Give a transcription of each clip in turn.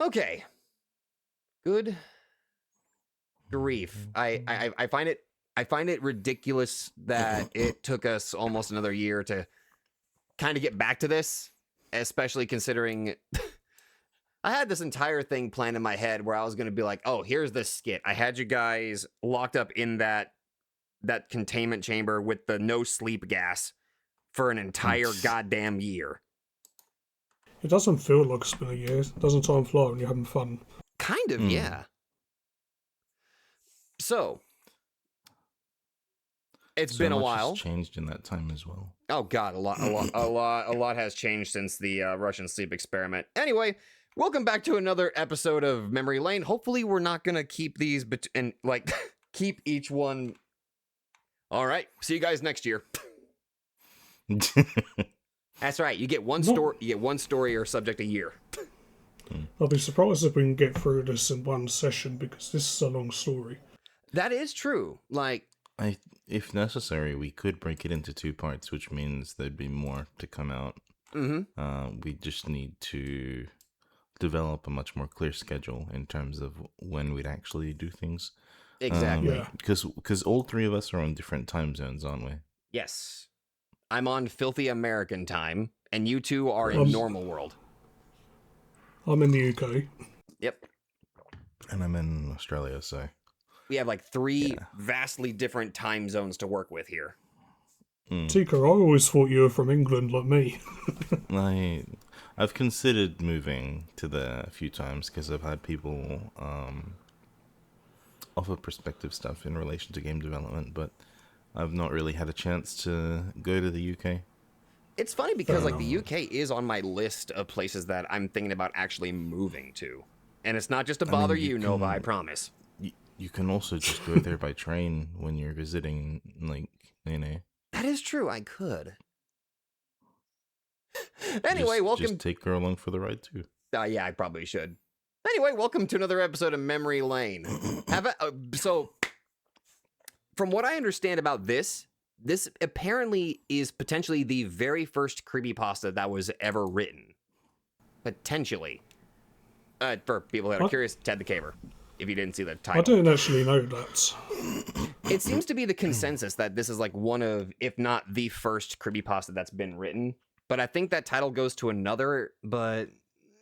Okay. Good grief. I find it ridiculous that it took us almost another year to kind of get back to this, especially considering I had this entire thing planned in my head where I was going to be like, "Oh, here's this skit. I had you guys locked up in that containment chamber with the no sleep gas for an entire goddamn year." It doesn't feel like it's been a year. Doesn't time fly when you're having fun? Kind of, yeah. So, it's been a much while. has changed in that time as well. Oh god, a lot has changed since the Russian sleep experiment. Anyway, welcome back to another episode of Memory Lane. Hopefully, we're not gonna keep these and like keep each one. All right, see you guys next year. That's right. You get one story. You get one story or subject a year. I'll be surprised if we can get through this in one session because this is a long story. That is true. Like, if necessary, we could break it into 2 parts, which means there'd be more to come out. We just need to develop a much more clear schedule in terms of when we'd actually do things. exactly. Because all three of us are on different time zones, aren't we? Yes, I'm on filthy American time, and you two are in normal world. I'm in the UK. Yep. And I'm in Australia, so We have like three vastly different time zones to work with here. Tika, I always thought you were from England like me. I've considered moving to there a few times because I've had people offer perspective stuff in relation to game development, but I've not really had a chance to go to the UK. It's funny because like the UK is on my list of places that I'm thinking about actually moving to. And it's not just to bother you, Nova, I promise. You can also just go there by train when you're visiting, like, you know. That is true, I could. Anyway, welcome. Just take her along for the ride, too. Yeah, I probably should. Anyway, welcome to another episode of Memory Lane. So, from what I understand about this apparently is potentially the very first creepypasta that was ever written. Potentially. For people that are curious, Ted the Caver, if you didn't see the title. I didn't actually know that. It seems to be the consensus that this is like one of, if not the first creepypasta that's been written. But I think that title goes to another, but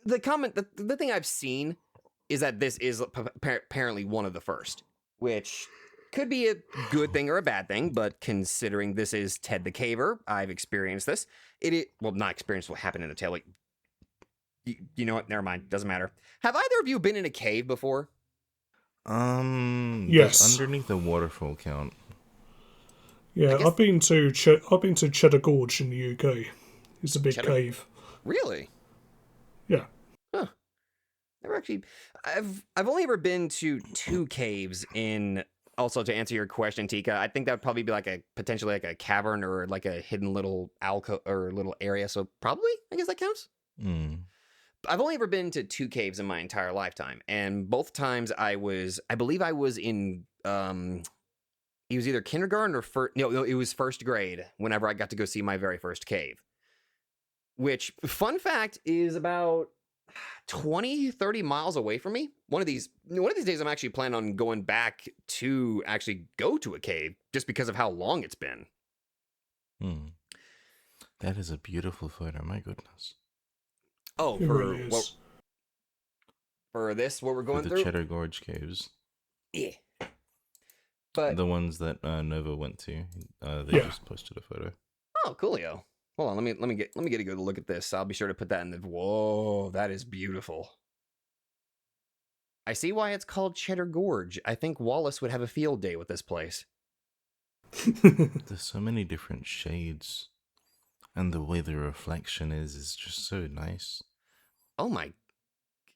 the thing I've seen is that this is apparently one of the first, which could be a good thing or a bad thing, but considering this is Ted the Caver, I've experienced this. Well, not experienced what happened in the tale. Like, you know what? Never mind. Doesn't matter. Have either of you been in a cave before? Yes. Underneath the waterfall count. Yeah, I've been to Cheddar Gorge in the UK. It's a big cave. Really? Yeah. Huh. Never actually. I've only ever been to 2 caves in. Also, to answer your question, Tika, I think that would probably be like potentially like a cavern or like a hidden little alcove or little area. So probably, I guess that counts. I've only ever been to 2 caves in my entire lifetime, and both times I believe I was in, it was either kindergarten or it was first grade whenever I got to go see my very first cave. Which, fun fact, is about 20, 30 miles away from me. One of these days I'm actually planning on going back to actually go to a cave just because of how long it's been. That is a beautiful photo, my goodness. Oh, for this, what we're going for the through? Cheddar Gorge caves. Yeah. But the ones that Nova went to, they just posted a photo. Oh, coolio. Hold on, let me get a good look at this. I'll be sure to put that in the. Whoa, that is beautiful. I see why it's called Cheddar Gorge. I think Wallace would have a field day with this place. There's so many different shades, and the way the reflection is just so nice. Oh my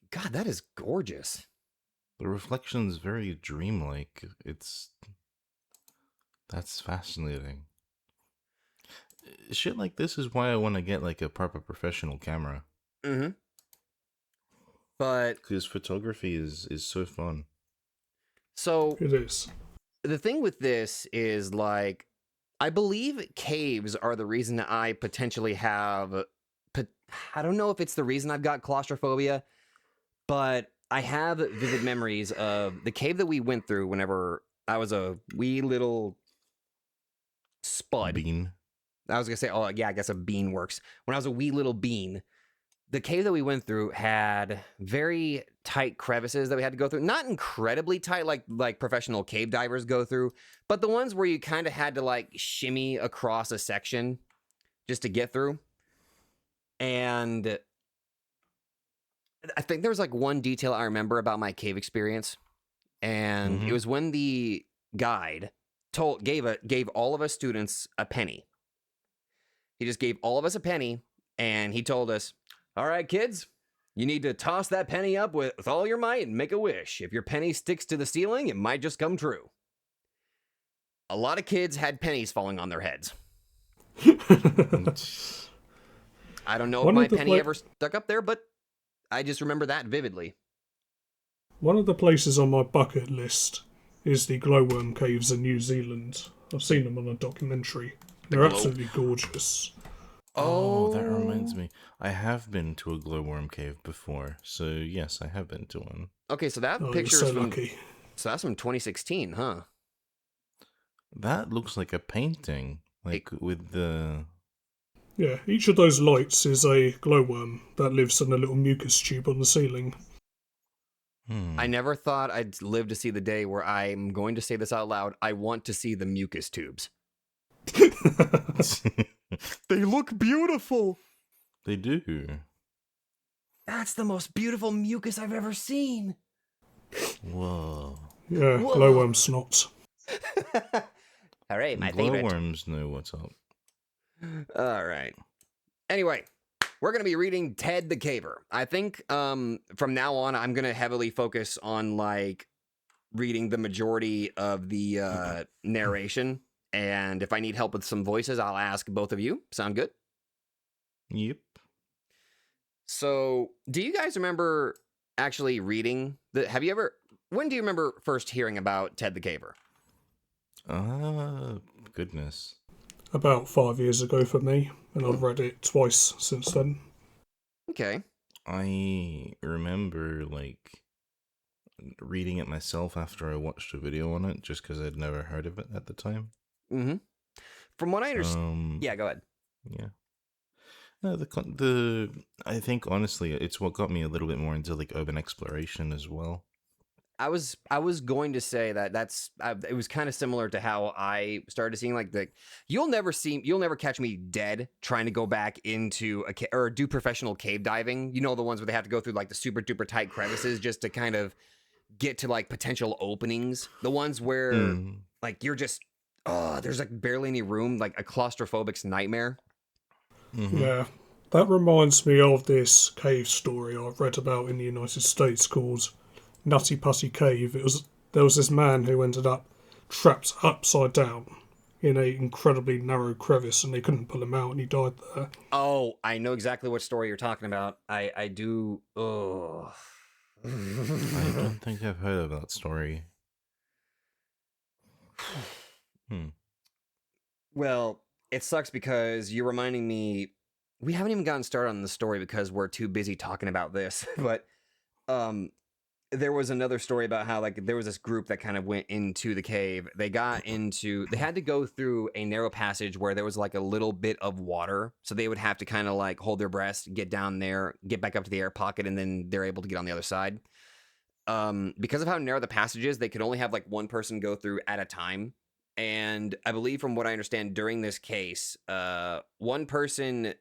god, that is gorgeous. The reflection's very dreamlike. That's fascinating. Shit like this is why I want to get like a proper professional camera. But because photography is so fun. So it is. The thing with this is, like, I believe caves are the reason I potentially have. I don't know if it's the reason I've got claustrophobia. but I have vivid memories of the cave that we went through whenever I was a wee little spud. Bean. I was gonna say, oh yeah, I guess a bean works. When I was a wee little bean, the cave that we went through had very tight crevices that we had to go through. Not incredibly tight like professional cave divers go through, but the ones where you kind of had to like shimmy across a section just to get through. And I think there was like one detail I remember about my cave experience, and it was when the guide gave all of us students a penny. He just gave all of us a penny, and he told us, all right, kids, you need to toss that penny up with all your might and make a wish. If your penny sticks to the ceiling, it might just come true. A lot of kids had pennies falling on their heads. I don't know if my penny ever stuck up there, but I just remember that vividly. One of the places on my bucket list is the glowworm caves in New Zealand. I've seen them on a documentary. They're absolutely gorgeous. Oh, that reminds me. I have been to a glowworm cave before, so yes, I have been to one. Okay, so that picture is from... Lucky. So that's from 2016, huh? That looks like a painting, like with the... Yeah, each of those lights is a glowworm that lives in a little mucus tube on the ceiling. I never thought I'd live to see the day where I'm going to say this out loud. I want to see the mucus tubes. They look beautiful. They do. That's the most beautiful mucus I've ever seen. Whoa. Yeah, whoa. Glowworm snots. All right, my favorite. Glowworms know what's up. All right. Anyway, we're going to be reading Ted the Caver. I think from now on, I'm going to heavily focus on like reading the majority of the narration. And if I need help with some voices, I'll ask both of you. Sound good? Yep. So, do you guys remember actually reading when do you remember first hearing about Ted the Caver? Goodness. About 5 years ago for me, and I've read it twice since then. Okay. I remember, like, reading it myself after I watched a video on it, just because I'd never heard of it at the time. Mm-hmm. From what I understand... yeah, go ahead. Yeah. No, I think, honestly, it's what got me a little bit more into, like, urban exploration as well. I was going to say that it was kind of similar to how I started seeing like you'll never catch me dead trying to go back into or do professional cave diving. You know, the ones where they have to go through like the super duper tight crevices just to kind of get to like potential openings. The ones where like you're just there's like barely any room, like a claustrophobic's nightmare. Mm-hmm. Yeah, that reminds me of this cave story I've read about in the United States called Nutty Putty Cave. There was this man who ended up trapped upside down in an incredibly narrow crevice, and they couldn't pull him out, and he died there. Oh, I know exactly what story you're talking about. I do. Oh, I don't think I've heard of that story. Well, it sucks because you're reminding me. We haven't even gotten started on the story because we're too busy talking about this, but there was another story about how like there was this group that kind of went into the cave. They had to go through a narrow passage where there was like a little bit of water. So they would have to kind of like hold their breath, get down there, get back up to the air pocket, and then they're able to get on the other side. Because of how narrow the passage is, they could only have like one person go through at a time. And I believe from what I understand during this case, one person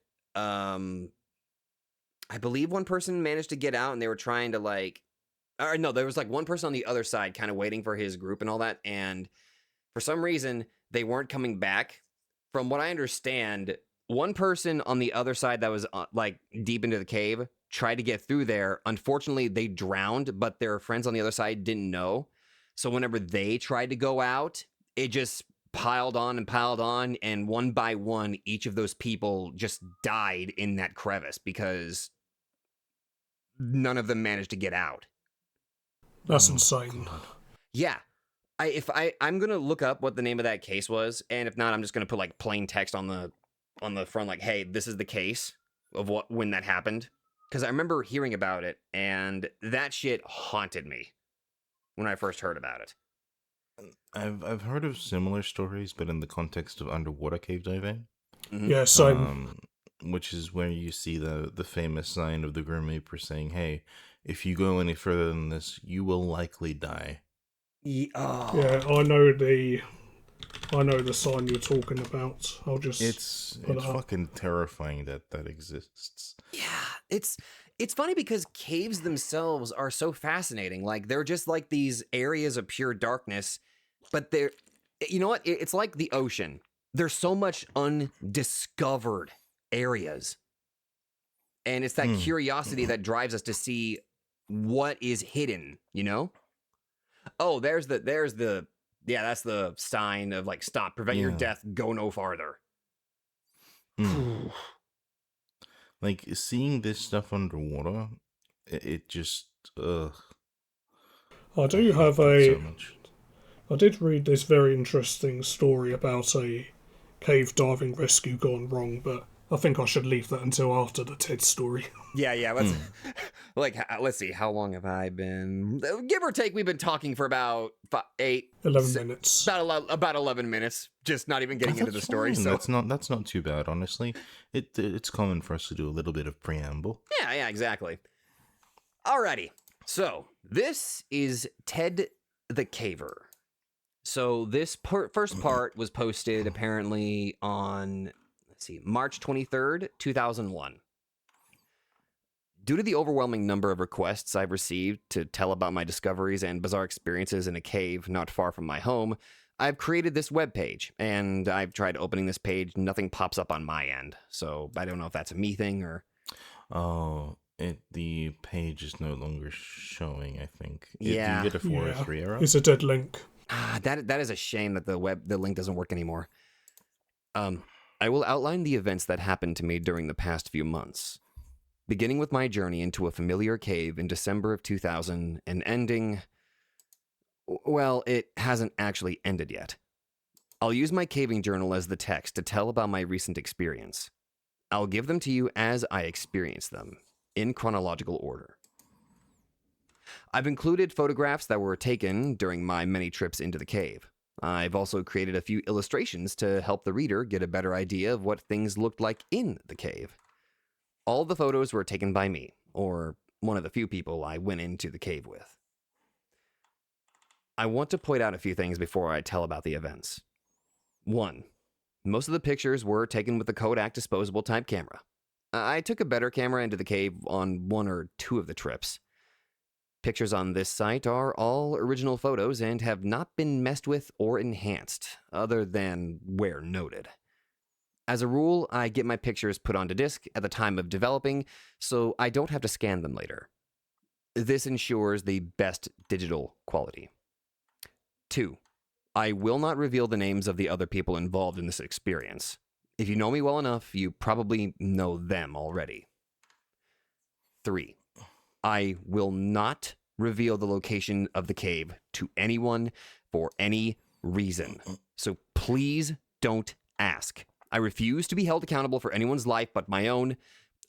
managed to get out, and they were trying to like, or no, there was like one person on the other side kind of waiting for his group and all that. And for some reason, they weren't coming back. From what I understand, one person on the other side that was like deep into the cave tried to get through there. Unfortunately, they drowned, but their friends on the other side didn't know. So whenever they tried to go out, it just piled on. And one by one, each of those people just died in that crevice because none of them managed to get out. That's insane. Yeah. I'm gonna look up what the name of that case was, and if not, I'm just gonna put like plain text on the front, like, hey, this is the case of when that happened. because I remember hearing about it, and that shit haunted me when I first heard about it. I've heard of similar stories, but in the context of underwater cave diving, Yeah, same. which is where you see the famous sign of the Grim Reaper saying, "Hey, if you go any further than this, you will likely die." Yeah, I know the sign you're talking about. I'll just It's put it's it up. fucking terrifying that exists. Yeah, it's funny because caves themselves are so fascinating. Like they're just like these areas of pure darkness, but they're you know what? It's like the ocean. There's so much undiscovered areas. And it's that Mm. curiosity that drives us to see what is hidden, you know? Oh, there's the yeah, that's the sign of like stop, prevent your Yeah. death, go no farther. Mm. Like seeing this stuff underwater, it just I I do hate have that so a. much. I did read this very interesting story about a cave diving rescue gone wrong, but I think I should leave that until after the TED story. Yeah, let's like let's see, how long have I been? Give or take, we've been talking for about 11 minutes. about 11 minutes, just not even getting into the That's story. fine. So That's not too bad, honestly. It's common for us to do a little bit of preamble. yeah, exactly. Alrighty, so this is Ted the Caver. So this first part was posted apparently on, let's see, March 23rd, 2001. Due to the overwhelming number of requests I've received to tell about my discoveries and bizarre experiences in a cave not far from my home, I've created this webpage, and I've tried opening this page. Nothing pops up on my end, so I don't know if that's a me thing or... Oh, the page is no longer showing, I think. Do you Yeah. get a 4 or Yeah, 3 error? it's a dead link. That is a shame that the link doesn't work anymore. I will outline the events that happened to me during the past few months, beginning with my journey into a familiar cave in December of 2000 and ending... Well, it hasn't actually ended yet. I'll use my caving journal as the text to tell about my recent experience. I'll give them to you as I experience them, in chronological order. I've included photographs that were taken during my many trips into the cave. I've also created a few illustrations to help the reader get a better idea of what things looked like in the cave. All the photos were taken by me, or one of the few people I went into the cave with. I want to point out a few things before I tell about the events. 1. Most of the pictures were taken with the Kodak disposable type camera. I took a better camera into the cave on 1 or 2 of the trips. Pictures on this site are all original photos and have not been messed with or enhanced, other than where noted. As a rule, I get my pictures put onto disk at the time of developing, so I don't have to scan them later. This ensures the best digital quality. 2. I will not reveal the names of the other people involved in this experience. If you know me well enough, you probably know them already. 3. I will not reveal the location of the cave to anyone for any reason. So please don't ask. I refuse to be held accountable for anyone's life but my own.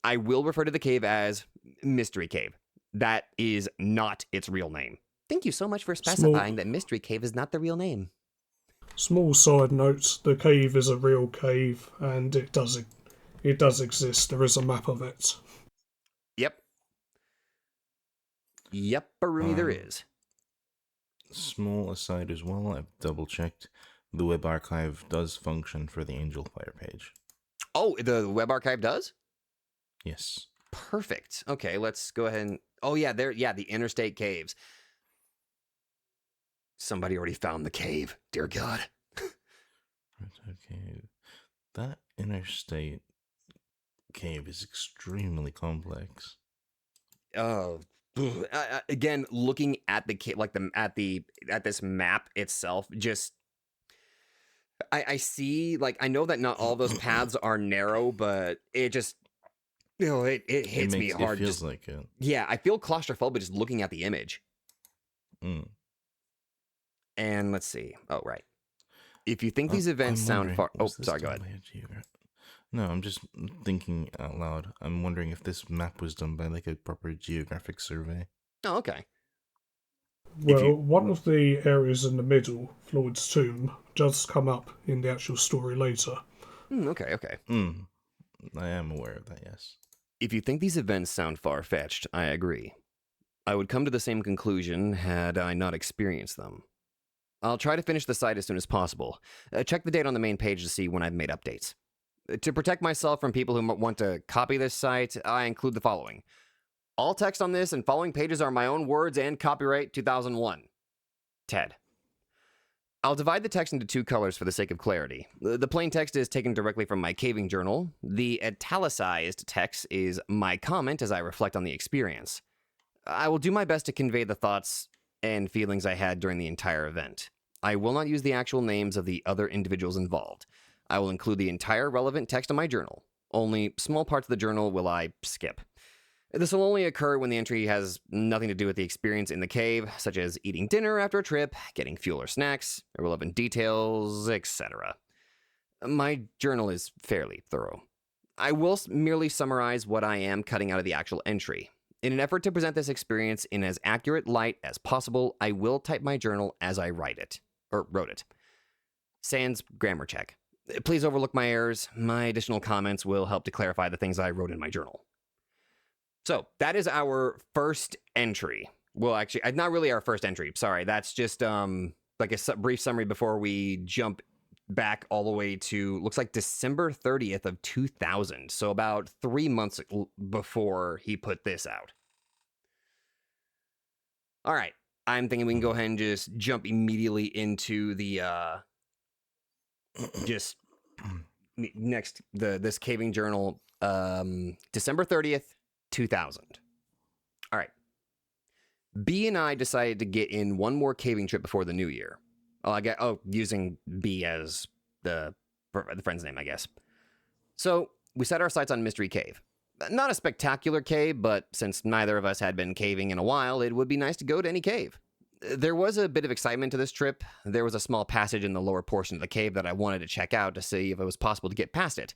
I will refer to the cave as Mystery Cave. That is not its real name. Thank you so much for specifying that Mystery Cave is not the real name. Small side note: the cave is a real cave, and it does exist. There is a map of it. Yep. Yep, Baruni, there is. Small aside as well, I've double checked. The web archive does function for the Angel Fire page. Oh, the web archive does? Yes. Perfect. Okay, let's go ahead and... Oh, yeah, the interstate caves. Somebody already found the cave. Dear God. Okay. That interstate cave is extremely complex. Oh, again, looking at the cave, like at this map itself, just... I see, like, I know that not all those paths are narrow, but it just... it hits me hard. It feels like it. Yeah, I feel claustrophobic just looking at the image. And let's see. Oh, right. If you think these events sound far... Oh, sorry, go ahead. No, I'm just thinking out loud. I'm wondering if this map was done by like a proper geographic survey. Oh, okay. Well, one of the areas in the middle, Floyd's tomb, does come up in the actual story later. Okay. I am aware of that, yes. If you think these events sound far-fetched, I agree. I would come to the same conclusion had I not experienced them. I'll try to finish the site as soon as possible. Check the date on the main page to see when I've made updates. To protect myself from people who want to copy this site, I include the following. All text on this and following pages are my own words and copyright 2001. Ted. I'll divide the text into two colors for the sake of clarity. The plain text is taken directly from my caving journal. The italicized text is my comment as I reflect on the experience. I will do my best to convey the thoughts and feelings I had during the entire event. I will not use the actual names of the other individuals involved. I will include the entire relevant text in my journal. Only small parts of the journal will I skip. This will only occur when the entry has nothing to do with the experience in the cave, such as eating dinner after a trip, getting fuel or snacks, irrelevant details, etc. My journal is fairly thorough. I will merely summarize what I am cutting out of the actual entry. In an effort to present this experience in as accurate light as possible, I will type my journal as I wrote it. Sans grammar check. Please overlook my errors. My additional comments will help to clarify the things I wrote in my journal. So that is our first entry. Well, actually, not really our first entry. Sorry, that's just like a brief summary before we jump back all the way to, looks like December 30th of 2000. So about 3 months before he put this out. All right. I'm thinking we can go ahead and just jump immediately into the just next this caving journal, December 30th, 2000. All right. B and I decided to get in one more caving trip before the new year. Using B as the friend's name, I guess. So we set our sights on Mystery Cave. Not a spectacular cave, but since neither of us had been caving in a while, it would be nice to go to any cave. There was a bit of excitement to this trip. There was a small passage in the lower portion of the cave that I wanted to check out to see if it was possible to get past it.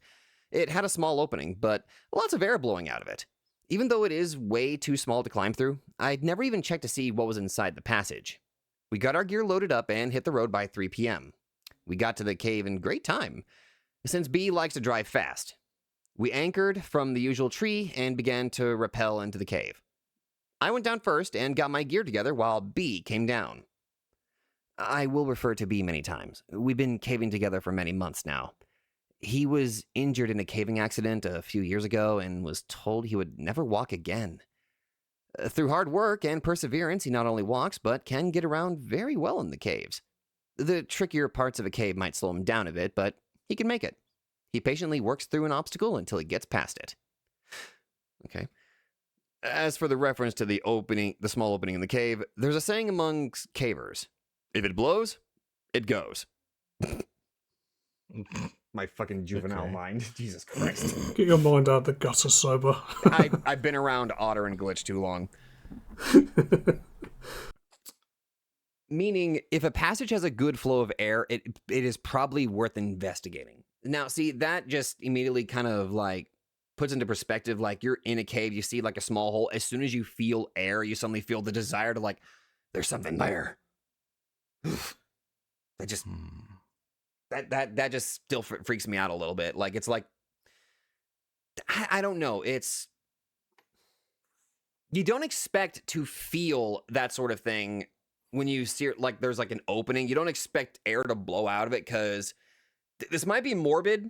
It had a small opening, but lots of air blowing out of it. Even though it is way too small to climb through, I'd never even checked to see what was inside the passage. We got our gear loaded up and hit the road by 3 p.m. We got to the cave in great time, since B likes to drive fast. We anchored from the usual tree and began to rappel into the cave. I went down first and got my gear together while B came down. I will refer to B many times. We've been caving together for many months now. He was injured in a caving accident a few years ago and was told he would never walk again. Through hard work and perseverance, he not only walks, but can get around very well in the caves. The trickier parts of a cave might slow him down a bit, but he can make it. He patiently works through an obstacle until he gets past it. Okay. As for the reference to the small opening in the cave, there's a saying amongst cavers. If it blows, it goes. My fucking juvenile mind. Jesus Christ. Get your mind out of the gutter, sober. I've been around Otter and Glitch too long. Meaning, if a passage has a good flow of air, it is probably worth investigating. Now, see, that just immediately kind of like puts into perspective, like you're in a cave, you see like a small hole. As soon as you feel air, you suddenly feel the desire to like, there's something there. That just... That just still freaks me out a little bit. Like, it's like, I don't know. It's, you don't expect to feel that sort of thing when you see like there's like an opening. You don't expect air to blow out of it because this might be morbid,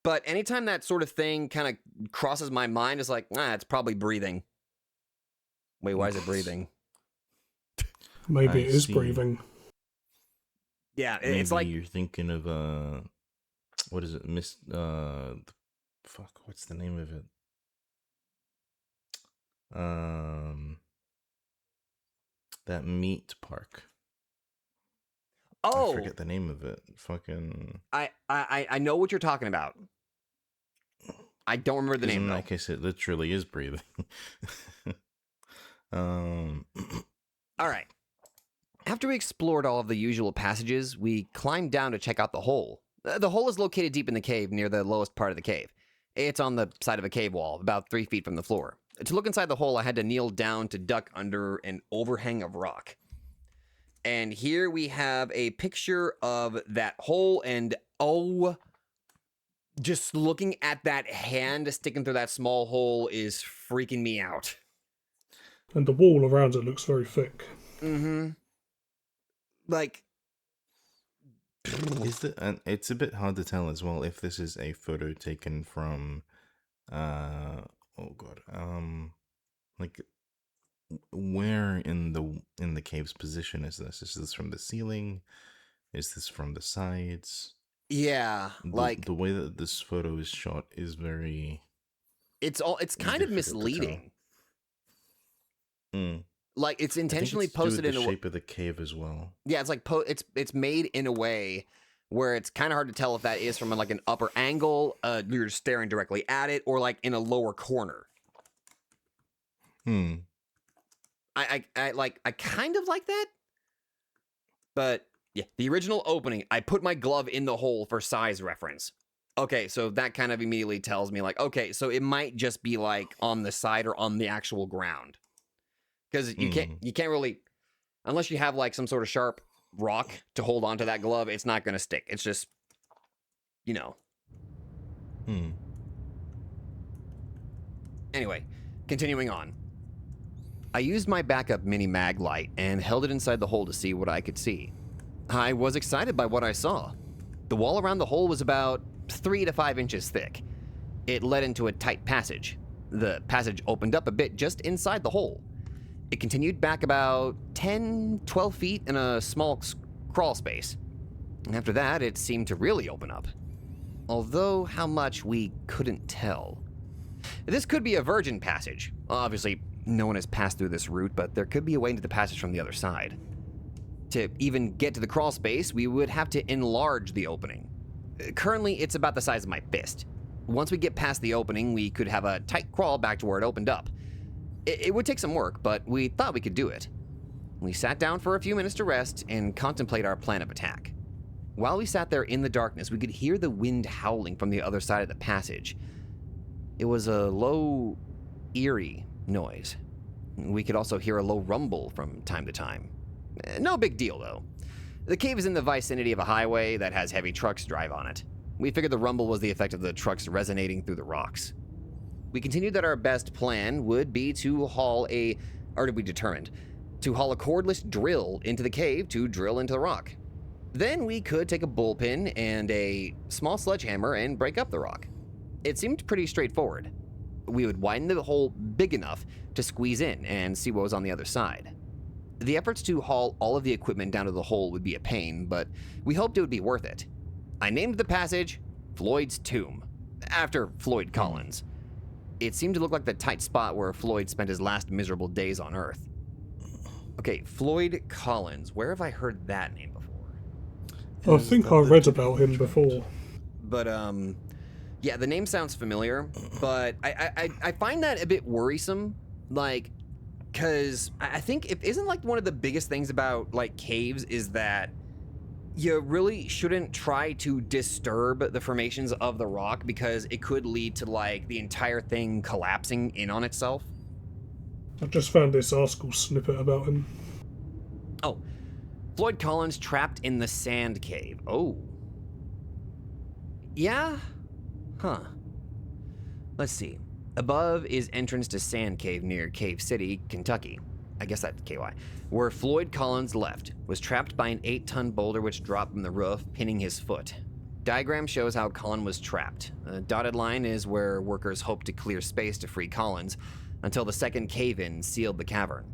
but anytime that sort of thing kind of crosses my mind, it's like, it's probably breathing. Wait, why is it breathing? Maybe it is breathing. Yeah, Maybe it's like you're thinking of what is it? Fuck, what's the name of it? That meat park. Oh, I forget the name of it. Fucking. I know what you're talking about. I don't remember the name. In that case, it literally is breathing. All right. After we explored all of the usual passages, we climbed down to check out the hole. The hole is located deep in the cave near the lowest part of the cave. It's on the side of a cave wall, about 3 feet from the floor. To look inside the hole, I had to kneel down to duck under an overhang of rock. And here we have a picture of that hole, and just looking at that hand sticking through that small hole is freaking me out. And the wall around it looks very thick. Mm-hmm. Like... And it's a bit hard to tell as well if this is a photo taken from, like where in the cave's position is this? Is this from the ceiling? Is this from the sides? Yeah, like the way that this photo is shot is very. It's kind of misleading. Like it's intentionally posted in the shape of the cave as well. Yeah, it's like it's made in a way where it's kind of hard to tell if that is from like an upper angle, you're staring directly at it, or like in a lower corner. I kind of like that, but yeah, the original opening, I put my glove in the hole for size reference. Okay, so that kind of immediately tells me like, okay, so it might just be like on the side or on the actual ground. Because you can't really, unless you have like some sort of sharp rock to hold onto that glove, it's not going to stick. It's just, Anyway, continuing on. I used my backup mini mag light and held it inside the hole to see what I could see. I was excited by what I saw. The wall around the hole was about 3 to 5 inches thick. It led into a tight passage. The passage opened up a bit just inside the hole. It continued back about 10, 12 feet in a small crawl space. After that, it seemed to really open up. Although how much we couldn't tell. This could be a virgin passage. Obviously, no one has passed through this route, but there could be a way into the passage from the other side. To even get to the crawl space, we would have to enlarge the opening. Currently, it's about the size of my fist. Once we get past the opening, we could have a tight crawl back to where it opened up. It would take some work, but we thought we could do it. We sat down for a few minutes to rest and contemplate our plan of attack. While we sat there in the darkness, we could hear the wind howling from the other side of the passage. It was a low, eerie noise. We could also hear a low rumble from time to time. No big deal, though. The cave is in the vicinity of a highway that has heavy trucks drive on it. We figured the rumble was the effect of the trucks resonating through the rocks. We continued that our best plan would be to haul a cordless drill into the cave to drill into the rock. Then we could take a bullpen and a small sledgehammer and break up the rock. It seemed pretty straightforward. We would widen the hole big enough to squeeze in and see what was on the other side. The efforts to haul all of the equipment down to the hole would be a pain, but we hoped it would be worth it. I named the passage Floyd's Tomb, after Floyd Collins. It seemed to look like the tight spot where Floyd spent his last miserable days on Earth. Okay, Floyd Collins. Where have I heard that name before? I think I read about him before. But, yeah, the name sounds familiar, but I find that a bit worrisome, like, because I think isn't like one of the biggest things about, like, caves is that you really shouldn't try to disturb the formations of the rock because it could lead to, like, the entire thing collapsing in on itself. I just found this article snippet about him. Oh, Floyd Collins trapped in the sand cave. Oh. Yeah? Huh. Let's see. Above is entrance to Sand Cave near Cave City, Kentucky. I guess that's KY. Where Floyd Collins left, was trapped by an 8-ton boulder which dropped from the roof, pinning his foot. Diagram shows how Collins was trapped. A dotted line is where workers hoped to clear space to free Collins, until the second cave-in sealed the cavern.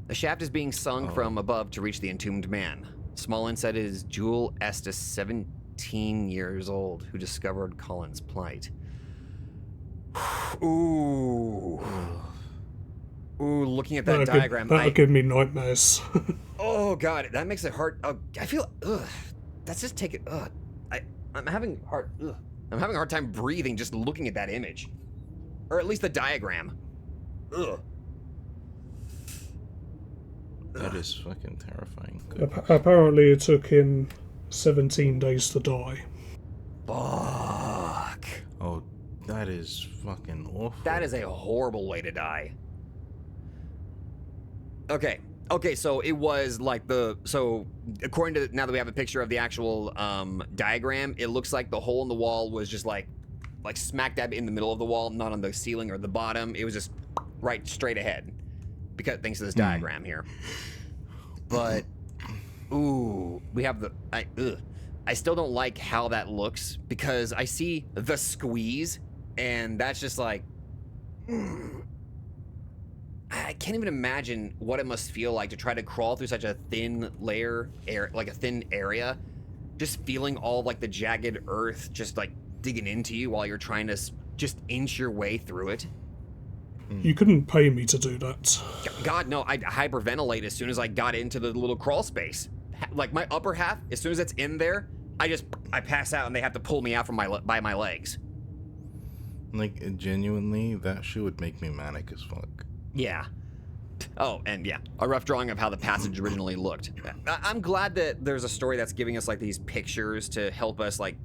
A shaft is being sunk from above to reach the entombed man. Small inset is Jewel Estes, 17 years old, who discovered Collins' plight. Ooh. Ooh, looking at that diagram. That'll give me nightmares. Oh, God, that makes it hard. I feel, that's just taking, I'm having a hard time breathing just looking at that image. Or at least the diagram. Ugh. That is fucking terrifying. Apparently it took him 17 days to die. Fuck. Oh, that is fucking awful. That is a horrible way to die. Okay, so it was like so according to, now that we have a picture of the actual diagram, it looks like the hole in the wall was just like smack dab in the middle of the wall, not on the ceiling or the bottom. It was just right straight ahead, because thanks to this diagram here. But ooh, we have the I still don't like how that looks, because I see the squeeze, and that's just like, I can't even imagine what it must feel like to try to crawl through such a thin like a thin area, just feeling all like the jagged earth just like digging into you while you're trying to just inch your way through it. You couldn't pay me to do that. God, no, I'd hyperventilate as soon as I got into the little crawl space. Like my upper half, as soon as it's in there, I pass out and they have to pull me out from by my legs. Like, genuinely, that shit would make me manic as fuck. Yeah. Oh, and yeah, a rough drawing of how the passage originally looked. I'm glad that there's a story that's giving us like these pictures to help us like,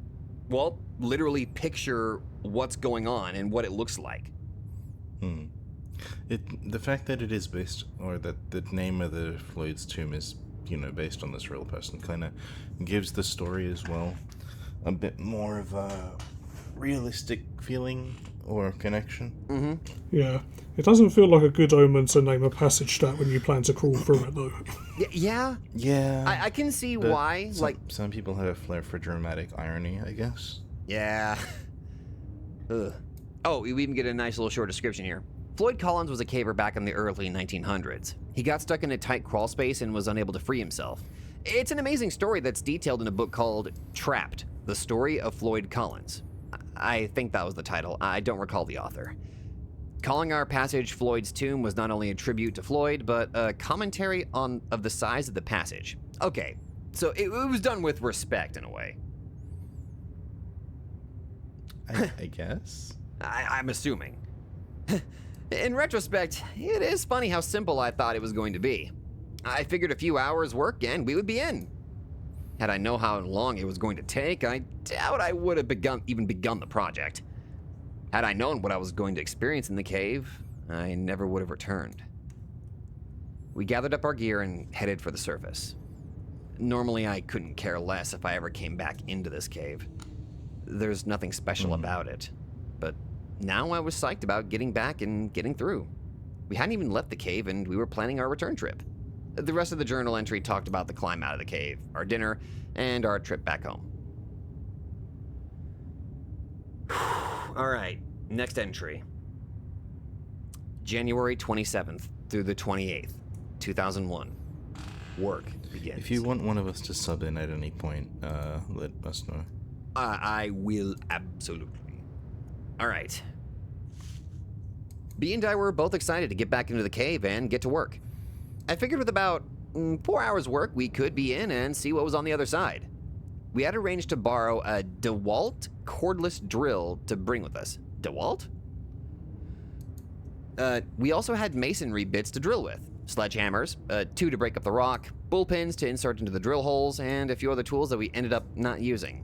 well, literally picture what's going on and what it looks like. The fact that it is based, or that the name of the Floyd's tomb is, based on this real person, kind of gives the story as well a bit more of a realistic feeling or connection. Mm-hmm. Yeah. It doesn't feel like a good omen to name a passage that when you plan to crawl through it, though. Yeah. I can see why. Some people have a flair for dramatic irony, I guess. Yeah. Ugh. Oh, we even get a nice little short description here. Floyd Collins was a caver back in the early 1900s. He got stuck in a tight crawl space and was unable to free himself. It's an amazing story that's detailed in a book called Trapped, The Story of Floyd Collins. I think that was the title. I don't recall the author. Calling our passage Floyd's Tomb was not only a tribute to Floyd, but a commentary of the size of the passage. Okay, so it was done with respect in a way. I guess? I'm assuming. In retrospect, it is funny how simple I thought it was going to be. I figured a few hours work and we would be in. Had I known how long it was going to take, I doubt I would have even begun the project. Had I known what I was going to experience in the cave, I never would have returned. We gathered up our gear and headed for the surface. Normally, I couldn't care less if I ever came back into this cave. There's nothing special about it. But now I was psyched about getting back and getting through. We hadn't even left the cave and we were planning our return trip. The rest of the journal entry talked about the climb out of the cave, our dinner, and our trip back home. All right, next entry. January 27th through the 28th, 2001. Work begins. If you want one of us to sub in at any point, let us know. I will absolutely. All right. B and I were both excited to get back into the cave and get to work. I figured with about 4 hours work, we could be in and see what was on the other side. We had arranged to borrow a DeWalt cordless drill to bring with us. DeWalt? We also had masonry bits to drill with. Sledgehammers, 2 to break up the rock, bullpins to insert into the drill holes, and a few other tools that we ended up not using.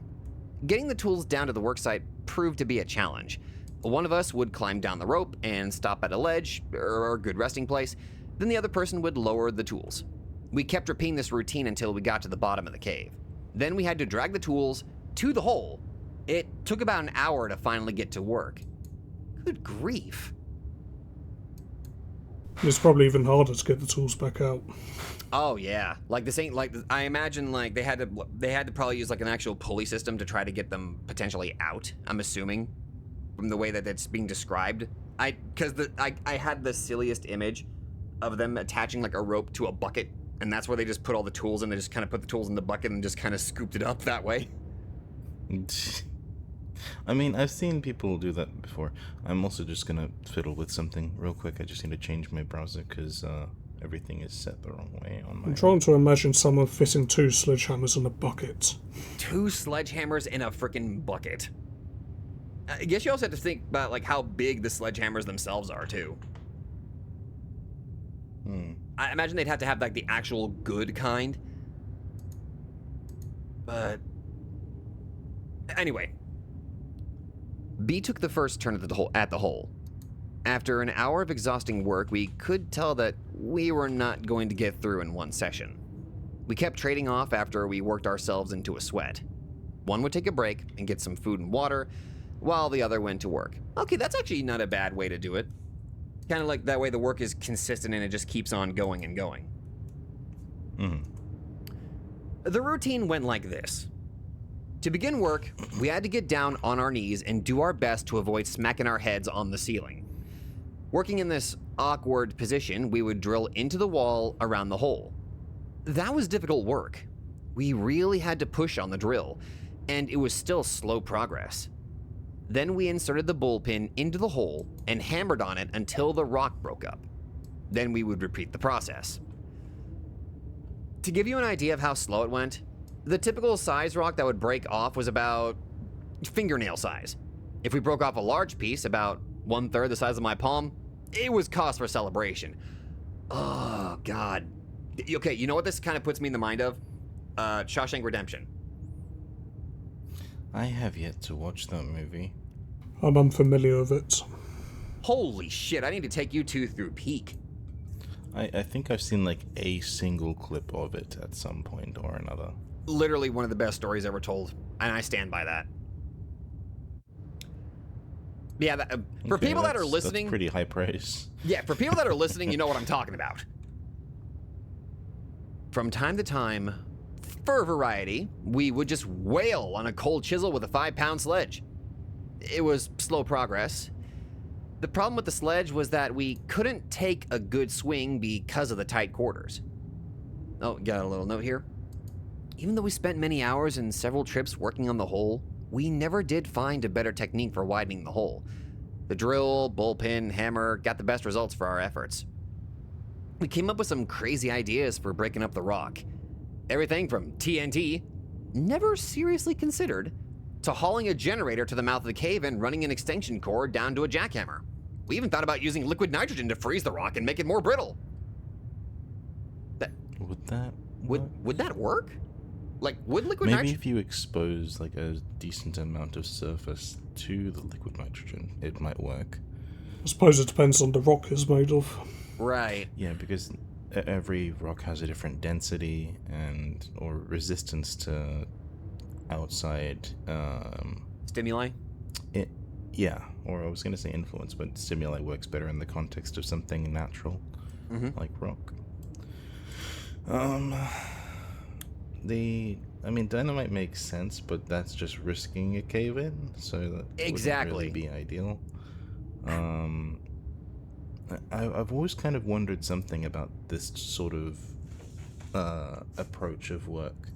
Getting the tools down to the worksite proved to be a challenge. One of us would climb down the rope and stop at a ledge, or a good resting place, then the other person would lower the tools. We kept repeating this routine until we got to the bottom of the cave. Then we had to drag the tools to the hole. It took about an hour to finally get to work. Good grief. It's probably even harder to get the tools back out. Oh yeah, like this ain't like I imagine like they had to probably use like an actual pulley system to try to get them potentially out. I'm assuming from the way that it's being described. I had the silliest image of them attaching like a rope to a bucket, and that's where they just put all the tools and they just kind of put the tools in the bucket and just kind of scooped it up that way. I mean, I've seen people do that before. I'm also just gonna fiddle with something real quick. I just need to change my browser because everything is set the wrong way on my... I'm trying to imagine someone fitting 2 sledgehammers in a bucket. 2 sledgehammers in a freaking bucket. I guess you also have to think about like how big the sledgehammers themselves are too. I imagine they'd have to have like the actual good kind. But anyway, B took the first turn at the hole. After an hour of exhausting work, we could tell that we were not going to get through in one session. We kept trading off after we worked ourselves into a sweat. One would take a break and get some food and water, while the other went to work. Okay, that's actually not a bad way to do it. Kind of like that way the work is consistent and it just keeps on going and going. The routine went like this. To begin work, we had to get down on our knees and do our best to avoid smacking our heads on the ceiling. Working in this awkward position, we would drill into the wall around the hole. That was difficult work. We really had to push on the drill, and it was still slow progress. Then we inserted the bullpen into the hole and hammered on it until the rock broke up. Then we would repeat the process. To give you an idea of how slow it went, the typical size rock that would break off was about fingernail size. If we broke off a large piece, about 1/3 the size of my palm, it was cause for celebration. Oh, God. Okay, you know what this kind of puts me in the mind of? Shawshank Redemption. I have yet to watch that movie. I'm unfamiliar with it. Holy shit, I need to take you two through Peak. I think I've seen like a single clip of it at some point or another. Literally one of the best stories ever told, and I stand by that. Yeah, for Okay, people that are that's listening... pretty high praise. Yeah, for people that are listening, you know what I'm talking about. From time to time, for variety, we would just wail on a cold chisel with a 5-pound sledge. It was slow progress. The problem with the sledge was that we couldn't take a good swing because of the tight quarters. Oh, got a little note here. Even though we spent many hours and several trips working on the hole, we never did find a better technique for widening the hole. The drill, bullpen, hammer got the best results for our efforts. We came up with some crazy ideas for breaking up the rock. Everything from TNT, never seriously considered, to hauling a generator to the mouth of the cave and running an extension cord down to a jackhammer. We even thought about using liquid nitrogen to freeze the rock and make it more brittle. Would that work? Like, would liquid nitrogen... Maybe if you expose like a decent amount of surface to the liquid nitrogen, it might work. I suppose it depends on the rock it's made of. Right. Yeah, because every rock has a different density and or resistance to outside Stimuli? Yeah, or I was going to say influence, but stimuli works better in the context of something natural, like rock. Dynamite makes sense, but that's just risking a cave-in, so that Exactly. wouldn't really be ideal. I've always kind of wondered something about this sort of approach of work.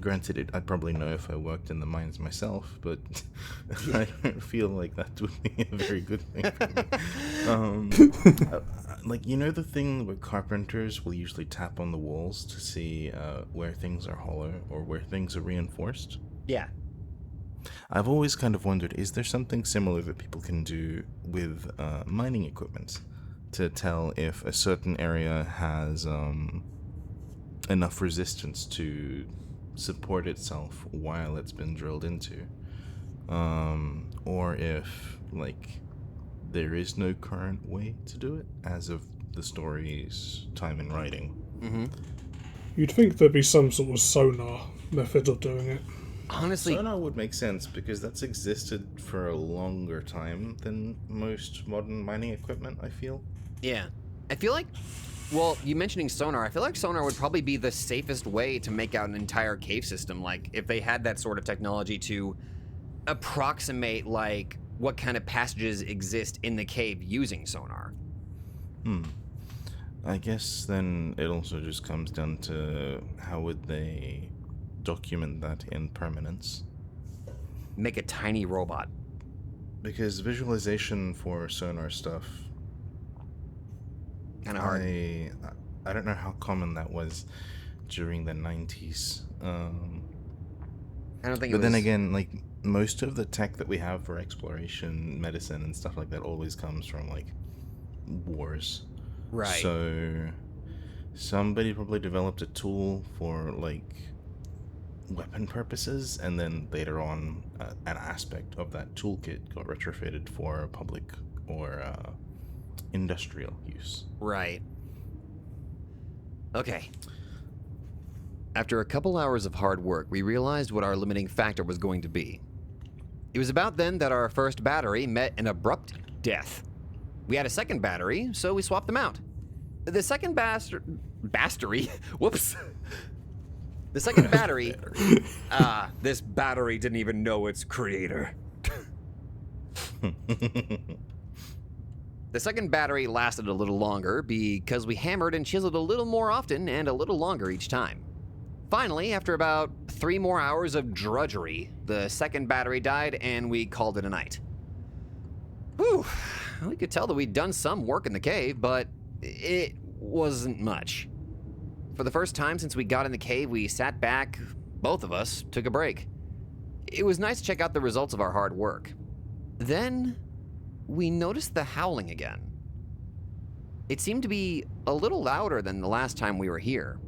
Granted, I'd probably know if I worked in the mines myself, but I don't feel like that would be a very good thing for me. Like, you know the thing where carpenters will usually tap on the walls to see where things are hollow or where things are reinforced? Yeah. I've always kind of wondered, is there something similar that people can do with mining equipment to tell if a certain area has enough resistance to support itself while it's been drilled into? Or if, like, there is no current way to do it as of the story's time in writing. You'd think there'd be some sort of sonar method of doing it. Honestly, Sonar would make sense because that's existed for a longer time than most modern mining equipment, I feel. yeah. I feel like, well, you mentioning sonar, I feel like sonar would probably be the safest way to make out an entire cave system. Like, if they had that sort of technology to approximate, like, what kind of passages exist in the cave using sonar. I guess then it also just comes down to how would they document that in permanence? Make a tiny robot. Because visualization for sonar stuff, Kind of hard. I don't know how common that was during the 90s. I don't think it But was... then again, like, most of the tech that we have for exploration, medicine, and stuff like that always comes from, like, wars. Right. So somebody probably developed a tool for, like, weapon purposes, and then later on, an aspect of that toolkit got retrofitted for public or industrial use. Right. Okay. After a couple hours of hard work, we realized what our limiting factor was going to be. It was about then that our first battery met an abrupt death. We had a second battery, so we swapped them out. The second battery? Whoops. The second battery... this battery didn't even know its creator. The second battery lasted a little longer because we hammered and chiseled a little more often and a little longer each time. Finally, after about 3 more hours of drudgery, the second battery died and we called it a night. Whew, we could tell that we'd done some work in the cave, but it wasn't much. For the first time since we got in the cave, we sat back, both of us, took a break. It was nice to check out the results of our hard work. Then, we noticed the howling again. It seemed to be a little louder than the last time we were here.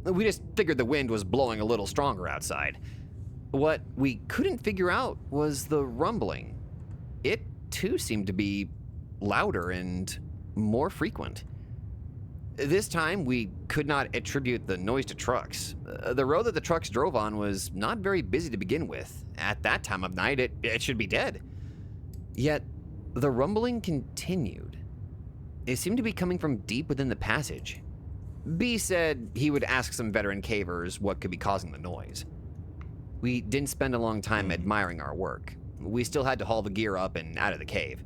We just figured the wind was blowing a little stronger outside. What we couldn't figure out was the rumbling. It, too, seemed to be louder and more frequent. This time, we could not attribute the noise to trucks. The road that the trucks drove on was not very busy to begin with. At that time of night, it should be dead. Yet, the rumbling continued. It seemed to be coming from deep within the passage. B said he would ask some veteran cavers what could be causing the noise. We didn't spend a long time admiring our work. We still had to haul the gear up and out of the cave.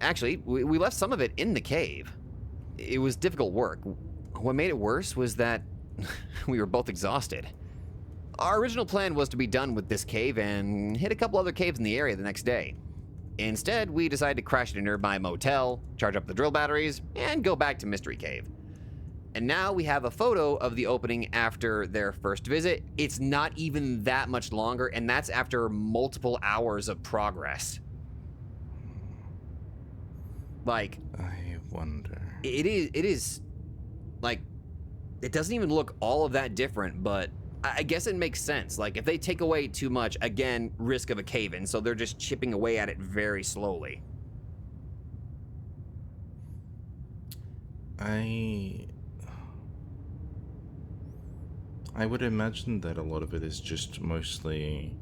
Actually, we left some of it in the cave. It was difficult work. What made it worse was that we were both exhausted. Our original plan was to be done with this cave and hit a couple other caves in the area the next day. Instead, we decided to crash at a nearby motel, charge up the drill batteries, and go back to Mystery Cave. And now we have a photo of the opening after their first visit. It's not even that much longer, and that's after multiple hours of progress. Like, I wonder. It is, like, it doesn't even look all of that different, but I guess it makes sense. Like, if they take away too much, again, risk of a cave-in, so they're just chipping away at it very slowly. I would imagine that a lot of it is just mostly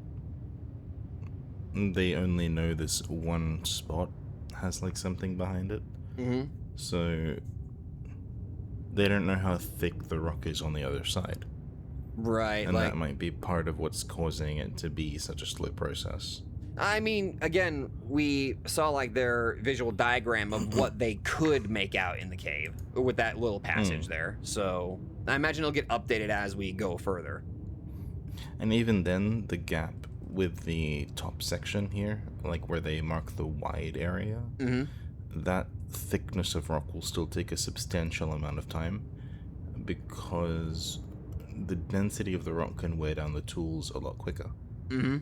they only know this one spot has like something behind it. Mm-hmm. So they don't know how thick the rock is on the other side. Right. And that might be part of what's causing it to be such a slow process. I mean, again, we saw like their visual diagram of what they could make out in the cave with that little passage there. So I imagine it'll get updated as we go further. And even then, the gap with the top section here, like where they mark the wide area, that thickness of rock will still take a substantial amount of time because the density of the rock can wear down the tools a lot quicker. Mm-hmm.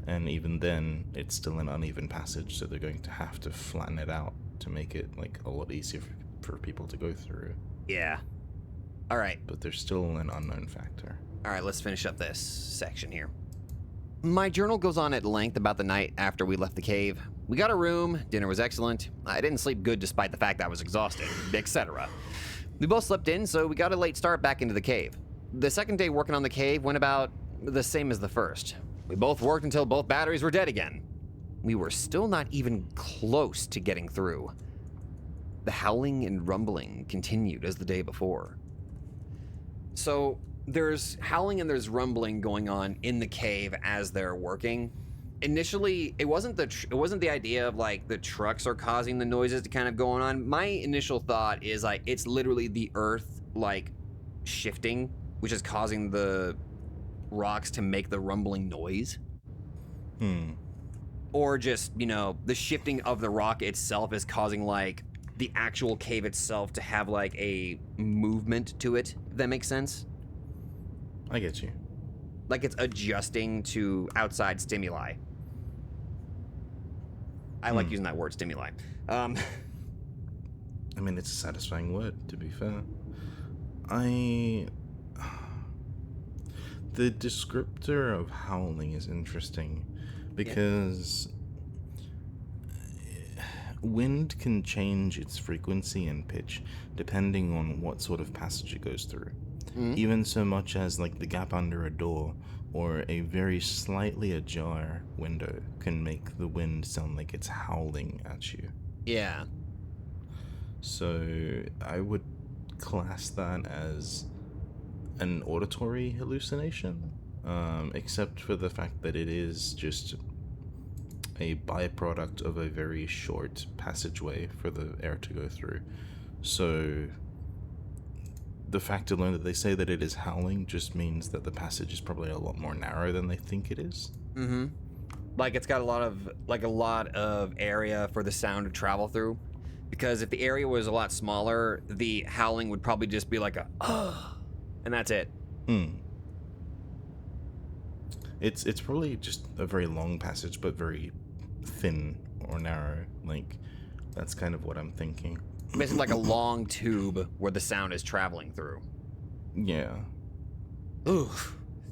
And even then, it's still an uneven passage, so they're going to have to flatten it out to make it like a lot easier for people to go through. Yeah. All right. But there's still an unknown factor. All right, let's finish up this section here. My journal goes on at length about the night after we left the cave. We got a room, dinner was excellent, I didn't sleep good despite the fact that I was exhausted, etc. We both slept in, so we got a late start back into the cave. The second day working on the cave went about the same as the first. We both worked until both batteries were dead again. We were still not even close to getting through. The howling and rumbling continued as the day before. So there's howling and there's rumbling going on in the cave as they're working. Initially, it wasn't the idea of like the trucks are causing the noises to kind of going on. My initial thought is like it's literally the earth like shifting, which is causing the rocks to make the rumbling noise. Or just, you know, the shifting of the rock itself is causing like the actual cave itself to have like a movement to it, if that makes sense. I get you. Like it's adjusting to outside stimuli. I like using that word, stimuli. I mean, it's a the descriptor of howling is interesting because wind can change its frequency and pitch depending on what sort of passage it goes through. Even so much as like the gap under a door or a very slightly ajar window can make the wind sound like it's howling at you. Yeah. So I would class that as an auditory hallucination, except for the fact that it is just a byproduct of a very short passageway for the air to go through. So the fact alone that they say that it is howling just means that the passage is probably a lot more narrow than they think it is. Mm-hmm. Like it's got a lot of area for the sound to travel through. Because if the area was a lot smaller, the howling would probably just be like a and that's it. It's probably just a very long passage, but very thin or narrow. Like, that's kind of what I'm thinking. Basically like a long tube where the sound is traveling through. Yeah. Ooh,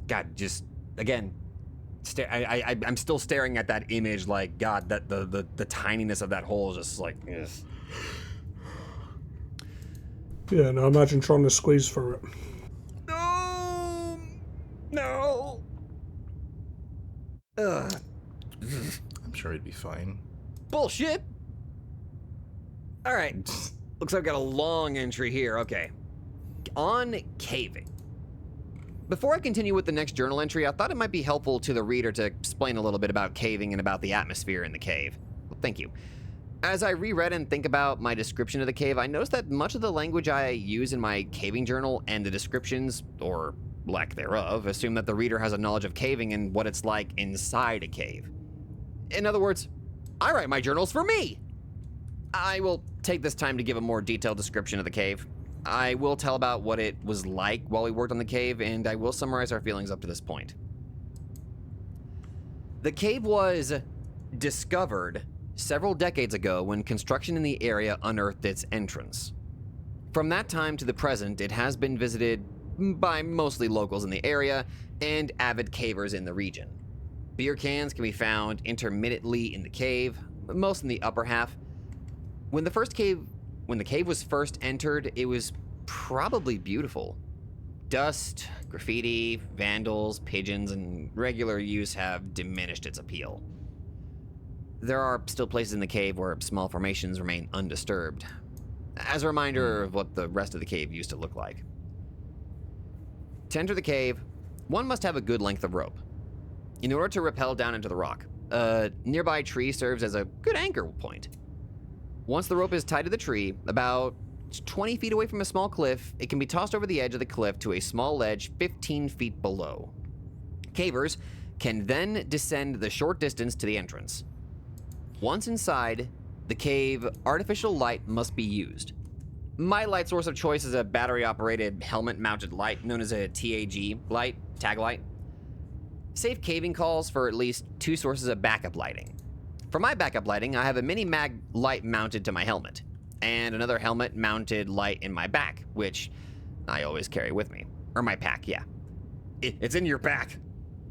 God, just again, I'm still staring at that image. Like, God, that the tininess of that hole is just like, ugh. Yeah, now imagine trying to squeeze through it. No. Ugh. I'm sure it'd be fine. Bullshit. All right. Looks like I've got a long entry here. Okay. On caving. Before I continue with the next journal entry, I thought it might be helpful to the reader to explain a little bit about caving and about the atmosphere in the cave. Well, thank you. As I reread and think about my description of the cave, I noticed that much of the language I use in my caving journal and the descriptions, or lack thereof, assume that the reader has a knowledge of caving and what it's like inside a cave. In other words, I write my journals for me! I will take this time to give a more detailed description of the cave. I will tell about what it was like while we worked on the cave, and I will summarize our feelings up to this point. The cave was discovered several decades ago when construction in the area unearthed its entrance. From that time to the present, it has been visited by mostly locals in the area and avid cavers in the region. Beer cans can be found intermittently in the cave, most in the upper half. When the cave was first entered, it was probably beautiful. Dust, graffiti, vandals, pigeons, and regular use have diminished its appeal. There are still places in the cave where small formations remain undisturbed, as a reminder of what the rest of the cave used to look like. To enter the cave, one must have a good length of rope. In order to rappel down into the rock, a nearby tree serves as a good anchor point. Once the rope is tied to the tree, about 20 feet away from a small cliff, it can be tossed over the edge of the cliff to a small ledge 15 feet below. Cavers can then descend the short distance to the entrance. Once inside the cave, artificial light must be used. My light source of choice is a battery-operated helmet-mounted light known as a TAG light, tag light. Safe caving calls for at least 2 sources of backup lighting. For my backup lighting, I have a mini mag light mounted to my helmet, and another helmet-mounted light in my back, which I always carry with me. Or my pack, yeah. It's in your back.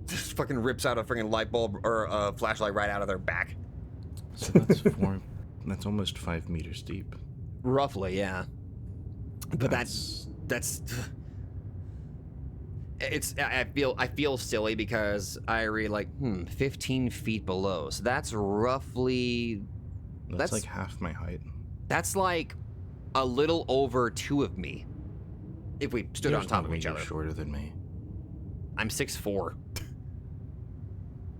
Just fucking rips out a freaking light bulb or a flashlight right out of their back. So that's almost 5 meters deep. Roughly, yeah. But that's it's I feel silly because I read like 15 feet below. So that's roughly That's like half my height. That's like a little over 2 of me. If we stood on top of each other. You're shorter than me. I'm 6'4".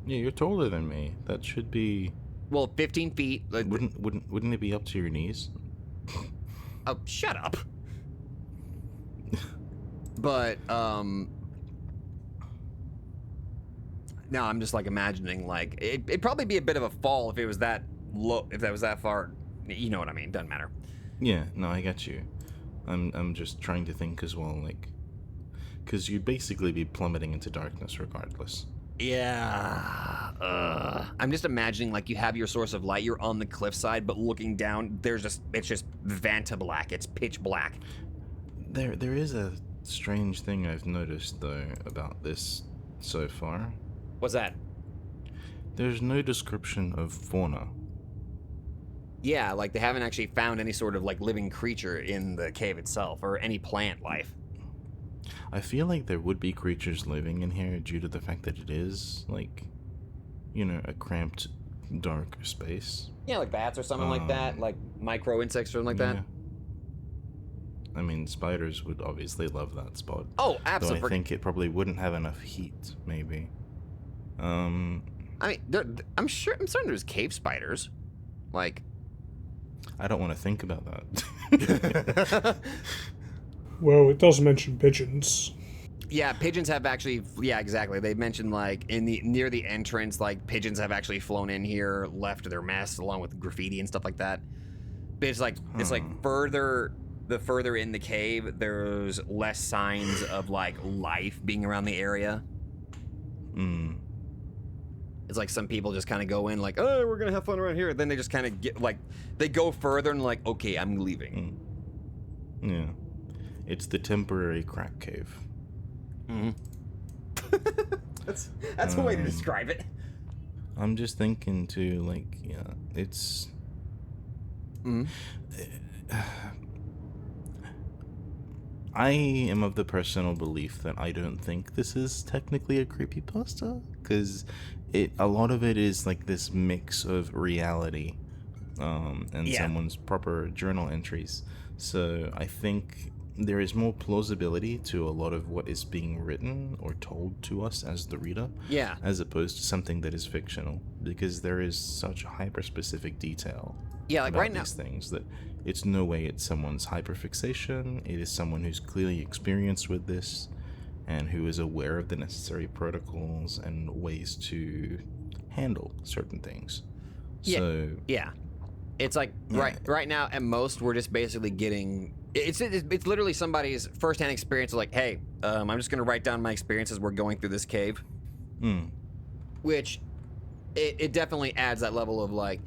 Yeah, you're taller than me. That should be. Well, 15 feet. Wouldn't it be up to your knees? Oh, shut up. But no, I'm just like imagining like it'd probably be a bit of a fall if it was that low, if that was that far. You know what I mean? Doesn't matter. Yeah, no, I get you. I'm just trying to think as well, like, because you'd basically be plummeting into darkness regardless. Yeah. I'm just imagining like you have your source of light, you're on the cliffside, but looking down, it's just Vanta black. It's pitch black. There is a strange thing I've noticed, though, about this so far. What's that? There's no description of fauna. Yeah, like they haven't actually found any sort of like living creature in the cave itself or any plant life. I feel like there would be creatures living in here due to the fact that it is, like, a cramped, dark space. Yeah, like bats or something like that, like micro insects or something like that. I mean, spiders would obviously love that spot. Oh, absolutely. Though I think it probably wouldn't have enough heat, maybe. I mean, I'm certain there's cave spiders. Like, I don't want to think about that. Well, it does mention pigeons. yeah, pigeons have actually. Yeah, exactly. They mentioned like near the entrance, like pigeons have actually flown in here, left their mess along with graffiti and stuff like that. But it's like further in the cave, there's less signs of like life being around the area. It's like some people just kind of go in like, oh, we're gonna have fun around here. Then they just kind of get like, they go further and like, okay, I'm leaving. Yeah, it's the temporary crack cave. That's a way to describe it. I'm just thinking too, like, yeah, it's. I am of the personal belief that I don't think this is technically a creepypasta, because a lot of it is like this mix of reality and someone's proper journal entries. So I think there is more plausibility to a lot of what is being written or told to us as the reader, as opposed to something that is fictional, because there is such hyper-specific detail like about right now these things that it's no way it's someone's hyperfixation. It is someone who's clearly experienced with this and who is aware of the necessary protocols and ways to handle certain things. So it's like right now at most we're just basically getting it's literally somebody's firsthand experience of like, hey, I'm just gonna write down my experiences we're going through this cave, which it definitely adds that level of like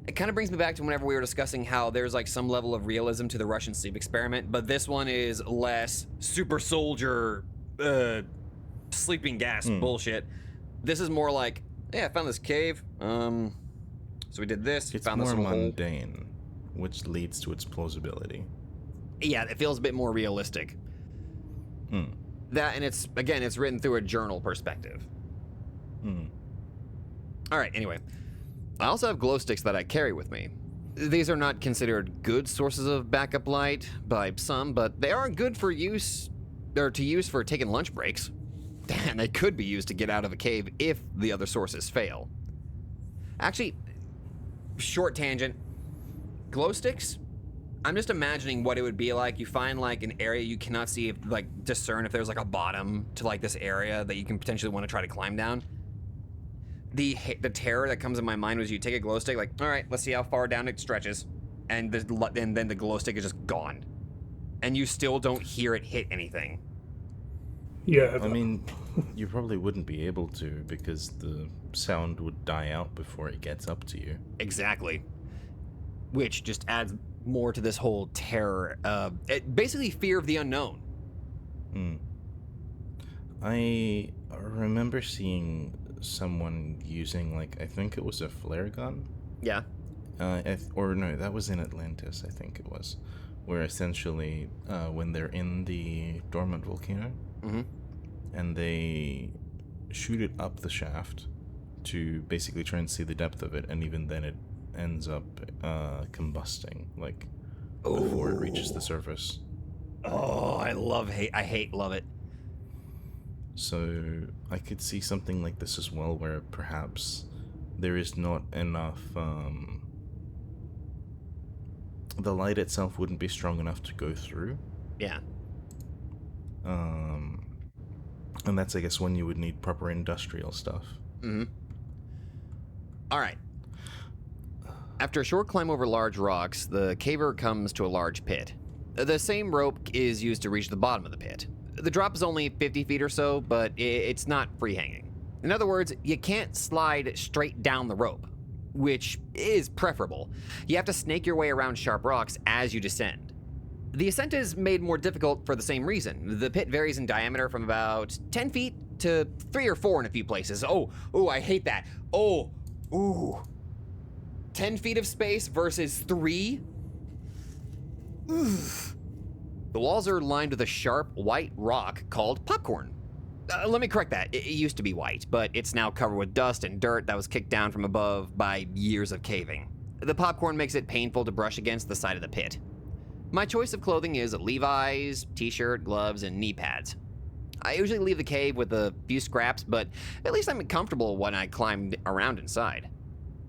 it kind of brings me back to whenever we were discussing how there's like some level of realism to the Russian sleep experiment, but this one is less super soldier sleeping gas bullshit. This is more like, I found this cave, so we did this. It's found more this little mundane, which leads to its plausibility. Yeah, it feels a bit more realistic. That, and it's written through a journal perspective. All right, anyway. I also have glow sticks that I carry with me. These are not considered good sources of backup light by some, but they are good for use, or to use for taking lunch breaks. And they could be used to get out of a cave if the other sources fail. Actually, short tangent, glow sticks? I'm just imagining what it would be like. You find like an area you cannot see, discern if there's like a bottom to like this area that you can potentially want to try to climb down. The terror that comes in my mind was you take a glow stick, like, all right, let's see how far down it stretches, and then the glow stick is just gone, and you still don't hear it hit anything. Yeah, I mean, you probably wouldn't be able to because the sound would die out before it gets up to you. Exactly, which just adds more to this whole terror. Basically, fear of the unknown. I remember seeing someone using, like, I think it was a flare gun. Yeah. Or no, that was in Atlantis, I think it was, where essentially when they're in the dormant volcano and they shoot it up the shaft to basically try and see the depth of it, and even then it ends up combusting, like, before it reaches the surface. Oh, I love it. So I could see something like this as well, where perhaps there is not enough, the light itself wouldn't be strong enough to go through. Yeah. And that's, I guess, when you would need proper industrial stuff. All right. After a short climb over large rocks, the caver comes to a large pit. The same rope is used to reach the bottom of the pit. The drop is only 50 feet or so, but it's not free-hanging. In other words, you can't slide straight down the rope, which is preferable. You have to snake your way around sharp rocks as you descend. The ascent is made more difficult for the same reason. The pit varies in diameter from about 10 feet to 3 or 4 in a few places. Oh, I hate that. 10 feet of space versus 3? The walls are lined with a sharp white rock called popcorn. Let me correct that. It used to be white, but it's now covered with dust and dirt that was kicked down from above by years of caving. The popcorn makes it painful to brush against the side of the pit. My choice of clothing is Levi's, t-shirt, gloves, and knee pads. I usually leave the cave with a few scraps, but at least I'm comfortable when I climb around inside.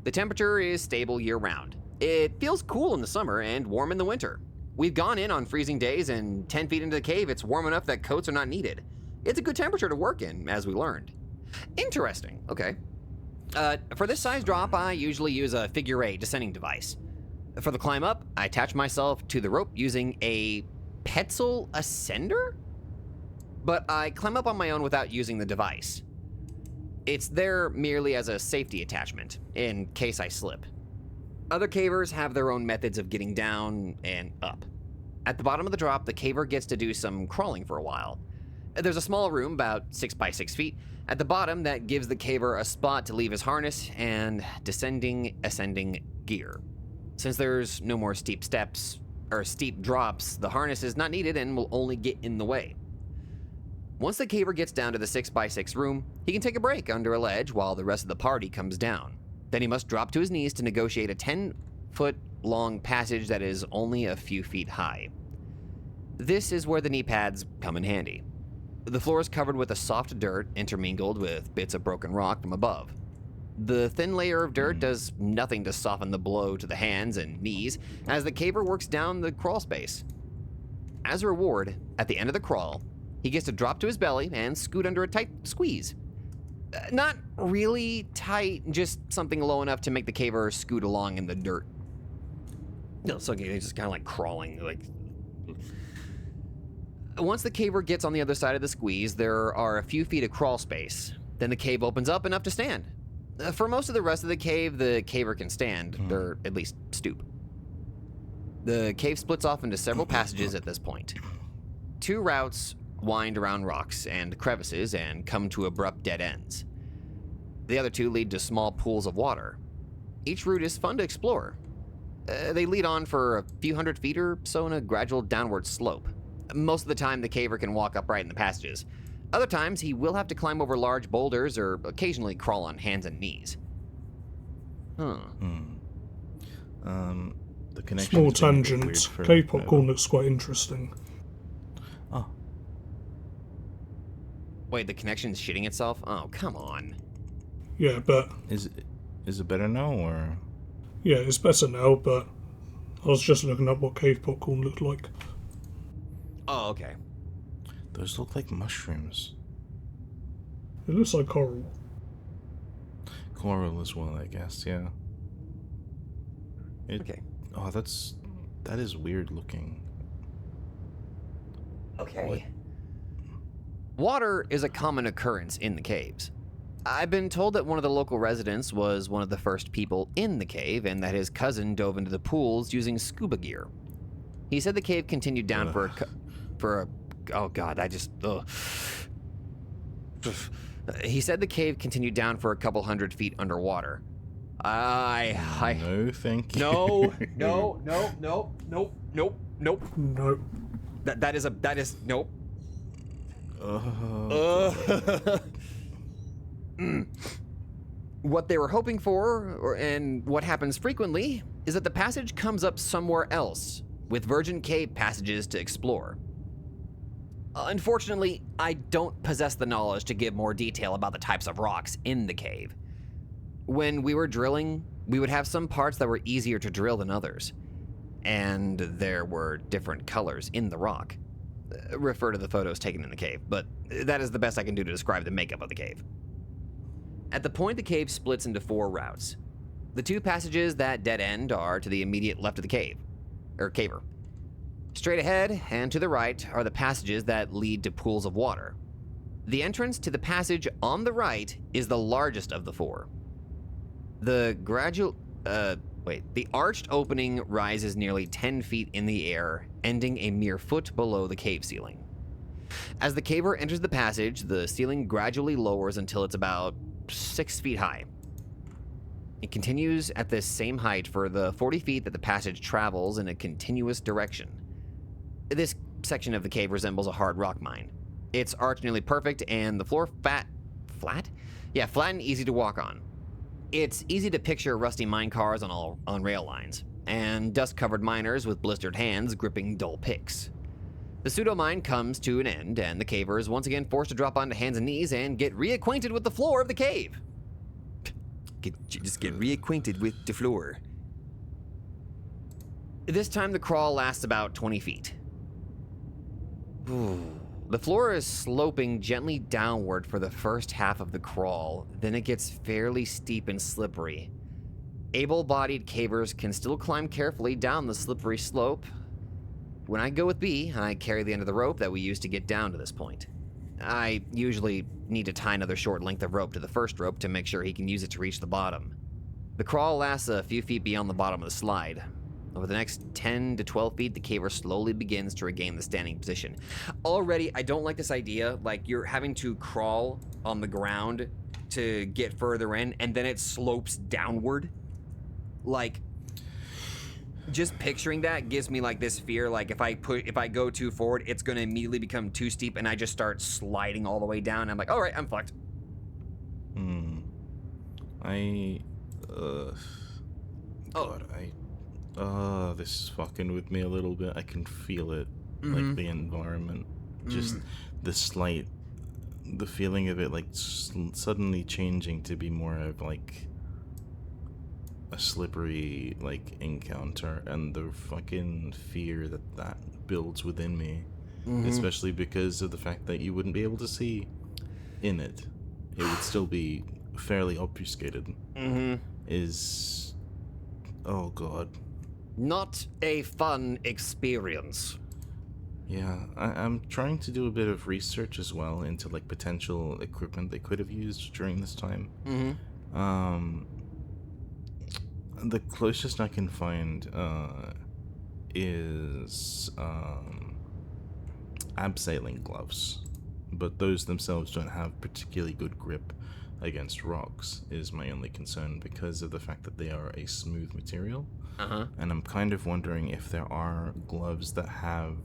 The temperature is stable year-round. It feels cool in the summer and warm in the winter. We've gone in on freezing days, and 10 feet into the cave, it's warm enough that coats are not needed. It's a good temperature to work in, as we learned. Interesting, okay. For this size drop, I usually use a figure 8 descending device. For the climb up, I attach myself to the rope using a Petzl ascender? But I climb up on my own without using the device. It's there merely as a safety attachment, in case I slip. Other cavers have their own methods of getting down and up. At the bottom of the drop, the caver gets to do some crawling for a while. There's a small room, about 6 by 6 feet, at the bottom that gives the caver a spot to leave his harness and ascending gear. Since there's no more steep drops, the harness is not needed and will only get in the way. Once the caver gets down to the 6 by 6 room, he can take a break under a ledge while the rest of the party comes down. Then he must drop to his knees to negotiate a 10-foot-long passage that is only a few feet high. This is where the knee pads come in handy. The floor is covered with a soft dirt intermingled with bits of broken rock from above. The thin layer of dirt does nothing to soften the blow to the hands and knees as the caver works down the crawl space. As a reward, at the end of the crawl, he gets to drop to his belly and scoot under a tight squeeze. Not really tight, just something low enough to make the caver scoot along in the dirt. No, so he's just kind of like crawling, like... Once the caver gets on the other side of the squeeze, there are a few feet of crawl space. Then the cave opens up enough to stand. For most of the rest of the caver can stand, or at least stoop. The cave splits off into several passages at this point. 2 routes wind around rocks and crevices and come to abrupt dead ends. The other 2 lead to small pools of water. Each route is fun to explore. They lead on for a few hundred feet or so in a gradual downward slope. Most of the time, the caver can walk upright in the passages. Other times, he will have to climb over large boulders or occasionally crawl on hands and knees. The connection. Small tangent. Cave popcorn looks quite interesting. Oh. Wait, the connection's shitting itself? Oh, come on. Yeah, but... Is it better now, or...? Yeah, it's better now, but I was just looking up what cave popcorn looked like. Oh, okay. Those look like mushrooms. It looks like coral. Coral as well, I guess, yeah. Okay. Oh, that is weird looking. Okay. Water is a common occurrence in the caves. I've been told that one of the local residents was one of the first people in the cave and that his cousin dove into the pools using scuba gear. He said the cave continued down oh god, He said the cave continued down for a couple hundred feet underwater. No, thank you. No. That is nope. What they were hoping for, and what happens frequently, is that the passage comes up somewhere else, with virgin cave passages to explore. Unfortunately, I don't possess the knowledge to give more detail about the types of rocks in the cave. When we were drilling, we would have some parts that were easier to drill than others, and there were different colors in the rock. Refer to the photos taken in the cave, but that is the best I can do to describe the makeup of the cave. At the point, the cave splits into 4 routes. The 2 passages that dead end are to the immediate left of the caver. Straight ahead and to the right are the passages that lead to pools of water. The entrance to the passage on the right is the largest of the 4. The arched opening rises nearly 10 feet in the air ending a mere foot below the cave ceiling. As the caver enters the passage, the ceiling gradually lowers until it's about 6 feet high. It continues at this same height for the 40 feet that the passage travels in a continuous direction. This section of the cave resembles a hard rock mine. It's arched nearly perfect, and the floor flat? Yeah, flat and easy to walk on. It's easy to picture rusty mine cars on rail lines, and dust-covered miners with blistered hands gripping dull picks. The pseudo-mine comes to an end, and the caver is once again forced to drop onto hands and knees and get reacquainted with the floor of the cave. Just get reacquainted with the floor. This time the crawl lasts about 20 feet. The floor is sloping gently downward for the first half of the crawl, then it gets fairly steep and slippery. Able-bodied cavers can still climb carefully down the slippery slope. When I go with B, I carry the end of the rope that we used to get down to this point. I usually need to tie another short length of rope to the first rope to make sure he can use it to reach the bottom. The crawl lasts a few feet beyond the bottom of the slide. Over the next 10 to 12 feet, the caver slowly begins to regain the standing position. Already, I don't like this idea, like you're having to crawl on the ground to get further in, and then it slopes downward. Like, just picturing that gives me like this fear, like if I go too forward, it's gonna immediately become too steep, and I just start sliding all the way down. I'm like, all right, I'm fucked. This is fucking with me a little bit. I can feel it, like the environment, just the feeling of it, like suddenly changing to be more of like a slippery like encounter, and the fucking fear that builds within me, especially because of the fact that you wouldn't be able to see in it. It would still be fairly obfuscated. Is, oh god. Not a fun experience. Yeah, I'm trying to do a bit of research as well into like potential equipment they could have used during this time. The closest I can find is abseiling gloves, but those themselves don't have particularly good grip against rocks, is my only concern, because of the fact that they are a smooth material. And I'm kind of wondering if there are gloves that have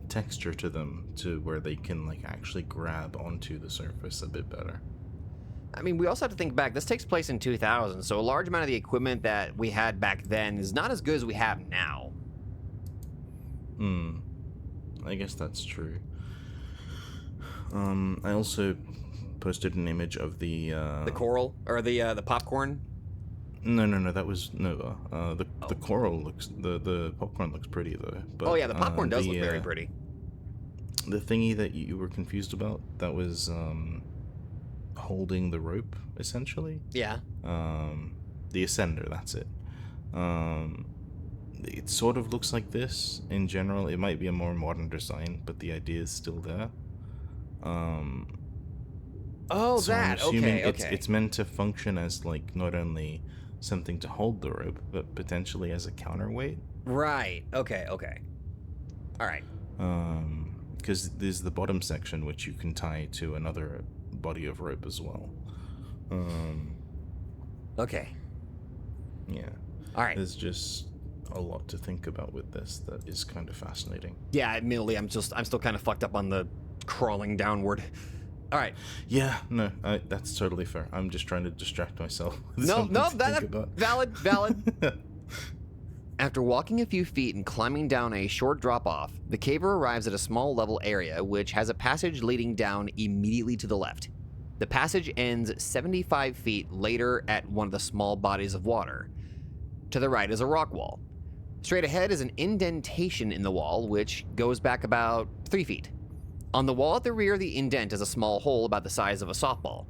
texture to them to where they can like actually grab onto the surface a bit better. I mean, we also have to think back, this takes place in 2000, so a large amount of the equipment that we had back then is not as good as we have now. I guess that's true. I also posted an image of the coral, or the popcorn? No, that was Nova. The coral looks, the popcorn looks pretty though. But, oh yeah, the popcorn does look very pretty. The thingy that you were confused about, that was holding the rope, essentially. Yeah. The ascender, that's it. It sort of looks like this in general. It might be a more modern design, but the idea is still there. So I'm assuming it's meant to function as like not only something to hold the rope, but potentially as a counterweight. Right. Okay. All right. Because there's the bottom section which you can tie to another body of rope as well. Okay. Yeah. All right. There's just a lot to think about with this that is kind of fascinating. Yeah, admittedly, I'm still kind of fucked up on the crawling downward. All right. Yeah, no, that's totally fair. I'm just trying to distract myself. No, that's valid. After walking a few feet and climbing down a short drop-off, the caver arrives at a small level area which has a passage leading down immediately to the left. The passage ends 75 feet later at one of the small bodies of water. To the right is a rock wall. Straight ahead is an indentation in the wall which goes back about 3 feet. On the wall at the rear of the indent is a small hole about the size of a softball.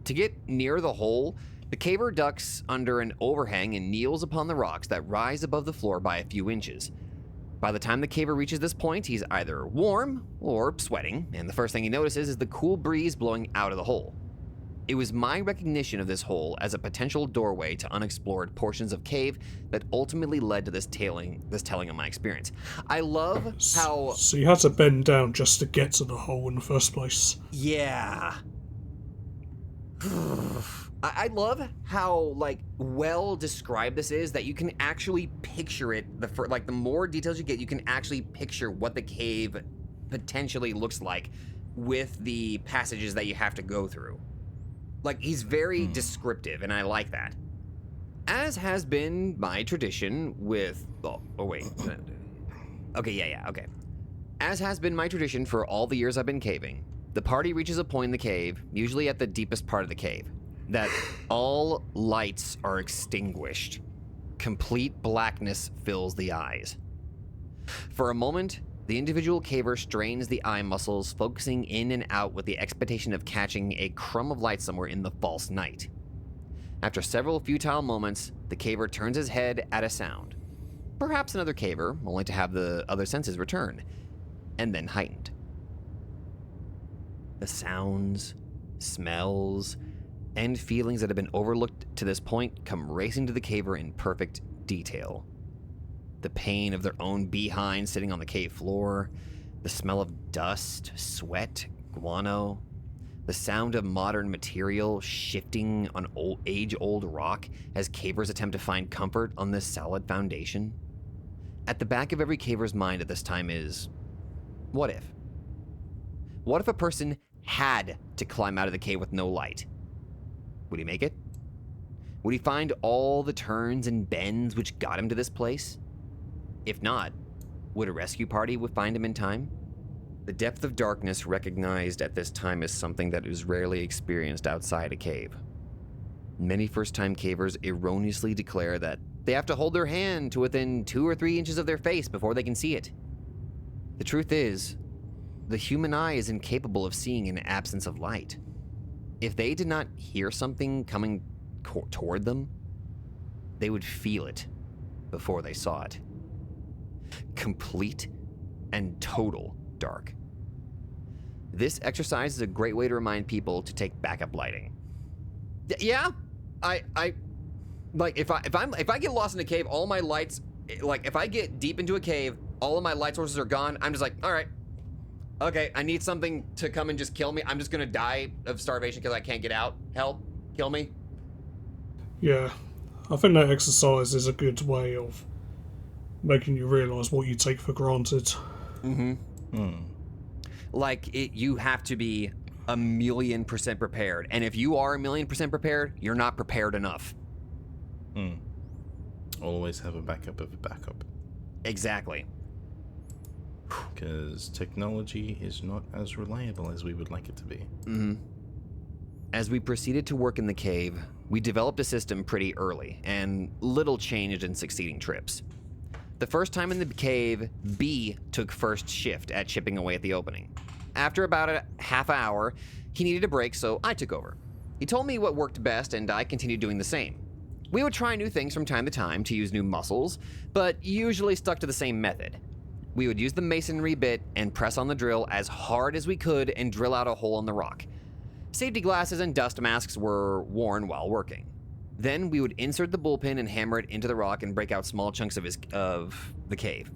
To get near the hole, the caver ducks under an overhang and kneels upon the rocks that rise above the floor by a few inches. By the time the caver reaches this point, he's either warm or sweating, and the first thing he notices is the cool breeze blowing out of the hole. It was my recognition of this hole as a potential doorway to unexplored portions of cave that ultimately led to this telling of my experience. I love how... So you had to bend down just to get to the hole in the first place. Yeah. I love how, like, well described this is, that you can actually picture it. The more details you get, you can actually picture what the cave potentially looks like with the passages that you have to go through. Like, he's very descriptive, and I like that. As has been my tradition with... Okay. As has been my tradition for all the years I've been caving, the party reaches a point in the cave, usually at the deepest part of the cave, that all lights are extinguished. Complete blackness fills the eyes. For a moment, the individual caver strains the eye muscles, focusing in and out with the expectation of catching a crumb of light somewhere in the false night. After several futile moments, the caver turns his head at a sound. Perhaps another caver, only to have the other senses return, and then heightened. The sounds, smells, and feelings that have been overlooked to this point come racing to the caver in perfect detail. The pain of their own behind sitting on the cave floor, the smell of dust, sweat, guano, the sound of modern material shifting on age-old rock as cavers attempt to find comfort on this solid foundation. At the back of every caver's mind at this time is, what if? What if a person had to climb out of the cave with no light? Would he make it? Would he find all the turns and bends which got him to this place? If not, would a rescue party find him in time? The depth of darkness recognized at this time is something that is rarely experienced outside a cave. Many first-time cavers erroneously declare that they have to hold their hand to within 2 or 3 inches of their face before they can see it. The truth is, the human eye is incapable of seeing in absence of light. If they did not hear something coming toward them, they would feel it before they saw it. Complete and total dark. This exercise is a great way to remind people to take backup lighting. Yeah, I like if I get lost in a cave, all my lights, like if I get deep into a cave, all of my light sources are gone. I'm just like, all right, okay, I need something to come and just kill me. I'm just gonna die of starvation because I can't get out. Help, kill me. Yeah, I think that exercise is a good way of making you realise what you take for granted. Like, you have to be 1,000,000% prepared. And if you are 1,000,000% prepared, you're not prepared enough. Always have a backup of a backup. Exactly. Because technology is not as reliable as we would like it to be. As we proceeded to work in the cave, we developed a system pretty early, and little changed in succeeding trips. The first time in the cave, B took first shift at chipping away at the opening. After about a half hour, he needed a break, so I took over. He told me what worked best, and I continued doing the same. We would try new things from time to time to use new muscles, but usually stuck to the same method. We would use the masonry bit and press on the drill as hard as we could and drill out a hole in the rock. Safety glasses and dust masks were worn while working. Then we would insert the bullpen and hammer it into the rock and break out small chunks of the cave.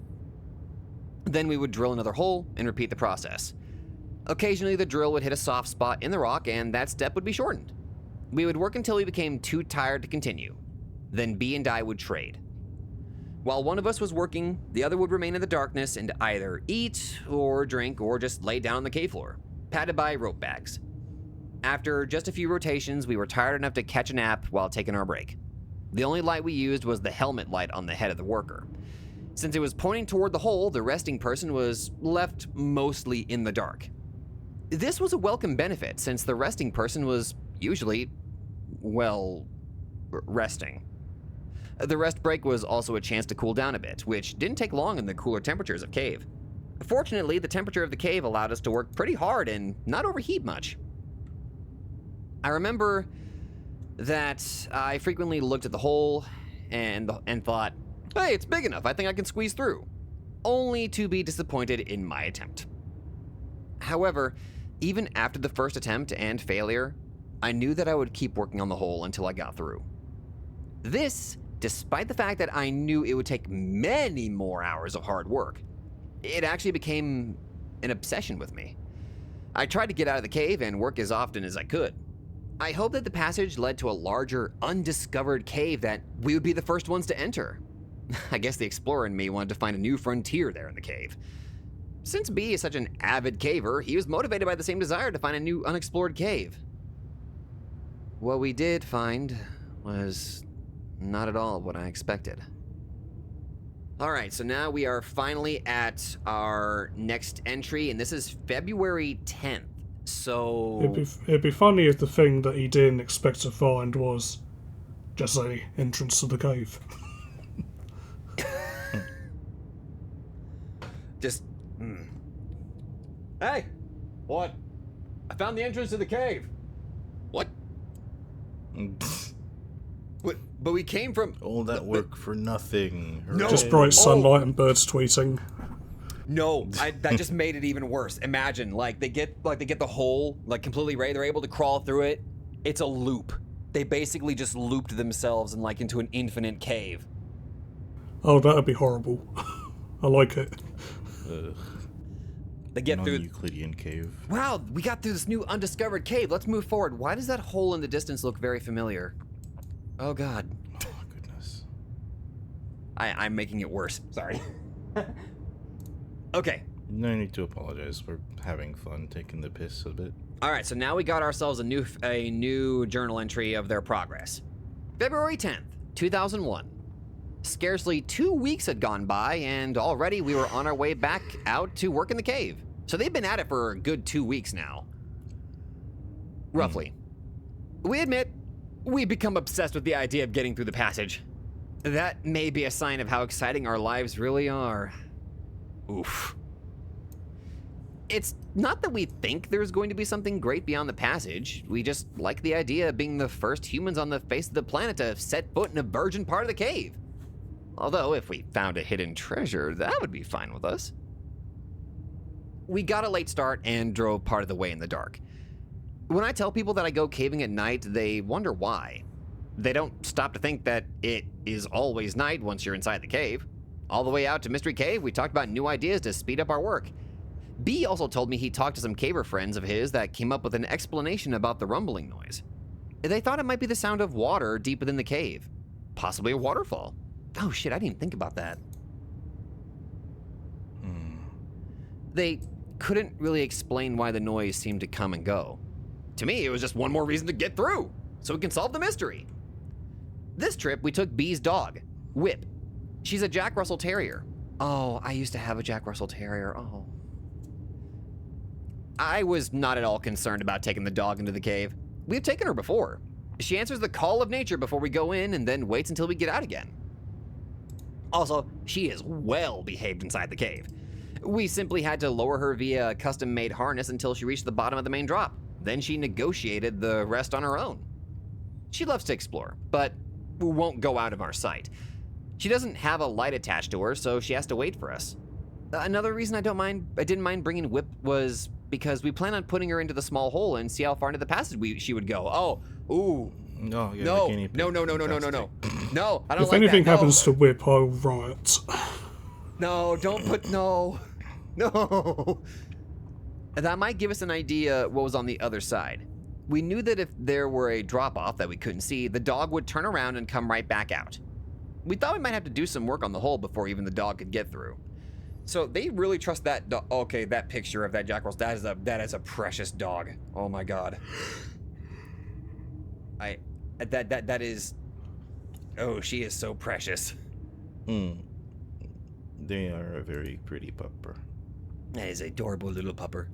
Then we would drill another hole and repeat the process. Occasionally the drill would hit a soft spot in the rock and that step would be shortened. We would work until we became too tired to continue. Then B and I would trade. While one of us was working, the other would remain in the darkness and either eat or drink or just lay down on the cave floor, padded by rope bags. After just a few rotations, we were tired enough to catch a nap while taking our break. The only light we used was the helmet light on the head of the worker. Since it was pointing toward the hole, the resting person was left mostly in the dark. This was a welcome benefit since the resting person was usually, well, resting. The rest break was also a chance to cool down a bit, which didn't take long in the cooler temperatures of cave. Fortunately, the temperature of the cave allowed us to work pretty hard and not overheat much. I remember that I frequently looked at the hole and thought, hey, it's big enough, I think I can squeeze through, only to be disappointed in my attempt. However, even after the first attempt and failure, I knew that I would keep working on the hole until I got through. This, despite the fact that I knew it would take many more hours of hard work. It actually became an obsession with me. I tried to get out of the cave and work as often as I could. I hoped that the passage led to a larger, undiscovered cave that we would be the first ones to enter. I guess the explorer in me wanted to find a new frontier there in the cave. Since B is such an avid caver, he was motivated by the same desire to find a new unexplored cave. What we did find was not at all what I expected. Alright, so now we are finally at our next entry, and this is February 10th. So... It'd be funny if the thing that he didn't expect to find was just a entrance to the cave. Just... Hey! What? I found the entrance to the cave. What? But we came from... All that work for nothing. No. Just bright sunlight and birds tweeting. No, that just made it even worse. Imagine, they get the hole completely ready. They're able to crawl through it. It's a loop. They basically just looped themselves into an infinite cave. Oh, that'd be horrible. I like it. They get through Euclidean cave. Wow, we got through this new undiscovered cave. Let's move forward. Why does that hole in the distance look very familiar? Oh God. Oh my goodness. I'm making it worse. Sorry. Okay. No need to apologize. We're having fun taking the piss a bit. All right, so now we got ourselves a new journal entry of their progress. February 10th, 2001. Scarcely 2 weeks had gone by, and already we were on our way back out to work in the cave. So they've been at it for a good 2 weeks now. Roughly. We admit, we've become obsessed with the idea of getting through the passage. That may be a sign of how exciting our lives really are. Oof. It's not that we think there's going to be something great beyond the passage. We just like the idea of being the first humans on the face of the planet to set foot in a virgin part of the cave. Although, if we found a hidden treasure, that would be fine with us. We got a late start and drove part of the way in the dark. When I tell people that I go caving at night, they wonder why. They don't stop to think that it is always night once you're inside the cave. All the way out to Mystery Cave, we talked about new ideas to speed up our work. B also told me he talked to some caver friends of his that came up with an explanation about the rumbling noise. They thought it might be the sound of water deep within the cave. Possibly a waterfall. Oh shit, I didn't even think about that. They couldn't really explain why the noise seemed to come and go. To me, it was just one more reason to get through, so we can solve the mystery. This trip, we took B's dog, Whip. She's a Jack Russell Terrier. Oh, I used to have a Jack Russell Terrier, oh. I was not at all concerned about taking the dog into the cave. We've taken her before. She answers the call of nature before we go in and then waits until we get out again. Also, she is well behaved inside the cave. We simply had to lower her via a custom-made harness until she reached the bottom of the main drop. Then she negotiated the rest on her own. She loves to explore, but won't go out of our sight. She doesn't have a light attached to her, so she has to wait for us. Another reason I didn't mind bringing Whip was because we plan on putting her into the small hole and see how far into the passage she would go. Oh, ooh. No, yeah, No, the guinea pig. no. No, I don't If like anything that. happens to Whip, I'll riot. No, don't put, no. That might give us an idea what was on the other side. We knew that if there were a drop-off that we couldn't see, the dog would turn around and come right back out. We thought we might have to do some work on the hole before even the dog could get through. So they really trust that dog. Okay, that picture of that Jack Russell, that is a precious dog. Oh my God. That is, oh, she is so precious. They are a very pretty pupper. That is adorable little pupper.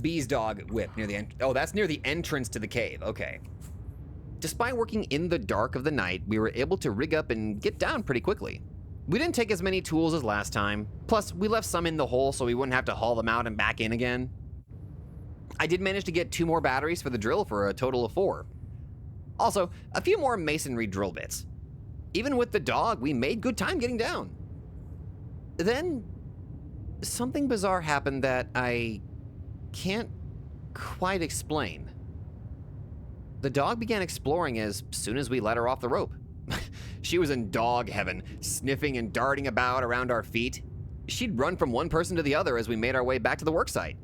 B's dog, Whip, near the that's near the entrance to the cave. Okay. Despite working in the dark of the night, we were able to rig up and get down pretty quickly. We didn't take as many tools as last time. Plus, we left some in the hole so we wouldn't have to haul them out and back in again. I did manage to get 2 more batteries for the drill for a total of 4. Also, a few more masonry drill bits. Even with the dog, we made good time getting down. Then, something bizarre happened that I can't quite explain. The dog began exploring as soon as we let her off the rope. She was in dog heaven, sniffing and darting about around our feet. She'd run from one person to the other as we made our way back to the worksite.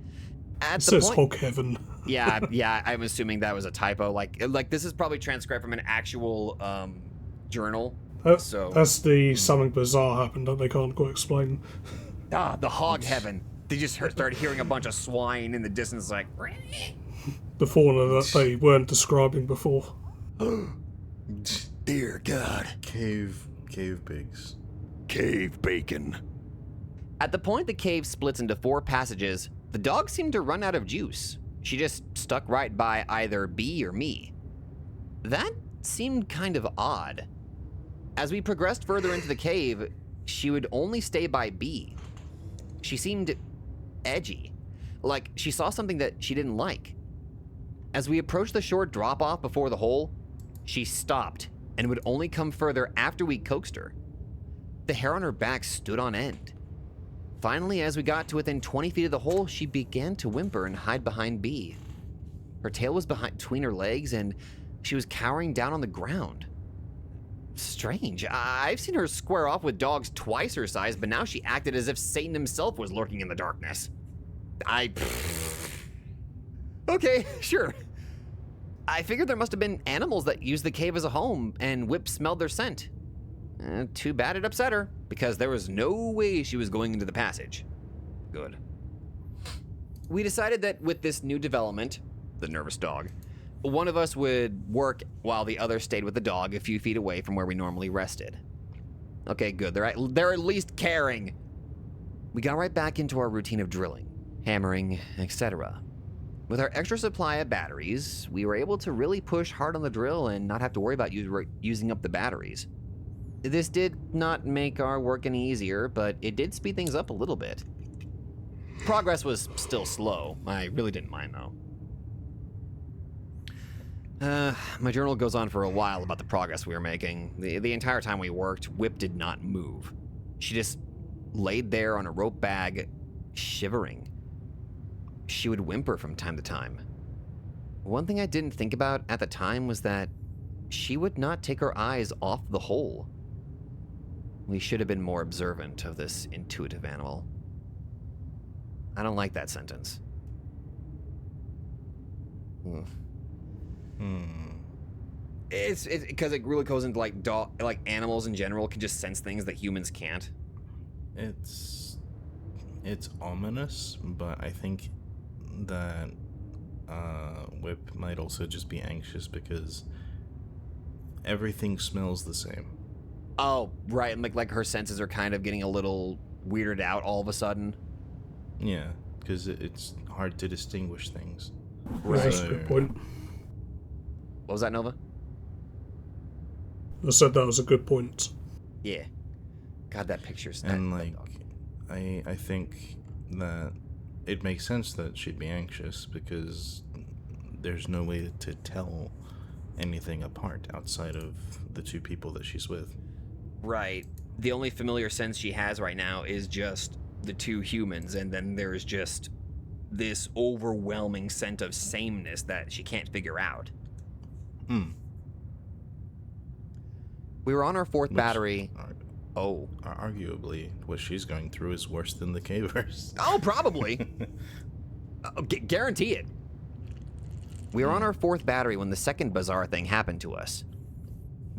It says hog heaven. Yeah, I'm assuming that was a typo. Like this is probably transcribed from an actual journal. So That's the something bizarre happened that they can't quite explain. the hog heaven. They just started hearing a bunch of swine in the distance, like The fauna that they weren't describing before. Dear God. Cave pigs. Cave bacon. At the point the cave splits into 4 passages, the dog seemed to run out of juice. She just stuck right by either B or me. That seemed kind of odd. As we progressed further into the cave, she would only stay by B. She seemed edgy, like she saw something that she didn't like. As we approached the short drop-off before the hole, she stopped and would only come further after we coaxed her. The hair on her back stood on end. Finally, as we got to within 20 feet of the hole, she began to whimper and hide behind B. Her tail was between her legs, and she was cowering down on the ground. Strange. I've seen her square off with dogs twice her size, but now she acted as if Satan himself was lurking in the darkness. Okay, sure. I figured there must have been animals that used the cave as a home, and Whip smelled their scent. Too bad it upset her, because there was no way she was going into the passage. Good. We decided that with this new development, the nervous dog, one of us would work while the other stayed with the dog a few feet away from where we normally rested. Okay, good. They're at least caring. We got right back into our routine of drilling, hammering, etc. With our extra supply of batteries, we were able to really push hard on the drill and not have to worry about using up the batteries. This did not make our work any easier, but it did speed things up a little bit. Progress was still slow. I really didn't mind, though. My journal goes on for a while about the progress we were making. The entire time we worked, Whip did not move. She just laid there on a rope bag, shivering. She would whimper from time to time. One thing I didn't think about at the time was that she would not take her eyes off the hole. We should have been more observant of this intuitive animal. I don't like that sentence. It's because it really goes into like animals in general can just sense things that humans can't. It's ominous, but I think that Whip might also just be anxious because everything smells the same. Oh, right. Like her senses are kind of getting a little weirded out all of a sudden. Yeah, because it's hard to distinguish things. Right. That's a good point. What was that, Nova? I said that was a good point. Yeah. God, that picture's... And, I think that it makes sense that she'd be anxious because there's no way to tell anything apart outside of the 2 people that she's with. Right. The only familiar sense she has right now is just the 2 humans, and then there's just this overwhelming sense of sameness that she can't figure out. We were on our 4th battery. Arguably, what she's going through is worse than the cavers. Oh, probably. Guarantee it. We were on our 4th battery when the second bizarre thing happened to us.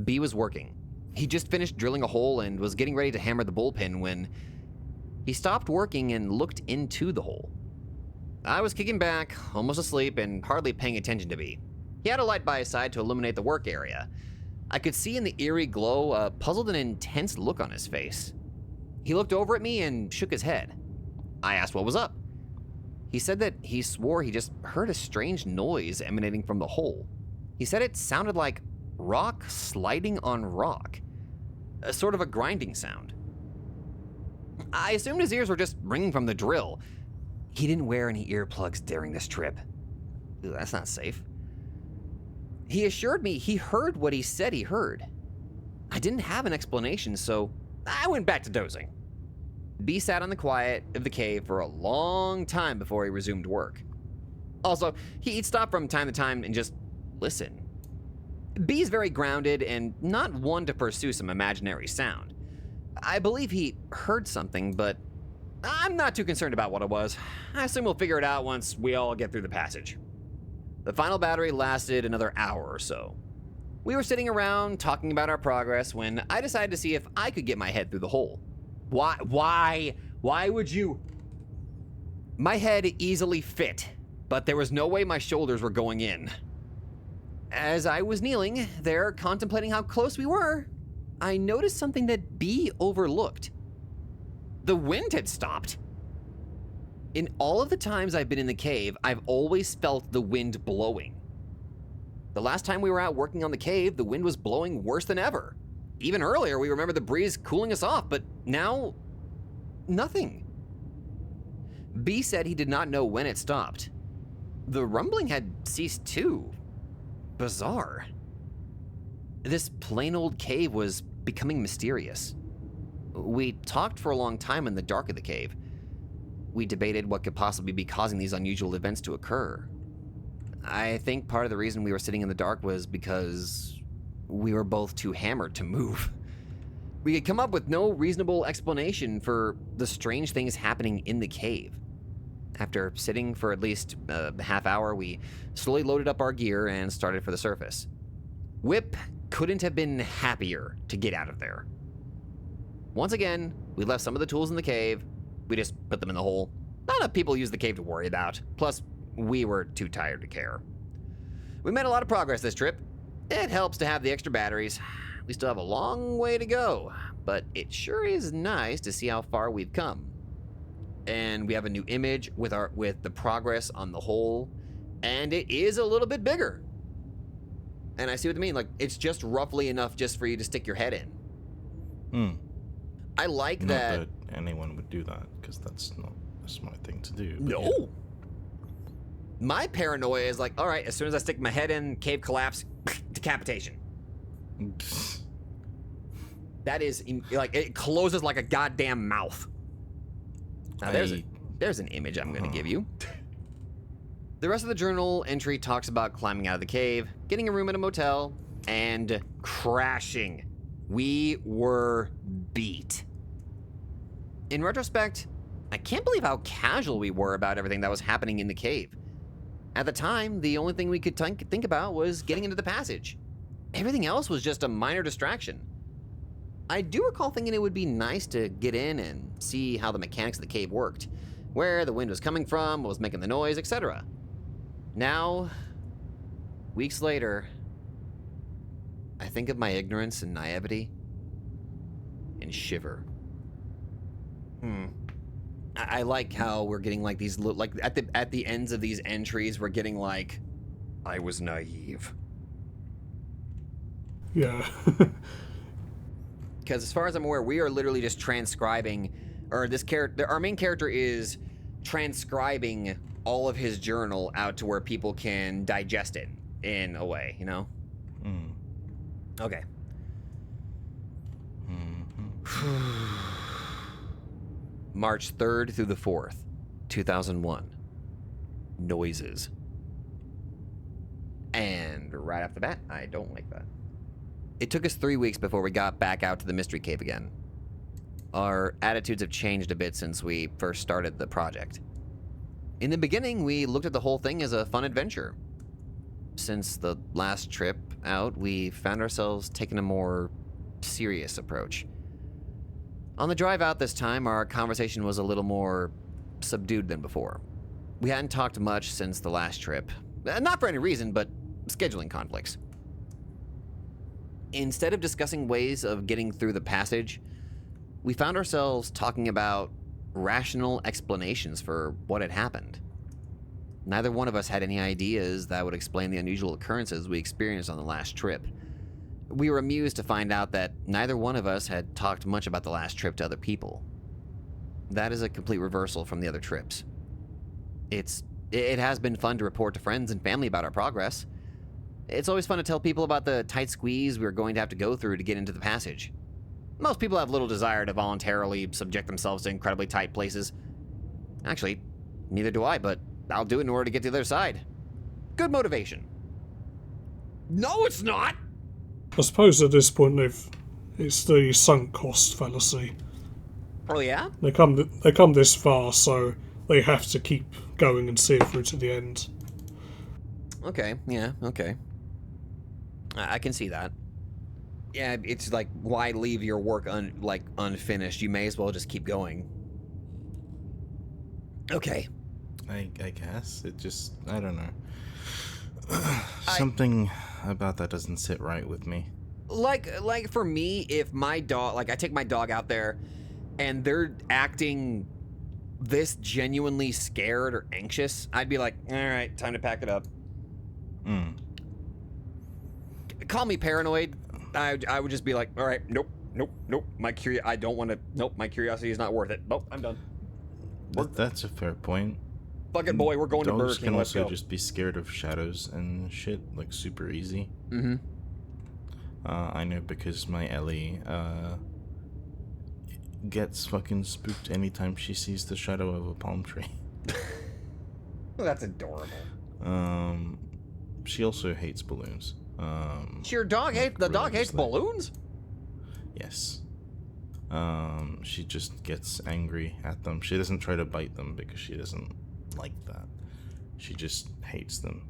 B was working. He just finished drilling a hole and was getting ready to hammer the bullpen when he stopped working and looked into the hole. I was kicking back, almost asleep, and hardly paying attention to B. He had a light by his side to illuminate the work area. I could see in the eerie glow a puzzled and intense look on his face. He looked over at me and shook his head. I asked what was up. He said that he swore he just heard a strange noise emanating from the hole. He said it sounded like rock sliding on rock, a sort of a grinding sound. I assumed his ears were just ringing from the drill. He didn't wear any earplugs during this trip. Ooh, that's not safe. He assured me he heard what he said he heard. I didn't have an explanation, so I went back to dozing. B sat on the quiet of the cave for a long time before he resumed work. Also, he'd stop from time to time and just listen. B's very grounded and not one to pursue some imaginary sound. I believe he heard something, but I'm not too concerned about what it was. I assume we'll figure it out once we all get through the passage. The final battery lasted another hour or so. We were sitting around talking about our progress when I decided to see if I could get my head through the hole. Why would you? My head easily fit, but there was no way my shoulders were going in. As I was kneeling there contemplating how close we were, I noticed something that B overlooked. The wind had stopped. In all of the times I've been in the cave, I've always felt the wind blowing. The last time we were out working on the cave, the wind was blowing worse than ever. Even earlier, we remember the breeze cooling us off, but now, nothing. B said he did not know when it stopped. The rumbling had ceased too. Bizarre. This plain old cave was becoming mysterious. We talked for a long time in the dark of the cave. We debated what could possibly be causing these unusual events to occur. I think part of the reason we were sitting in the dark was because we were both too hammered to move. We had come up with no reasonable explanation for the strange things happening in the cave. After sitting for at least a half hour, we slowly loaded up our gear and started for the surface. Whip couldn't have been happier to get out of there. Once again, we left some of the tools in the cave. We just put them in the hole. Not enough people use the cave to worry about. Plus, we were too tired to care. We made a lot of progress this trip. It helps to have the extra batteries. We still have a long way to go, but it sure is nice to see how far we've come. And we have a new image with the progress on the hole, and it is a little bit bigger. And I see what you mean. Like, it's just roughly enough just for you to stick your head in. I like Not that. that anyone would do that, because that's not a smart thing to do. No. Yeah. My paranoia is like, all right, as soon as I stick my head in, cave collapse, decapitation. That is, like, it closes like a goddamn mouth. Now, there's an image I'm going to give you. The rest of the journal entry talks about climbing out of the cave, getting a room at a motel, and crashing. We were beat. In retrospect, I can't believe how casual we were about everything that was happening in the cave. At the time, the only thing we could think about was getting into the passage. Everything else was just a minor distraction. I do recall thinking it would be nice to get in and see how the mechanics of the cave worked, where the wind was coming from, what was making the noise, etc. Now, weeks later, I think of my ignorance and naivety and shiver. I like how we're getting like these, like at the ends of these entries, we're getting like, I was naive. Yeah. Because as far as I'm aware, we are literally just transcribing, or this character, our main character is transcribing all of his journal out to where people can digest it in a way, you know? Okay. March 3rd through the 4th, 2001. Noises. And right off the bat, I don't like that. It took us 3 weeks before we got back out to the mystery cave again. Our attitudes have changed a bit since we first started the project. In the beginning, we looked at the whole thing as a fun adventure. Since the last trip out, we found ourselves taking a more serious approach. On the drive out this time, our conversation was a little more subdued than before. We hadn't talked much since the last trip. Not for any reason, but scheduling conflicts. Instead of discussing ways of getting through the passage, we found ourselves talking about rational explanations for what had happened. Neither one of us had any ideas that would explain the unusual occurrences we experienced on the last trip. We were amused to find out that neither one of us had talked much about the last trip to other people. That is a complete reversal from the other trips. It has been fun to report to friends and family about our progress. It's always fun to tell people about the tight squeeze we were going to have to go through to get into the passage. Most people have little desire to voluntarily subject themselves to incredibly tight places. Actually, neither do I, but I'll do it in order to get to the other side. Good motivation. No, it's not! I suppose at this point it's the sunk cost fallacy. Oh, yeah? They come this far, so they have to keep going and see it through to the end. Okay, yeah, okay. I can see that. Yeah, it's like, why leave your work unfinished? You may as well just keep going. Okay. I guess. It just, I don't know. Something about that doesn't sit right with me. Like for me, if my dog, I take my dog out there and they're acting this genuinely scared or anxious, I'd be like, all right, time to pack it up. Call me paranoid. I would just be like, all right, nope. My curiosity is not worth it. Nope, I'm done. That's a fair point. Fuck it, boy, we're going to Burger Dogs King. can Let's also go. just be scared of shadows and shit, like super easy. Mm-hmm. I know because my Ellie gets fucking spooked anytime she sees the shadow of a palm tree. Well, that's adorable. She also hates balloons. Your dog hates the dog hates religiously. balloons? Yes. She just gets angry at them. She doesn't try to bite them because she doesn't like that. She just hates them.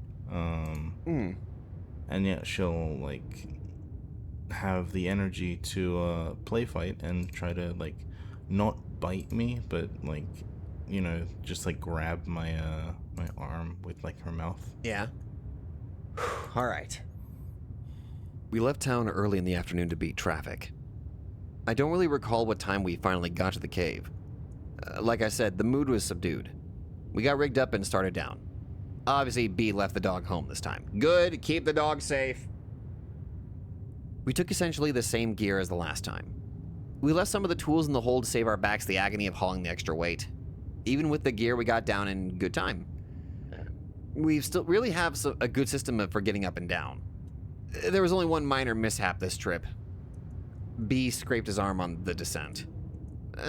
And yet she'll like have the energy to play fight and try to like not bite me, but like, you know, just like grab my my arm with like her mouth. Yeah. All right. We left town early in the afternoon to beat traffic. I don't really recall what time we finally got to the cave. Like I said, the mood was subdued. We got rigged up and started down. Obviously, B left the dog home this time. Good, keep the dog safe. We took essentially the same gear as the last time. We left some of the tools in the hole to save our backs the agony of hauling the extra weight. Even with the gear, we got down in good time. We still really have a good system for getting up and down. There was only one minor mishap this trip. B scraped his arm on the descent.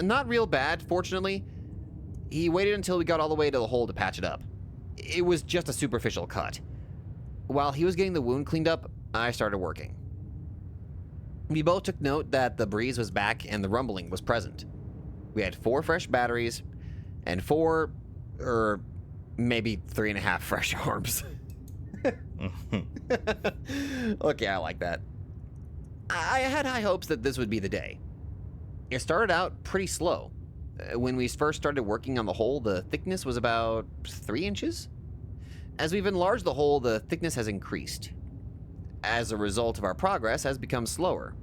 Not real bad, fortunately. He waited until we got all the way to the hole to patch it up. It was just a superficial cut. While he was getting the wound cleaned up, I started working. We both took note that the breeze was back and the rumbling was present. We had 4 fresh batteries and 4, or maybe 3.5 fresh arms. Okay, I like that. I had high hopes that this would be the day. It started out pretty slow. When we first started working on the hole, the thickness was about 3 inches. As we've enlarged the hole, the thickness has increased. As a result of our progress, has become slower.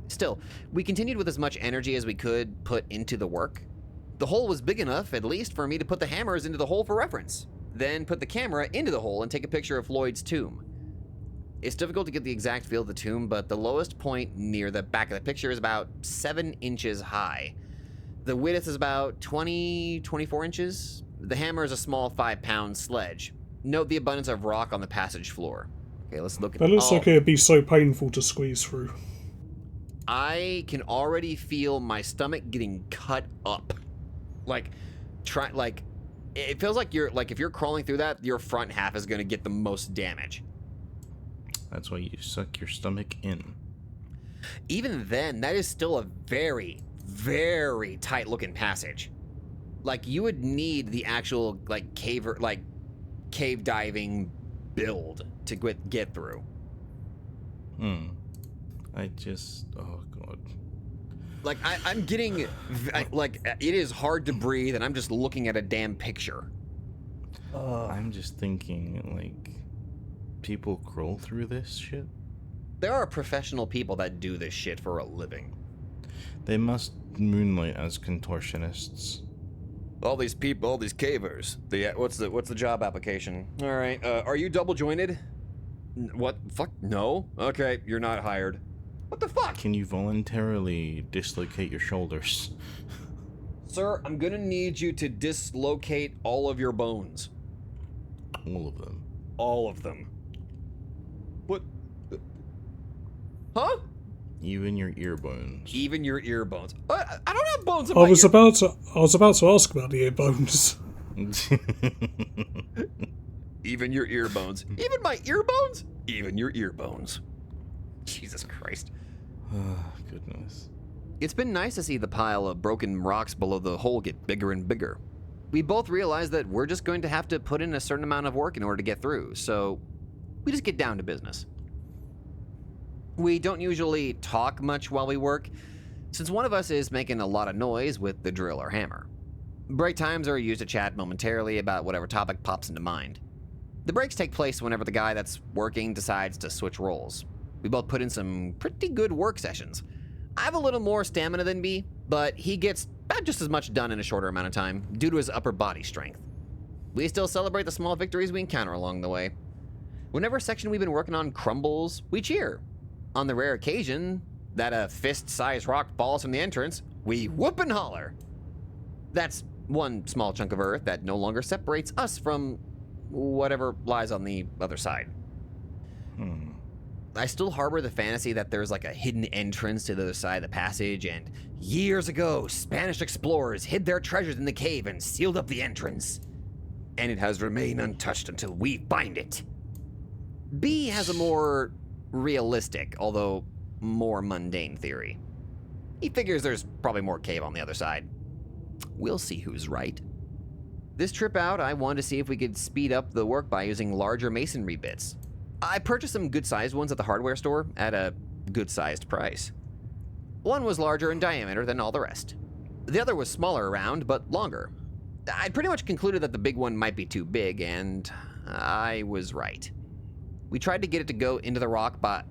Still, we continued with as much energy as we could put into the work. The hole was big enough, at least, for me to put the hammers into the hole for reference, then put the camera into the hole and take a picture of Floyd's tomb. It's difficult to get the exact feel of the tomb, but the lowest point near the back of the picture is about 7 inches high. The width is about 24 inches. The hammer is a small 5-pound sledge. Note the abundance of rock on the passage floor. Okay, let's look at That looks like it'd be so painful to squeeze through. I can already feel my stomach getting cut up. It feels like if you're crawling through that, your front half is going to get the most damage. That's why you suck your stomach in. Even then, that is still a very, very tight-looking passage. Like, you would need the actual, cave diving build to get through. Oh god. I'm getting, it is hard to breathe, and I'm just looking at a damn picture. I'm just thinking, people crawl through this shit? There are professional people that do this shit for a living. They must moonlight as contortionists. All these people, all these cavers. What's the job application? All right, are you double jointed? What? Fuck, no? Okay, you're not hired. What the fuck? Can you voluntarily dislocate your shoulders? Sir, I'm gonna need you to dislocate all of your bones. All of them. All of them. What? Huh? Even your ear bones. Even your ear bones. I don't have bones in I my was ear. about to ask about the ear bones. Even your ear bones. Even my ear bones? Even your ear bones. Jesus Christ. Oh, goodness. It's been nice to see the pile of broken rocks below the hole get bigger and bigger. We both realize that we're just going to have to put in a certain amount of work in order to get through, so we just get down to business. We don't usually talk much while we work, since one of us is making a lot of noise with the drill or hammer. Break times are used to chat momentarily about whatever topic pops into mind. The breaks take place whenever the guy that's working decides to switch roles. We both put in some pretty good work sessions. I have a little more stamina than B, but he gets about just as much done in a shorter amount of time due to his upper body strength. We still celebrate the small victories we encounter along the way. Whenever a section we've been working on crumbles, we cheer. On the rare occasion that a fist-sized rock falls from the entrance, we whoop and holler. That's one small chunk of earth that no longer separates us from whatever lies on the other side. I still harbor the fantasy that there's like a hidden entrance to the other side of the passage, and years ago, Spanish explorers hid their treasures in the cave and sealed up the entrance. And it has remained untouched until we find it. B has a more realistic, although more mundane theory. He figures there's probably more cave on the other side. We'll see who's right. This trip out, I wanted to see if we could speed up the work by using larger masonry bits. I purchased some good-sized ones at the hardware store at a good-sized price. One was larger in diameter than all the rest. The other was smaller around, but longer. I'd pretty much concluded that the big one might be too big, and I was right. We tried to get it to go into the rock, but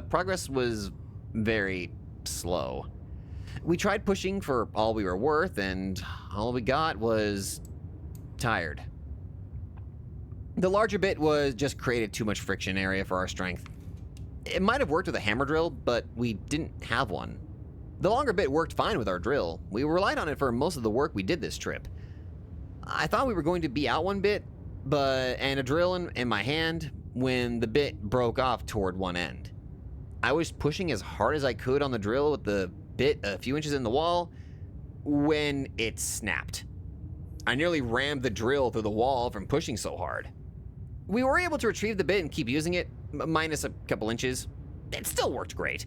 progress was very slow. We tried pushing for all we were worth, and all we got was tired. The larger bit was just created too much friction area for our strength. It might have worked with a hammer drill, but we didn't have one. The longer bit worked fine with our drill. We relied on it for most of the work we did this trip. I thought we were going to be out one bit, and a drill in my hand when the bit broke off toward one end. I was pushing as hard as I could on the drill with the bit a few inches in the wall when it snapped. I nearly rammed the drill through the wall from pushing so hard. We were able to retrieve the bit and keep using it, minus a couple inches. It still worked great.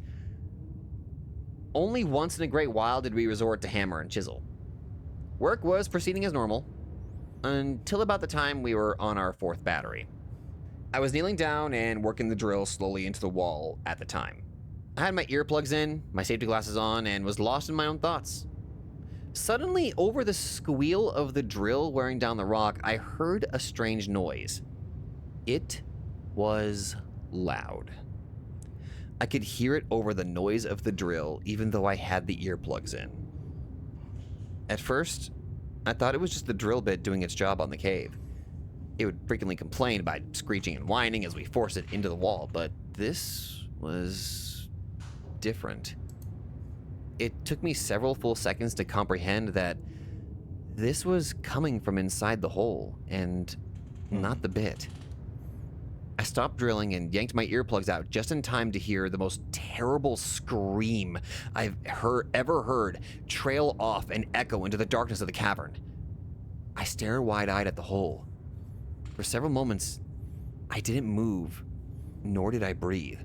Only once in a great while did we resort to hammer and chisel. Work was proceeding as normal, until about the time we were on our fourth battery. I was kneeling down and working the drill slowly into the wall at the time. I had my earplugs in, my safety glasses on, and was lost in my own thoughts. Suddenly, over the squeal of the drill wearing down the rock, I heard a strange noise. It was loud. I could hear it over the noise of the drill, even though I had the earplugs in. At first, I thought it was just the drill bit doing its job on the cave. It would frequently complain about screeching and whining as we forced it into the wall, but this was different. It took me several full seconds to comprehend that this was coming from inside the hole, and not the bit. I stopped drilling and yanked my earplugs out just in time to hear the most terrible scream I've ever heard trail off and echo into the darkness of the cavern. I stared wide-eyed at the hole. For several moments, I didn't move, nor did I breathe.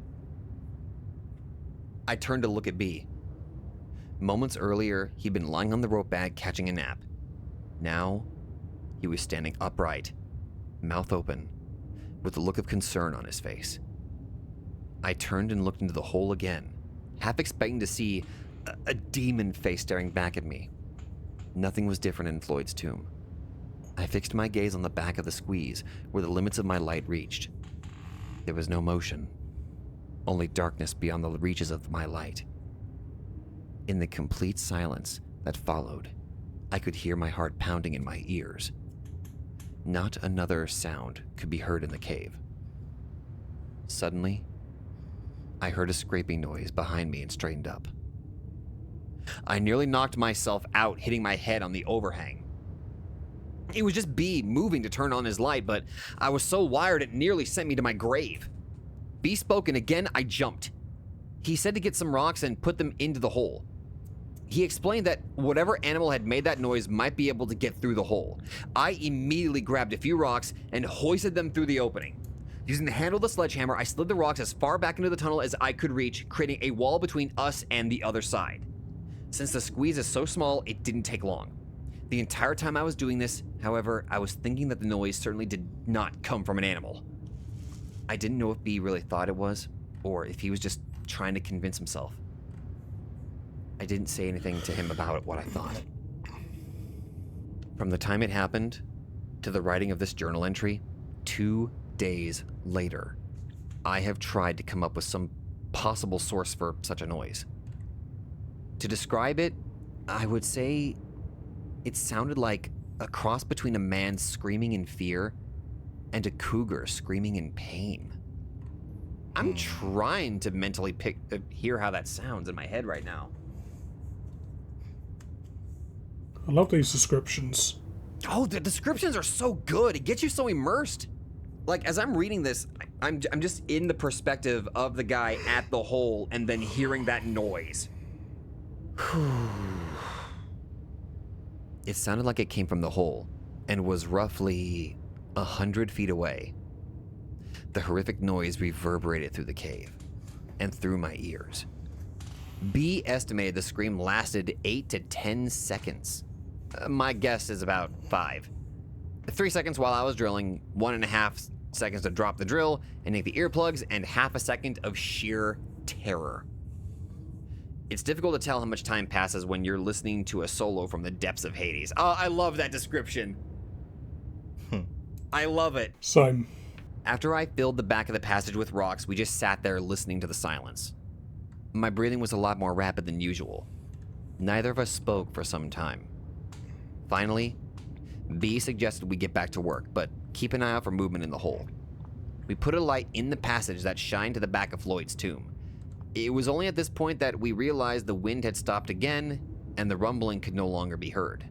I turned to look at B. Moments earlier, he'd been lying on the rope bag catching a nap. Now, he was standing upright, mouth open, with a look of concern on his face. I turned and looked into the hole again, half expecting to see a demon face staring back at me. Nothing was different in Floyd's tomb. I fixed my gaze on the back of the squeeze, where the limits of my light reached. There was no motion, only darkness beyond the reaches of my light. In the complete silence that followed, I could hear my heart pounding in my ears. Not another sound could be heard in the cave. Suddenly, I heard a scraping noise behind me and straightened up. I nearly knocked myself out, hitting my head on the overhang. It was just B moving to turn on his light, but I was so wired it nearly sent me to my grave. B spoke, and again I jumped. He said to get some rocks and put them into the hole. He explained that whatever animal had made that noise might be able to get through the hole. I immediately grabbed a few rocks and hoisted them through the opening. Using the handle of the sledgehammer, I slid the rocks as far back into the tunnel as I could reach, creating a wall between us and the other side. Since the squeeze is so small, it didn't take long. The entire time I was doing this, however, I was thinking that the noise certainly did not come from an animal. I didn't know if B really thought it was, or if he was just trying to convince himself. I didn't say anything to him about what I thought. From the time it happened to the writing of this journal entry, 2 days later, I have tried to come up with some possible source for such a noise. To describe it, I would say it sounded like a cross between a man screaming in fear and a cougar screaming in pain. I'm trying to mentally hear how that sounds in my head right now. I love these descriptions. Oh, the descriptions are so good. It gets you so immersed. Like, as I'm reading this, I'm just in the perspective of the guy at the hole and then hearing that noise. It sounded like it came from the hole and was roughly 100 feet away. The horrific noise reverberated through the cave and through my ears. B estimated the scream lasted 8 to 10 seconds. My guess is about 5. 3 seconds while I was drilling, 1.5 seconds to drop the drill and take the earplugs, and half a second of sheer terror. It's difficult to tell how much time passes when you're listening to a solo from the depths of Hades. Oh, I love that description. I love it. Same. After I filled the back of the passage with rocks, we just sat there listening to the silence. My breathing was a lot more rapid than usual. Neither of us spoke for some time. Finally, B suggested we get back to work, but keep an eye out for movement in the hole. We put a light in the passage that shined to the back of Floyd's tomb. It was only at this point that we realized the wind had stopped again, and the rumbling could no longer be heard.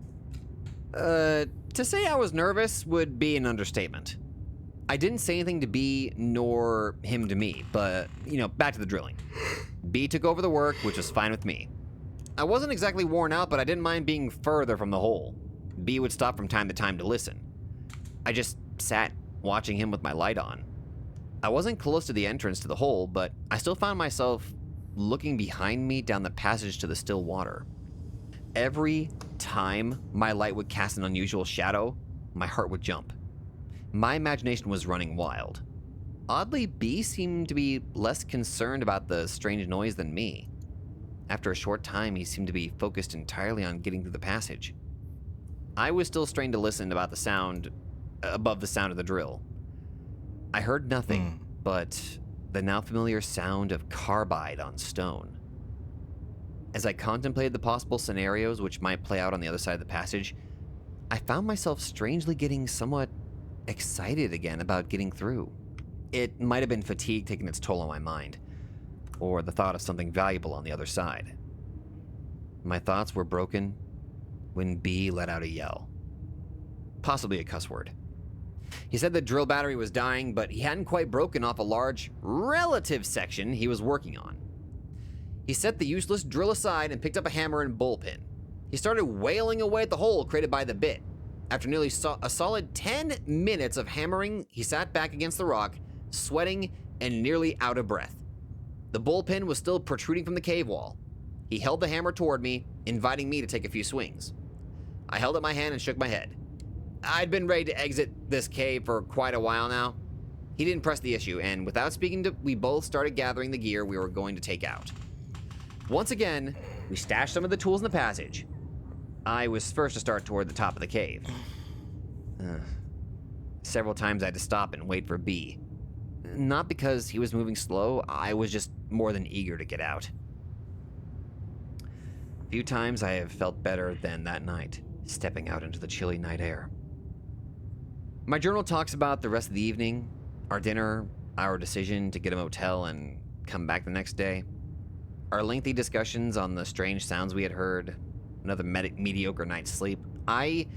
To say I was nervous would be an understatement. I didn't say anything to B, nor him to me, but, back to the drilling. B took over the work, which was fine with me. I wasn't exactly worn out, but I didn't mind being further from the hole. B would stop from time to time to listen. I just sat watching him with my light on. I wasn't close to the entrance to the hole, but I still found myself looking behind me down the passage to the still water. Every time my light would cast an unusual shadow, my heart would jump. My imagination was running wild. Oddly, B seemed to be less concerned about the strange noise than me. After a short time, he seemed to be focused entirely on getting through the passage. I was still strained to listen about the sound above the sound of the drill. I heard nothing but the now familiar sound of carbide on stone. As I contemplated the possible scenarios which might play out on the other side of the passage, I found myself strangely getting somewhat excited again about getting through. It might have been fatigue taking its toll on my mind, or the thought of something valuable on the other side. My thoughts were broken when B let out a yell. Possibly a cuss word. He said the drill battery was dying, but he hadn't quite broken off a large, relative section he was working on. He set the useless drill aside and picked up a hammer and bullpen. He started wailing away at the hole created by the bit. After nearly a solid 10 minutes of hammering, he sat back against the rock, sweating and nearly out of breath. The bullpen was still protruding from the cave wall. He held the hammer toward me, inviting me to take a few swings. I held up my hand and shook my head. I'd been ready to exit this cave for quite a while now. He didn't press the issue, and without speaking, we both started gathering the gear we were going to take out. Once again, we stashed some of the tools in the passage. I was first to start toward the top of the cave. Several times I had to stop and wait for B. Not because he was moving slow, I was just more than eager to get out. Few times I have felt better than that night, stepping out into the chilly night air. My journal talks about the rest of the evening, our dinner, our decision to get a motel and come back the next day, our lengthy discussions on the strange sounds we had heard, another mediocre night's sleep. I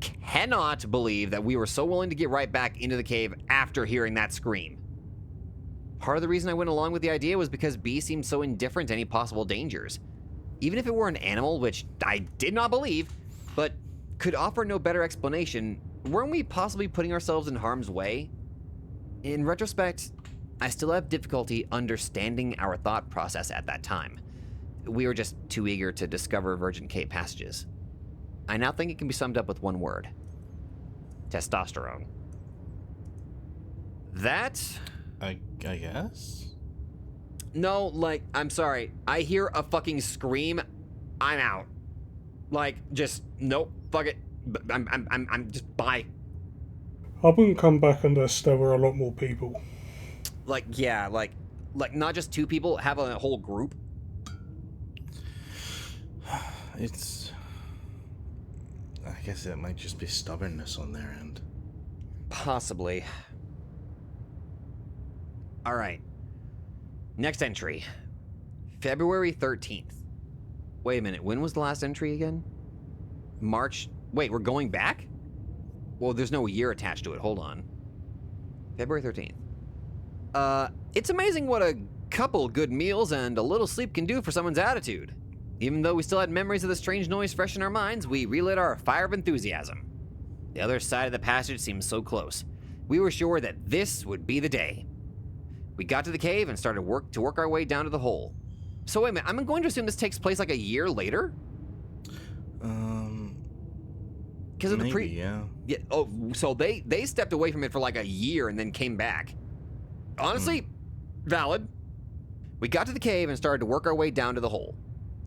cannot believe that we were so willing to get right back into the cave after hearing that scream. Part of the reason I went along with the idea was because B seemed so indifferent to any possible dangers. Even if it were an animal, which I did not believe, but could offer no better explanation, weren't we possibly putting ourselves in harm's way? In retrospect, I still have difficulty understanding our thought process at that time. We were just too eager to discover Virgin Cave passages. I now think it can be summed up with one word. Testosterone. That? I guess? No, like, I'm sorry. I hear a fucking scream. I'm out. Like, just, nope, fuck it. I'm just, bye. I wouldn't come back unless there were a lot more people. Like, yeah, like not just two people, have a whole group. I guess it might just be stubbornness on their end. Possibly. All right. Next entry. February 13th. Wait a minute, when was the last entry again? March. Wait, we're going back? Well, there's no year attached to it. Hold on. February 13th. It's amazing what a couple good meals and a little sleep can do for someone's attitude. Even though we still had memories of the strange noise fresh in our minds, we relit our fire of enthusiasm. The other side of the passage seemed so close. We were sure that this would be the day. We got to the cave and started to work our way down to the hole. So wait a minute, I'm going to assume this takes place like a year later? Because of maybe, yeah. Oh, so they stepped away from it for like a year and then came back. Honestly, valid. We got to the cave and started to work our way down to the hole.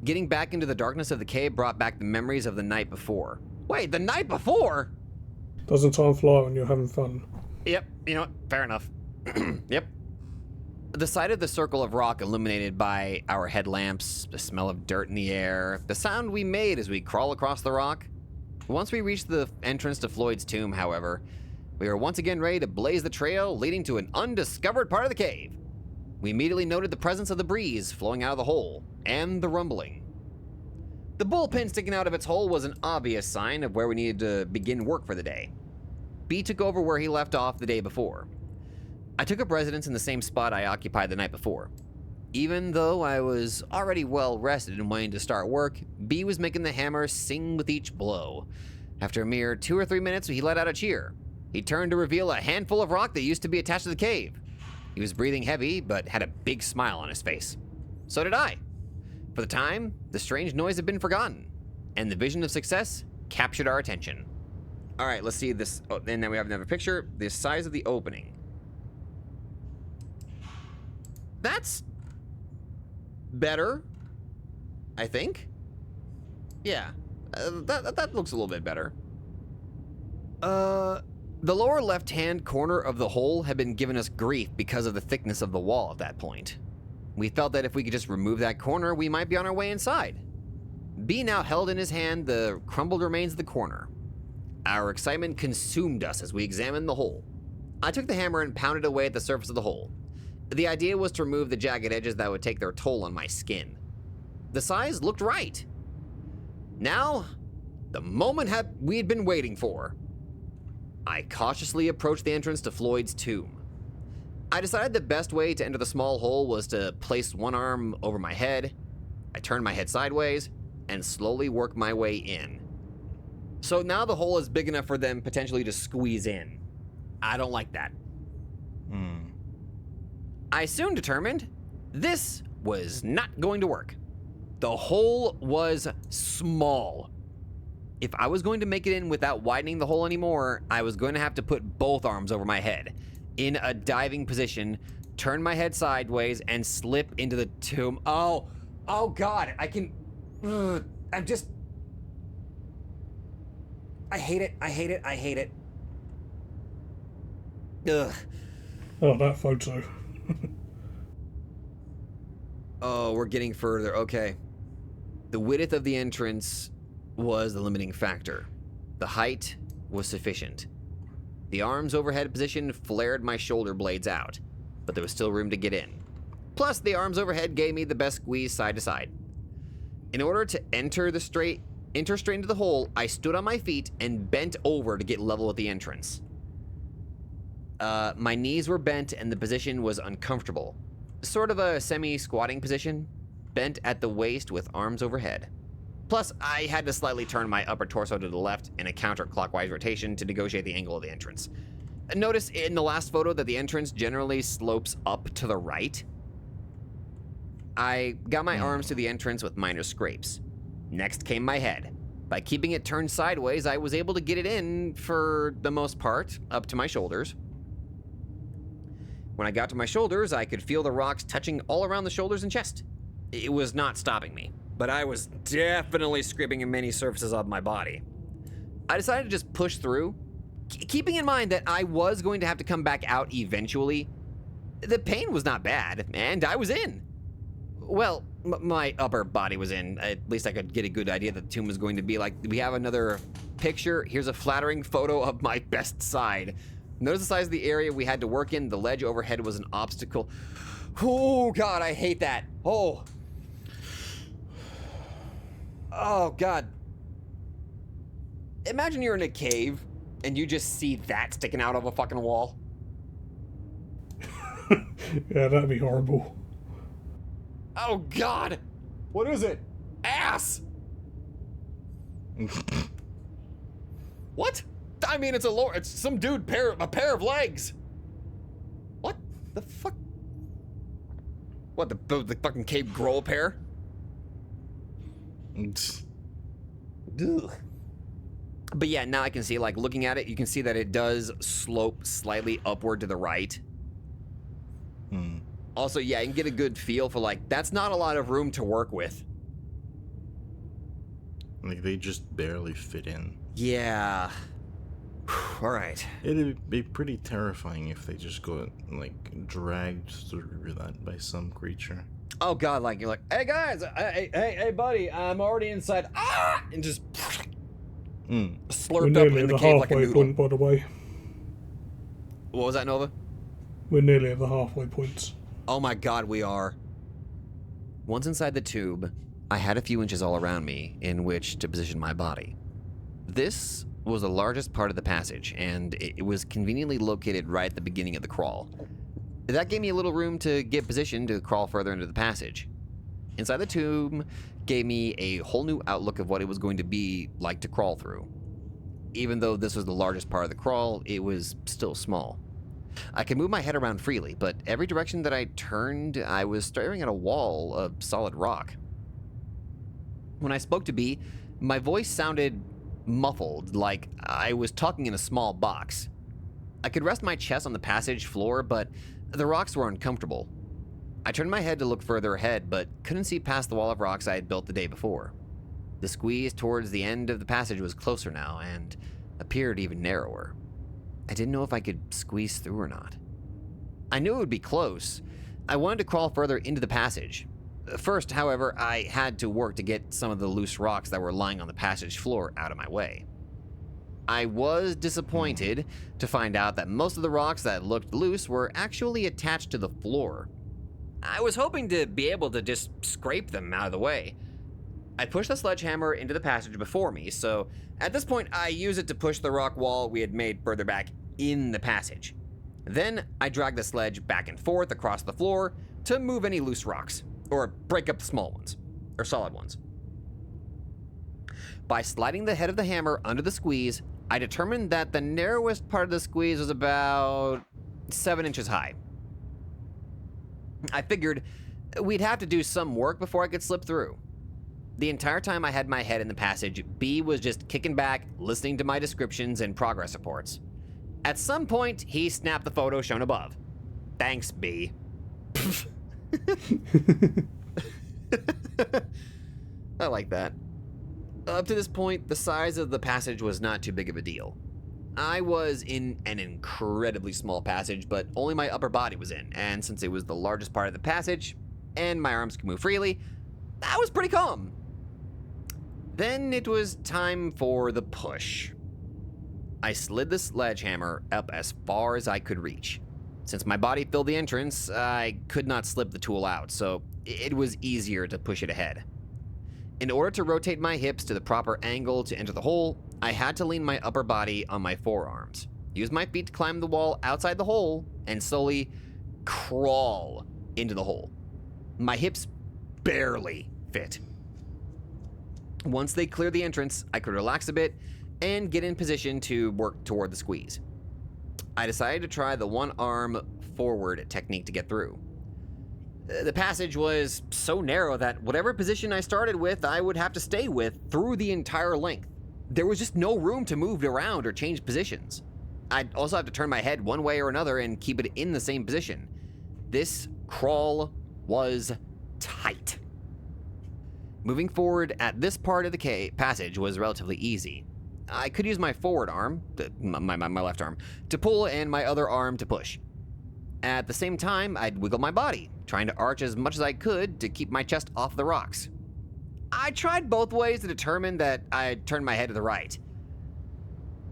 Getting back into the darkness of the cave brought back the memories of the night before. Wait, the night before? Doesn't time fly when you're having fun? Yep, you know what? Fair enough. Yep. The sight of the circle of rock illuminated by our headlamps, the smell of dirt in the air, the sound we made as we crawl across the rock. Once we reached the entrance to Floyd's tomb, however, we were once again ready to blaze the trail leading to an undiscovered part of the cave. We immediately noted the presence of the breeze flowing out of the hole, and the rumbling. The bullpen sticking out of its hole was an obvious sign of where we needed to begin work for the day. B took over where he left off the day before. I took up residence in the same spot I occupied the night before. Even though I was already well rested and wanting to start work, B was making the hammer sing with each blow. After a mere 2 or 3 minutes, he let out a cheer. He turned to reveal a handful of rock that used to be attached to the cave. He was breathing heavy, but had a big smile on his face. So did I. For the time, the strange noise had been forgotten, and the vision of success captured our attention. All right, let's see this. Oh, and then we have another picture. The size of the opening. That's better, I think. Yeah, that looks a little bit better. The lower left-hand corner of the hole had been giving us grief because of the thickness of the wall at that point. We felt that if we could just remove that corner, we might be on our way inside. B now held in his hand the crumbled remains of the corner. Our excitement consumed us as we examined the hole. I took the hammer and pounded away at the surface of the hole. The idea was to remove the jagged edges that would take their toll on my skin. The size looked right. Now, the moment we had been waiting for. I cautiously approached the entrance to Floyd's tomb. I decided the best way to enter the small hole was to place one arm over my head. I turned my head sideways and slowly worked my way in. So now the hole is big enough for them potentially to squeeze in. I don't like that. I soon determined this was not going to work. The hole was small. If I was going to make it in without widening the hole anymore, I was going to have to put both arms over my head in a diving position, turn my head sideways, and slip into the tomb. Oh God, I hate it. Ugh. Oh, that photo. Oh, we're getting further. Okay. The width of the entrance was the limiting factor. The height was sufficient. The arms overhead position flared my shoulder blades out, but there was still room to get in. Plus, the arms overhead gave me the best squeeze side to side. In order to enter straight into the hole, I stood on my feet and bent over to get level with the entrance. My knees were bent and the position was uncomfortable. Sort of a semi-squatting position. bent at the waist with arms overhead. Plus, I had to slightly turn my upper torso to the left in a counterclockwise rotation to negotiate the angle of the entrance. Notice in the last photo that the entrance generally slopes up to the right. I got my arms to the entrance with minor scrapes. Next came my head. By keeping it turned sideways, I was able to get it in, for the most part, up to my shoulders. When I got to my shoulders, I could feel the rocks touching all around the shoulders and chest. It was not stopping me, but I was definitely scraping in many surfaces of my body. I decided to just push through, keeping in mind that I was going to have to come back out eventually. The pain was not bad, and I was in. Well, my upper body was in. At least I could get a good idea that the tomb was going to be like. We have another picture. Here's a flattering photo of my best side. Notice the size of the area we had to work in. The ledge overhead was an obstacle. Oh, God, I hate that. Oh, God. Imagine you're in a cave and you just see that sticking out of a fucking wall. Yeah, that'd be horrible. Oh, God. What is it? Ass. What? I mean, it's some dude a pair of legs. What the fuck? What, the fucking cave grow a pair? Ugh. But yeah, now I can see, like, looking at it, you can see that it does slope slightly upward to the right. Also, yeah, you can get a good feel for, like, that's not a lot of room to work with. Like, they just barely fit in. Yeah. All right. It'd be pretty terrifying if they just got, like, dragged through that by some creature. Oh, God, like, you're like, hey, guys, hey, buddy, I'm already inside. Ah! And just slurped up in the cave like a noodle. Point, by the way. What was that, Nova? We're nearly at the halfway point. Oh my God, we are. Once inside the tube, I had a few inches all around me in which to position my body. This was the largest part of the passage, and it was conveniently located right at the beginning of the crawl. That gave me a little room to get positioned to crawl further into the passage. Inside the tube gave me a whole new outlook of what it was going to be like to crawl through. Even though this was the largest part of the crawl, it was still small. I could move my head around freely, but every direction that I turned, I was staring at a wall of solid rock. When I spoke to B, my voice sounded muffled, like I was talking in a small box. I could rest my chest on the passage floor, but the rocks were uncomfortable. I turned my head to look further ahead, but couldn't see past the wall of rocks I had built the day before. The squeeze towards the end of the passage was closer now, and appeared even narrower. I didn't know if I could squeeze through or not. I knew it would be close. I wanted to crawl further into the passage. First, however, I had to work to get some of the loose rocks that were lying on the passage floor out of my way. I was disappointed to find out that most of the rocks that looked loose were actually attached to the floor. I was hoping to be able to just scrape them out of the way. I pushed the sledgehammer into the passage before me, so at this point I used it to push the rock wall we had made further back in the passage. Then I dragged the sledge back and forth across the floor to move any loose rocks, or break up the small ones, or solid ones. By sliding the head of the hammer under the squeeze, I determined that the narrowest part of the squeeze was about 7 inches high. I figured we'd have to do some work before I could slip through. The entire time I had my head in the passage, B was just kicking back, listening to my descriptions and progress reports. At some point, he snapped the photo shown above. Thanks, B. I like that. Up to this point, the size of the passage was not too big of a deal. I was in an incredibly small passage, but only my upper body was in, and since it was the largest part of the passage, and my arms could move freely, I was pretty calm. Then it was time for the push. I slid the sledgehammer up as far as I could reach. Since my body filled the entrance, I could not slip the tool out, so it was easier to push it ahead. In order to rotate my hips to the proper angle to enter the hole, I had to lean my upper body on my forearms, use my feet to climb the wall outside the hole, and slowly crawl into the hole. My hips barely fit. Once they cleared the entrance, I could relax a bit and get in position to work toward the squeeze. I decided to try the one arm forward technique to get through. The passage was so narrow that whatever position I started with, I would have to stay with through the entire length. There was just no room to move around or change positions. I'd also have to turn my head one way or another and keep it in the same position. This crawl was tight. Moving forward at this part of the passage was relatively easy. I could use my forward arm, my left arm, to pull and my other arm to push. At the same time, I'd wiggle my body, trying to arch as much as I could to keep my chest off the rocks. I tried both ways to determine that I'd turn my head to the right.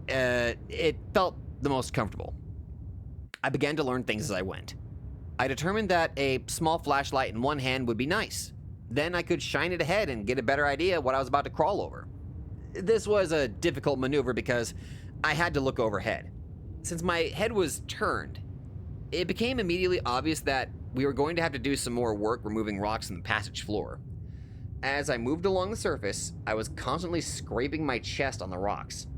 It felt the most comfortable. I began to learn things as I went. I determined that a small flashlight in one hand would be nice. Then I could shine it ahead and get a better idea what I was about to crawl over. This was a difficult maneuver because I had to look overhead. Since my head was turned, it became immediately obvious that we were going to have to do some more work removing rocks from the passage floor. As I moved along the surface, I was constantly scraping my chest on the rocks.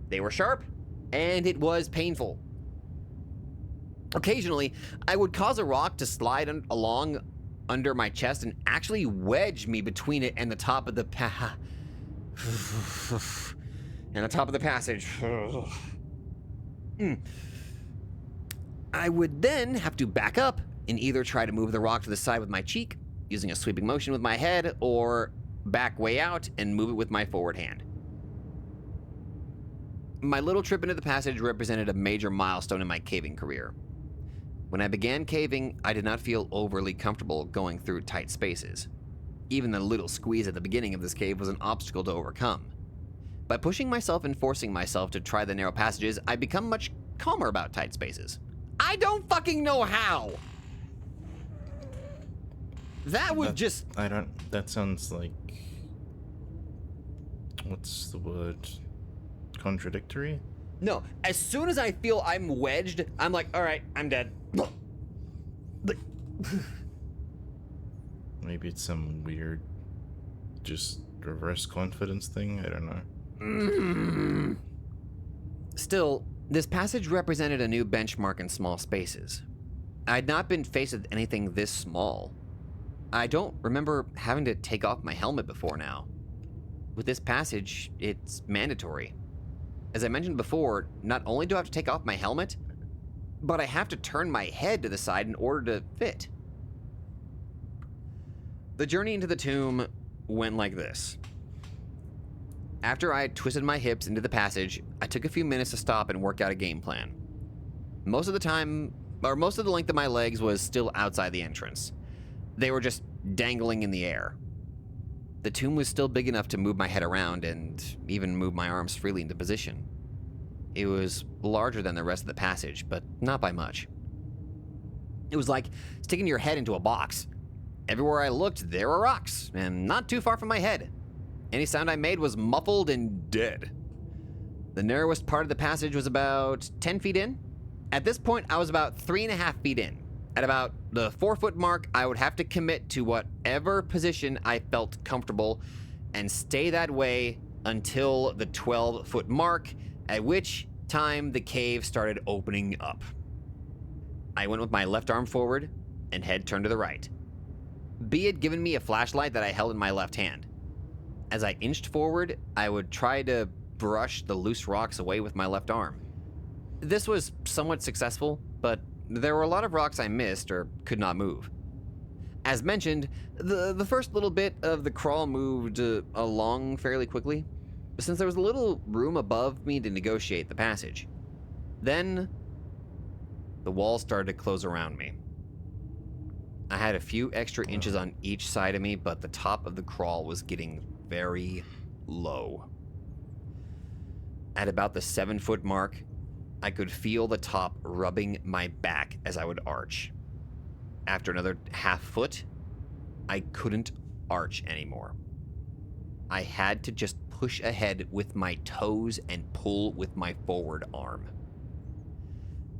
They were sharp, and it was painful. Occasionally, I would cause a rock to slide along under my chest and actually wedge me between it and the top of the passage. I would then have to back up and either try to move the rock to the side with my cheek, using a sweeping motion with my head, or back way out and move it with my forward hand. My little trip into the passage represented a major milestone in my caving career. When I began caving, I did not feel overly comfortable going through tight spaces. Even the little squeeze at the beginning of this cave was an obstacle to overcome. By pushing myself and forcing myself to try the narrow passages, I become much calmer about tight spaces. I don't fucking know how! That sounds like... What's the word? Contradictory? No, as soon as I feel I'm wedged, I'm like, alright, I'm dead. Maybe it's some weird, just reverse confidence thing? I don't know. Still, this passage represented a new benchmark in small spaces. I had not been faced with anything this small. I don't remember having to take off my helmet before now. With this passage, it's mandatory. As I mentioned before, not only do I have to take off my helmet, but I have to turn my head to the side in order to fit. The journey into the tomb went like this. After I had twisted my hips into the passage, I took a few minutes to stop and work out a game plan. Most of the length of my legs was still outside the entrance. They were just dangling in the air. The tomb was still big enough to move my head around and even move my arms freely into position. It was larger than the rest of the passage, but not by much. It was like sticking your head into a box. Everywhere I looked, there were rocks, and not too far from my head. Any sound I made was muffled and dead. The narrowest part of the passage was about 10 feet in. At this point, I was about 3.5 feet in. At about the 4-foot mark, I would have to commit to whatever position I felt comfortable and stay that way until the 12-foot mark, at which time the cave started opening up. I went with my left arm forward and head turned to the right. B had given me a flashlight that I held in my left hand. As I inched forward, I would try to brush the loose rocks away with my left arm. This was somewhat successful, but there were a lot of rocks I missed or could not move. As mentioned, the first little bit of the crawl moved along fairly quickly, since there was a little room above me to negotiate the passage. Then, the wall started to close around me. I had a few extra inches on each side of me, but the top of the crawl was getting very low. At about the 7-foot mark, I could feel the top rubbing my back as I would arch. After another half foot, I couldn't arch anymore. I had to just push ahead with my toes and pull with my forward arm.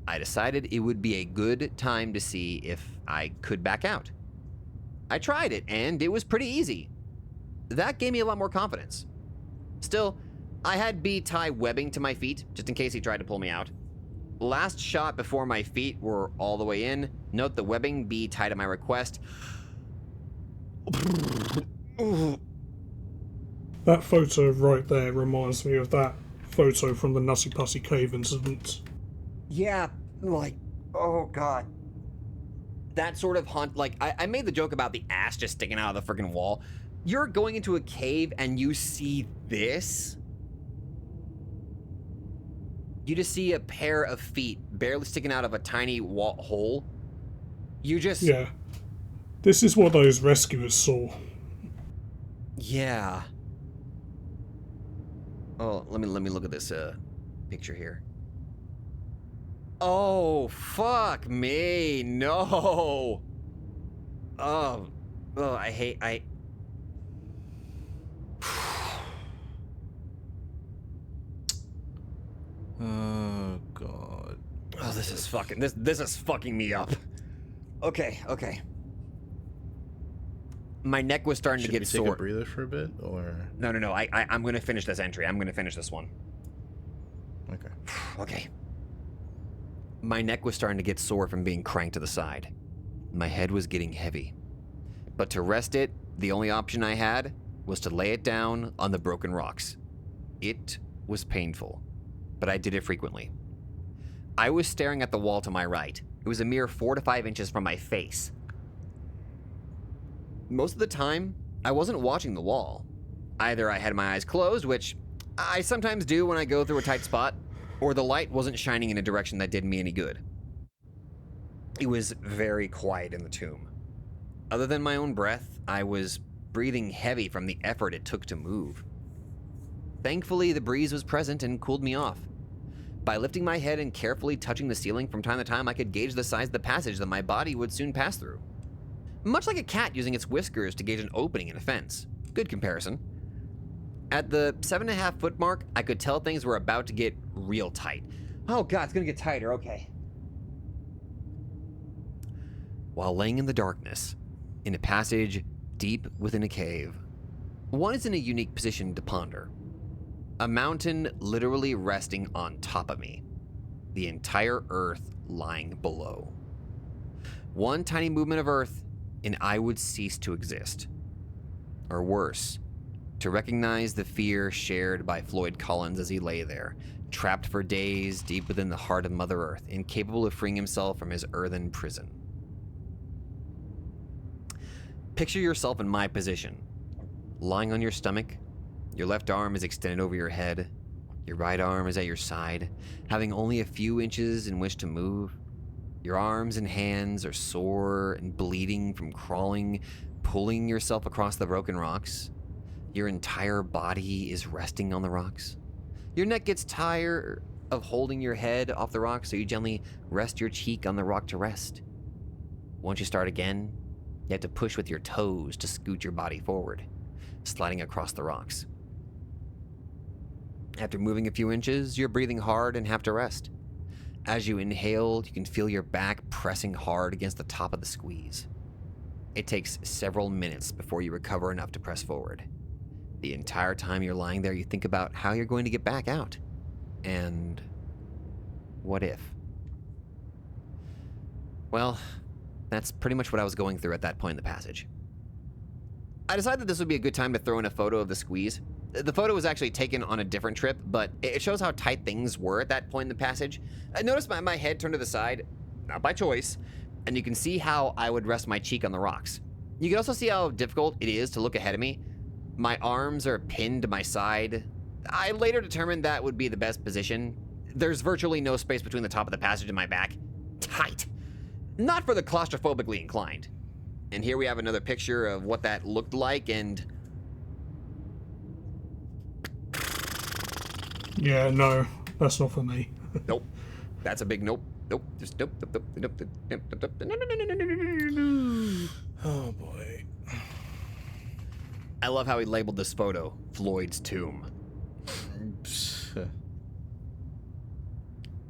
I decided it would be a good time to see if I could back out. I tried it, and it was pretty easy. That gave me a lot more confidence. Still, I had B tie webbing to my feet, just in case he tried to pull me out. Last shot before my feet were all the way in. Note the webbing B tied at my request. That photo right there reminds me of that photo from the Nutty Pussy Cave incident. Yeah, like, oh god. That sort of hunt, like, I made the joke about the ass just sticking out of the freaking wall. You're going into a cave and you see this? You just see a pair of feet barely sticking out of a tiny wall hole. You just... Yeah. This is what those rescuers saw. Yeah. Oh, let me look at this picture here. Oh, fuck me. No. Oh, I Oh god. Oh, this is fucking me up. Okay. My neck was starting Should to we get take sore. a breather for a bit, or No. I'm gonna finish this entry. I'm gonna finish this one. okay? Okay. My neck was starting to get sore from being cranked to the side. My head was getting heavy. But to rest it, the only option I had was to lay it down on the broken rocks. It was painful, but I did it frequently. I was staring at the wall to my right. It was a mere 4 to 5 inches from my face. Most of the time, I wasn't watching the wall. Either I had my eyes closed, which I sometimes do when I go through a tight spot, or the light wasn't shining in a direction that did me any good. It was very quiet in the tomb. Other than my own breath, I was breathing heavy from the effort it took to move. Thankfully, the breeze was present and cooled me off. By lifting my head and carefully touching the ceiling from time to time, I could gauge the size of the passage that my body would soon pass through. Much like a cat using its whiskers to gauge an opening in a fence. Good comparison. At the 7.5 foot mark, I could tell things were about to get real tight. Oh god, it's gonna get tighter, okay. While laying in the darkness, in a passage deep within a cave, one is in a unique position to ponder. A mountain literally resting on top of me. The entire earth lying below. One tiny movement of earth, and I would cease to exist. Or worse, to recognize the fear shared by Floyd Collins as he lay there, trapped for days deep within the heart of Mother Earth, incapable of freeing himself from his earthen prison. Picture yourself in my position, lying on your stomach. Your left arm is extended over your head. Your right arm is at your side, having only a few inches in which to move. Your arms and hands are sore and bleeding from crawling, pulling yourself across the broken rocks. Your entire body is resting on the rocks. Your neck gets tired of holding your head off the rock, so you gently rest your cheek on the rock to rest. Once you start again, you have to push with your toes to scoot your body forward, sliding across the rocks. After moving a few inches, you're breathing hard and have to rest. As you inhale, you can feel your back pressing hard against the top of the squeeze. It takes several minutes before you recover enough to press forward. The entire time you're lying there, you think about how you're going to get back out. And what if? Well, that's pretty much what I was going through at that point in the passage. I decided that this would be a good time to throw in a photo of the squeeze. The photo was actually taken on a different trip, but it shows how tight things were at that point in the passage. I noticed my head turned to the side, not by choice, and you can see how I would rest my cheek on the rocks. You can also see how difficult it is to look ahead of me. My arms are pinned to my side. I later determined that would be the best position. There's virtually no space between the top of the passage and my back. Tight. Not for the claustrophobically inclined. And here we have another picture of what that looked like, and Yeah, no, that's not for me. nope. That's a big nope. Nope. Just nope. Nope. Nope. Nope. Nope. Nope. Nope. No, no, no, no, no, no, no, no, no. Oh boy. I love how he labeled this photo Floyd's tomb.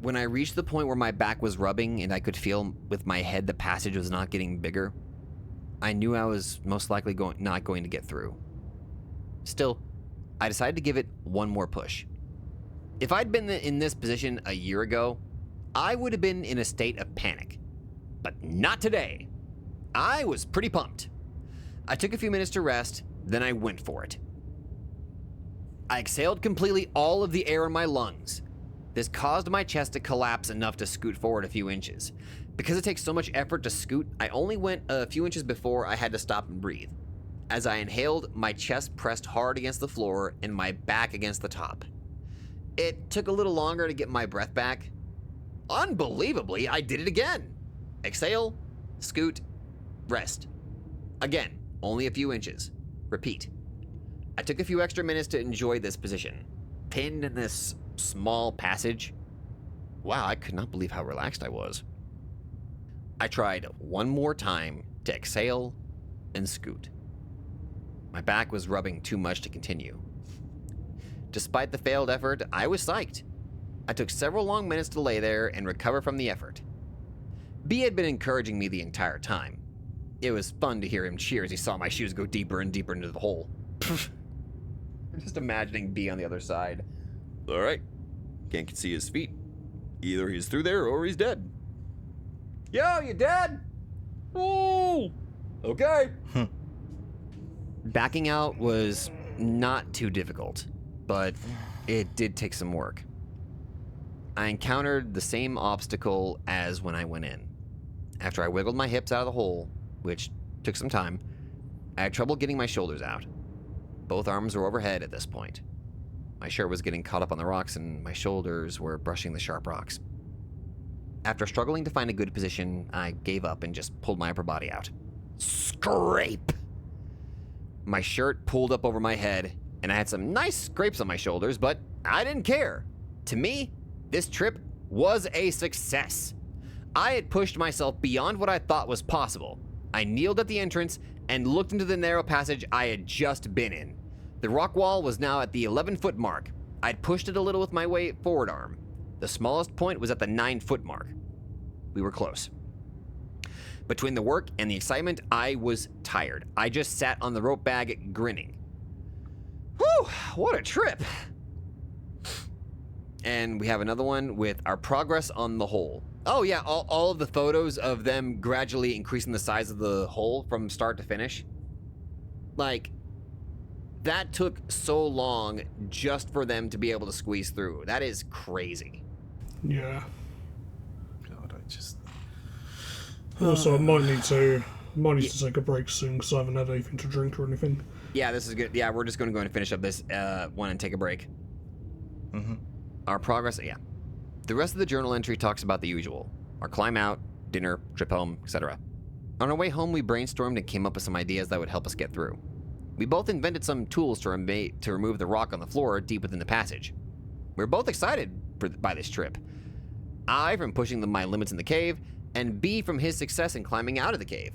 When I reached the point where my back was rubbing and I could feel with my head the passage was not getting bigger, I knew I was most likely not going to get through. Still, I decided to give it one more push. If I'd been in this position a year ago, I would have been in a state of panic. But not today. I was pretty pumped. I took a few minutes to rest, then I went for it. I exhaled completely all of the air in my lungs. This caused my chest to collapse enough to scoot forward a few inches. Because it takes so much effort to scoot, I only went a few inches before I had to stop and breathe. As I inhaled, my chest pressed hard against the floor and my back against the top. It took a little longer to get my breath back. Unbelievably, I did it again. Exhale, scoot, rest. Again, only a few inches. Repeat. I took a few extra minutes to enjoy this position. Pinned in this small passage. Wow, I could not believe how relaxed I was. I tried one more time to exhale and scoot. My back was rubbing too much to continue. Despite the failed effort, I was psyched. I took several long minutes to lay there and recover from the effort. B had been encouraging me the entire time. It was fun to hear him cheer as he saw my shoes go deeper and deeper into the hole. I'm just imagining B on the other side. All right, can't see his feet. Either he's through there or he's dead. Yo, you dead? Ooh, okay. Backing out was not too difficult, but it did take some work. I encountered the same obstacle as when I went in. After I wiggled my hips out of the hole, which took some time, I had trouble getting my shoulders out. Both arms were overhead at this point. My shirt was getting caught up on the rocks and my shoulders were brushing the sharp rocks. After struggling to find a good position, I gave up and just pulled my upper body out. Scrape! My shirt pulled up over my head, and I had some nice scrapes on my shoulders, but I didn't care. To me, this trip was a success. I had pushed myself beyond what I thought was possible. I kneeled at the entrance and looked into the narrow passage I had just been in. The rock wall was now at the 11-foot mark. I'd pushed it a little with my forward arm. The smallest point was at the 9-foot mark. We were close. Between the work and the excitement, I was tired. I just sat on the rope bag, grinning. Whew, what a trip. And we have another one with our progress on the hole. Oh yeah, all of the photos of them gradually increasing the size of the hole from start to finish. Like, that took so long just for them to be able to squeeze through. That is crazy. Yeah. God, I just... Also, I might need to take a break soon because I haven't had anything to drink or anything. Yeah, this is good. Yeah, we're just going to go and finish up this one and take a break. Mm-hmm. Our progress, yeah. The rest of the journal entry talks about the usual. Our climb out, dinner, trip home, etc. On our way home, we brainstormed and came up with some ideas that would help us get through. We both invented some tools to remove the rock on the floor deep within the passage. We were both excited by this trip. I from pushing my limits in the cave, and B from his success in climbing out of the cave.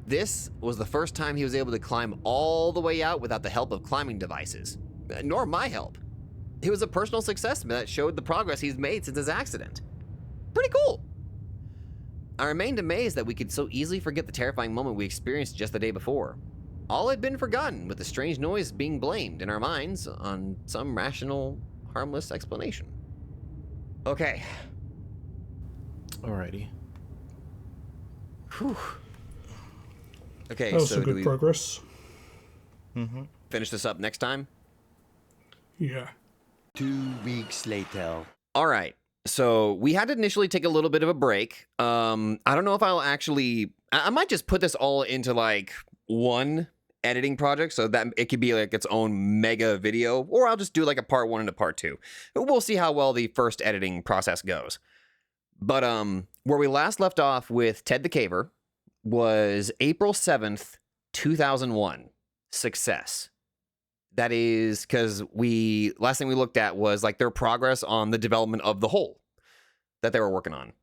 This was the first time he was able to climb all the way out without the help of climbing devices, nor my help. It was a personal success that showed the progress he's made since his accident. Pretty cool. I remained amazed that we could so easily forget the terrifying moment we experienced just the day before. All had been forgotten, with the strange noise being blamed in our minds on some rational, harmless explanation. Okay. Alrighty. Whew. Okay, That was so some do good we progress. Mm-hmm. finish this up next time? Yeah. 2 weeks later. All right. So we had to initially take a little bit of a break. I don't know if I'll actually... I might just put this all into like one editing project so that it could be like its own mega video, or I'll just do like a part 1 and a part 2. We'll see how well the first editing process goes. But where we last left off with Ted the Caver was April 7th, 2001. Success. That is because last thing we looked at was like their progress on the development of the hole that they were working on.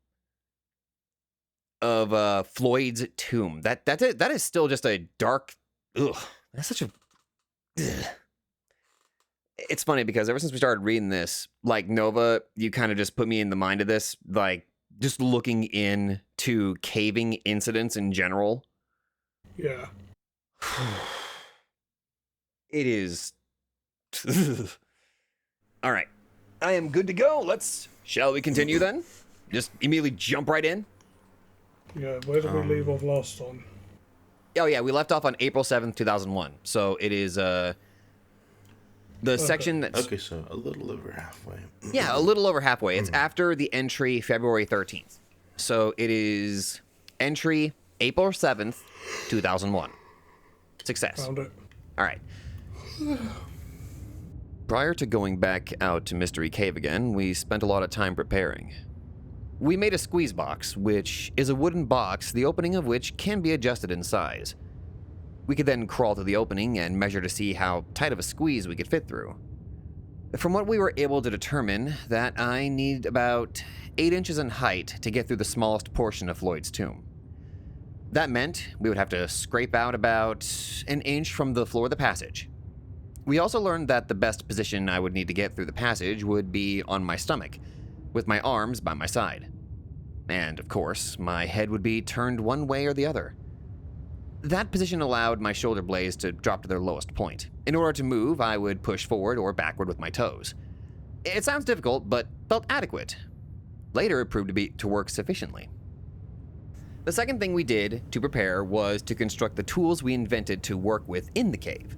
Of Floyd's tomb. That is still just a dark... Ugh. That's such a... Ugh. It's funny because ever since we started reading this, like Nova, you kind of just put me in the mind of this, like just looking into caving incidents in general. Yeah. It is. All right. I am good to go. Shall we continue then? Just immediately jump right in? Yeah, where did we leave off last time? Oh, yeah, we left off on April 7th, 2001. So it is, the section that's... Okay, so a little over halfway. Yeah, a little over halfway. It's after the entry February 13th. So it is entry April 7th, 2001. Success. Found it. All right. Prior to going back out to Mystery Cave again, we spent a lot of time preparing. We made a squeeze box, which is a wooden box, the opening of which can be adjusted in size. We could then crawl to the opening and measure to see how tight of a squeeze we could fit through. From what we were able to determine, that I need about 8 inches in height to get through the smallest portion of Floyd's tomb. That meant we would have to scrape out about an inch from the floor of the passage. We also learned that the best position I would need to get through the passage would be on my stomach, with my arms by my side. And, of course, my head would be turned one way or the other. That position allowed my shoulder blades to drop to their lowest point. In order to move, I would push forward or backward with my toes. It sounds difficult, but felt adequate. Later, it proved to work sufficiently. The second thing we did to prepare was to construct the tools we invented to work with in the cave.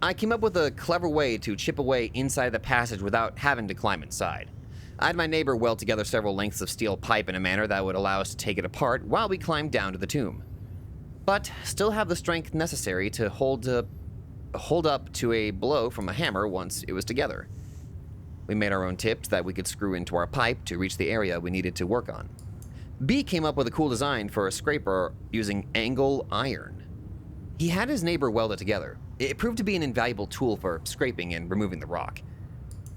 I came up with a clever way to chip away inside the passage without having to climb inside. I had my neighbor weld together several lengths of steel pipe in a manner that would allow us to take it apart while we climbed down to the tomb, but still have the strength necessary to hold up to a blow from a hammer once it was together. We made our own tips that we could screw into our pipe to reach the area we needed to work on. B came up with a cool design for a scraper using angle iron. He had his neighbor weld it together. It proved to be an invaluable tool for scraping and removing the rock.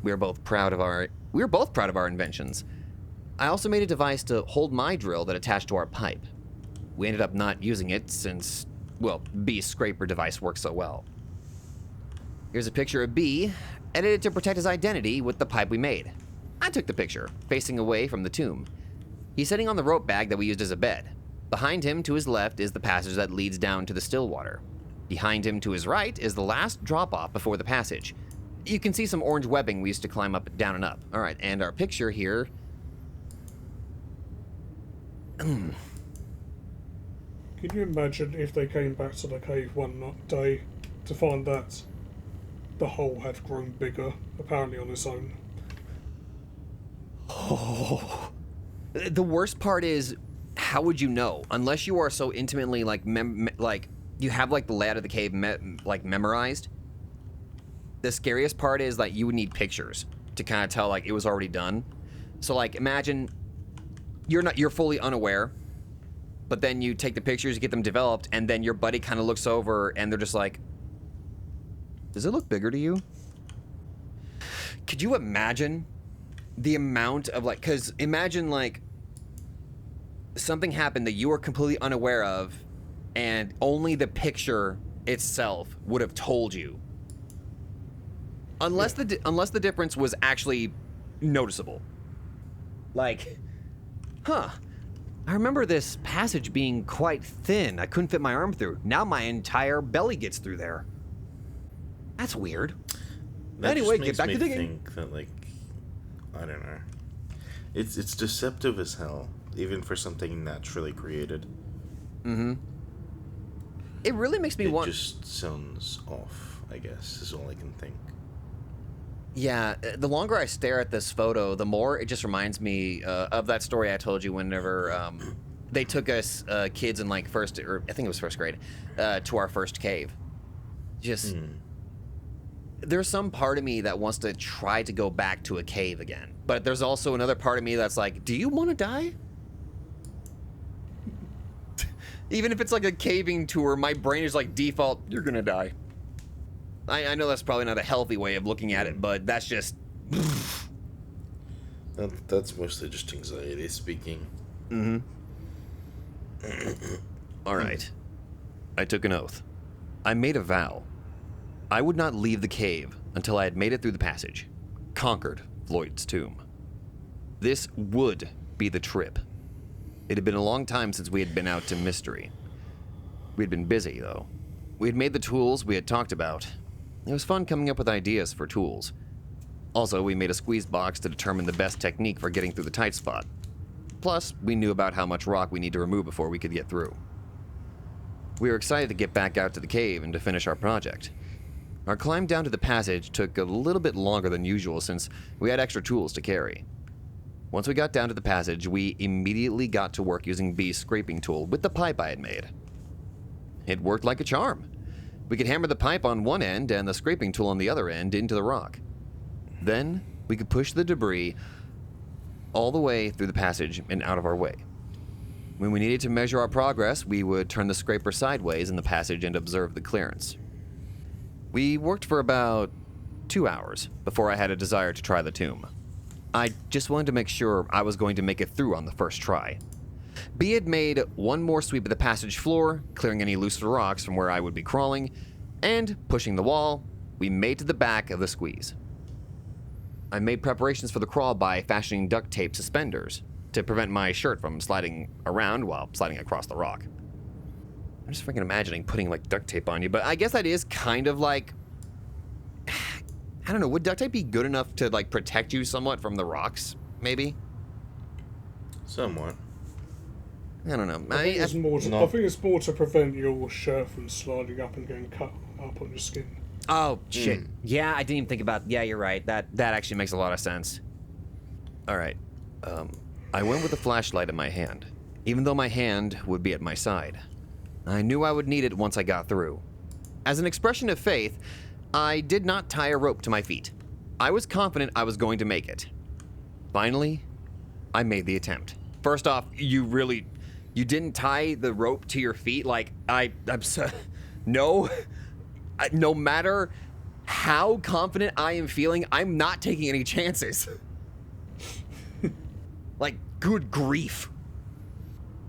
We were both proud of our inventions. I also made a device to hold my drill that attached to our pipe. We ended up not using it since, well, B's scraper device works so well. Here's a picture of B, edited to protect his identity with the pipe we made. I took the picture, facing away from the tomb. He's sitting on the rope bag that we used as a bed. Behind him to his left is the passage that leads down to the still water. Behind him to his right is the last drop-off before the passage. You can see some orange webbing we used to climb up, down and up. All right, and our picture here... Can you imagine if they came back to the cave one day to find that the hole had grown bigger, apparently on its own? Oh. The worst part is, how would you know? Unless you are so intimately, like you have, like, the layout of the cave, memorized. The scariest part is, like, you would need pictures to kind of tell, like, it was already done. So, like, imagine you're fully unaware, but then you take the pictures, you get them developed, and then your buddy kind of looks over, and they're just like, does it look bigger to you? Could you imagine the amount of, like, because imagine, like, something happened that you were completely unaware of, and only the picture itself would have told you. Unless the difference was actually noticeable. Like, I remember this passage being quite thin. I couldn't fit my arm through. Now my entire belly gets through there. That's weird. That Anyway, just get back to makes me digging. think that, like, I don't know. It's deceptive as hell, even for something naturally created. Mm-hmm. It really makes me want... It just sounds off, I guess, is all I can think. Yeah, the longer I stare at this photo, the more it just reminds me of that story I told you whenever they took us kids in, like, first grade, to our first cave. Just... There's some part of me that wants to try to go back to a cave again. But there's also another part of me that's like, do you want to die? Even if it's like a caving tour, my brain is like, default, you're gonna die. I know that's probably not a healthy way of looking at it, but that's just... That's mostly just anxiety speaking. Mm-hmm. All right. I took an oath. I made a vow. I would not leave the cave until I had made it through the passage, conquered Floyd's tomb. This would be the trip. It had been a long time since we had been out to Mystery. We'd been busy, though. We had made the tools we had talked about. It was fun coming up with ideas for tools. Also, we made a squeeze box to determine the best technique for getting through the tight spot. Plus, we knew about how much rock we need to remove before we could get through. We were excited to get back out to the cave and to finish our project. Our climb down to the passage took a little bit longer than usual since we had extra tools to carry. Once we got down to the passage, we immediately got to work using B's scraping tool with the pipe I had made. It worked like a charm. We could hammer the pipe on one end and the scraping tool on the other end into the rock. Then, we could push the debris all the way through the passage and out of our way. When we needed to measure our progress, we would turn the scraper sideways in the passage and observe the clearance. We worked for about 2 hours before I had a desire to try the tomb. I just wanted to make sure I was going to make it through on the first try. B had made one more sweep of the passage floor, clearing any loose rocks from where I would be crawling, and, pushing the wall, we made to the back of the squeeze. I made preparations for the crawl by fashioning duct tape suspenders to prevent my shirt from sliding around while sliding across the rock. I'm just freaking imagining putting like duct tape on you, but I guess that is kind of like, I don't know, would duct tape be good enough to like protect you somewhat from the rocks, maybe? Somewhat. I don't know. I think it's more to prevent your shirt from sliding up and getting cut up on your skin. Oh, shit. Yeah, I didn't even think about... Yeah, you're right. That actually makes a lot of sense. All right. I went with a flashlight in my hand, even though my hand would be at my side. I knew I would need it once I got through. As an expression of faith, I did not tie a rope to my feet. I was confident I was going to make it. Finally, I made the attempt. First off, you didn't tie the rope to your feet? Like, I'm so... No... No matter how confident I am feeling, I'm not taking any chances. Like, good grief.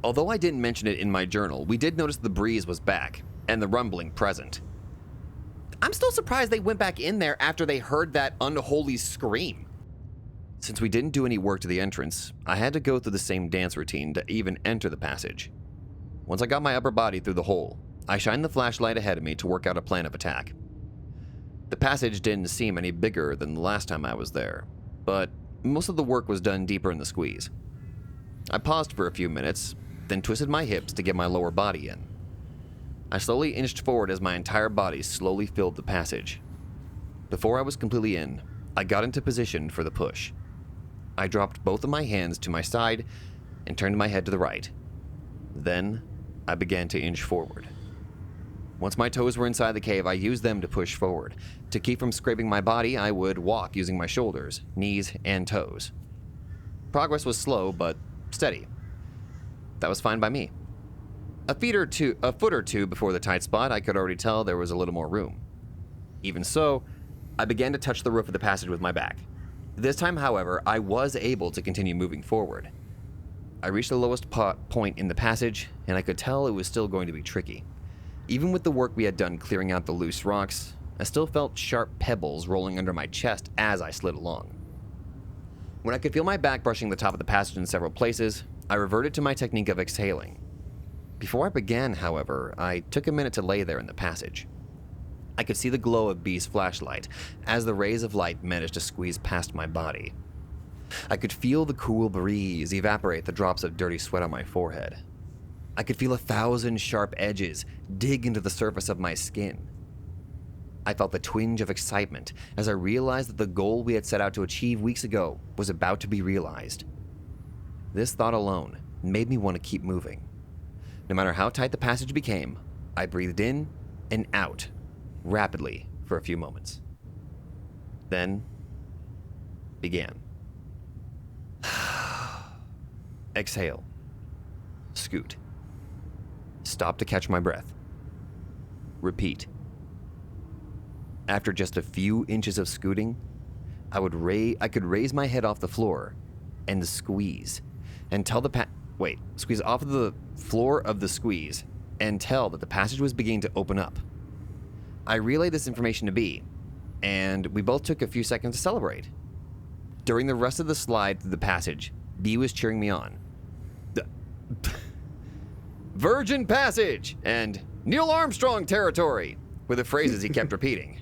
Although I didn't mention it in my journal, we did notice the breeze was back, and the rumbling present. I'm still surprised they went back in there after they heard that unholy scream. Since we didn't do any work to the entrance, I had to go through the same dance routine to even enter the passage. Once I got my upper body through the hole, I shined the flashlight ahead of me to work out a plan of attack. The passage didn't seem any bigger than the last time I was there, but most of the work was done deeper in the squeeze. I paused for a few minutes, then twisted my hips to get my lower body in. I slowly inched forward as my entire body slowly filled the passage. Before I was completely in, I got into position for the push. I dropped both of my hands to my side and turned my head to the right. Then, I began to inch forward. Once my toes were inside the cave, I used them to push forward. To keep from scraping my body, I would walk using my shoulders, knees, and toes. Progress was slow, but steady. That was fine by me. A foot or two before the tight spot, I could already tell there was a little more room. Even so, I began to touch the roof of the passage with my back. This time, however, I was able to continue moving forward. I reached the lowest point in the passage, and I could tell it was still going to be tricky. Even with the work we had done clearing out the loose rocks, I still felt sharp pebbles rolling under my chest as I slid along. When I could feel my back brushing the top of the passage in several places, I reverted to my technique of exhaling. Before I began, however, I took a minute to lay there in the passage. I could see the glow of B's flashlight as the rays of light managed to squeeze past my body. I could feel the cool breeze evaporate the drops of dirty sweat on my forehead. I could feel 1,000 sharp edges dig into the surface of my skin. I felt the twinge of excitement as I realized that the goal we had set out to achieve weeks ago was about to be realized. This thought alone made me want to keep moving. No matter how tight the passage became, I breathed in and out rapidly for a few moments. Then began. Exhale. Scoot. Stop to catch my breath. Repeat. After just a few inches of scooting, I could raise my head off the floor and squeeze and tell squeeze off of the floor of the squeeze and tell that the passage was beginning to open up. I relayed this information to B, and we both took a few seconds to celebrate. During the rest of the slide through the passage, B was cheering me on. Virgin Passage! And Neil Armstrong territory, were the phrases he kept repeating.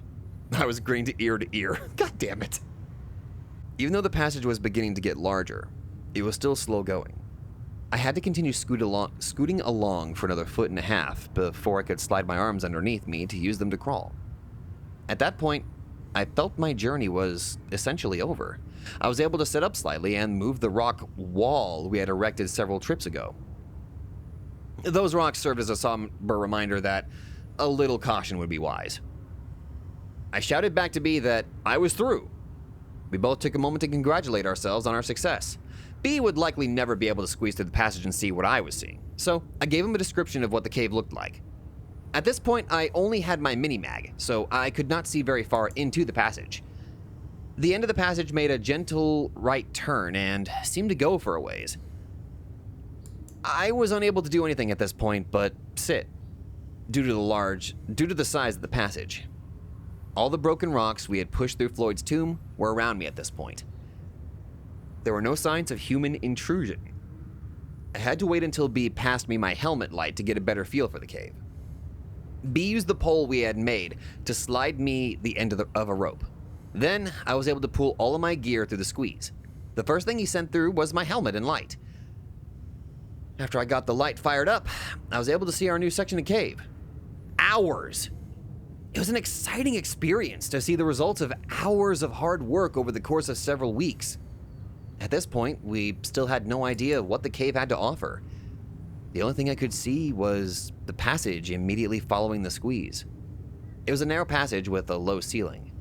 I was grinning to ear. God damn it. Even though the passage was beginning to get larger, it was still slow going. I had to continue scooting along for another 1.5 feet before I could slide my arms underneath me to use them to crawl. At that point, I felt my journey was essentially over. I was able to sit up slightly and move the rock wall we had erected several trips ago. Those rocks served as a somber reminder that a little caution would be wise. I shouted back to B that I was through. We both took a moment to congratulate ourselves on our success. B would likely never be able to squeeze through the passage and see what I was seeing, so I gave him a description of what the cave looked like. At this point, I only had my mini-mag, so I could not see very far into the passage. The end of the passage made a gentle right turn and seemed to go for a ways. I was unable to do anything at this point but sit, due to the size of the passage. All the broken rocks we had pushed through Floyd's tomb were around me at this point. There were no signs of human intrusion. I had to wait until B passed me my helmet light to get a better feel for the cave. B used the pole we had made to slide me the end of a rope. Then I was able to pull all of my gear through the squeeze. The first thing he sent through was my helmet and light. After I got the light fired up, I was able to see our new section of cave. Hours! It was an exciting experience to see the results of hours of hard work over the course of several weeks. At this point, we still had no idea what the cave had to offer. The only thing I could see was the passage immediately following the squeeze. It was a narrow passage with a low ceiling.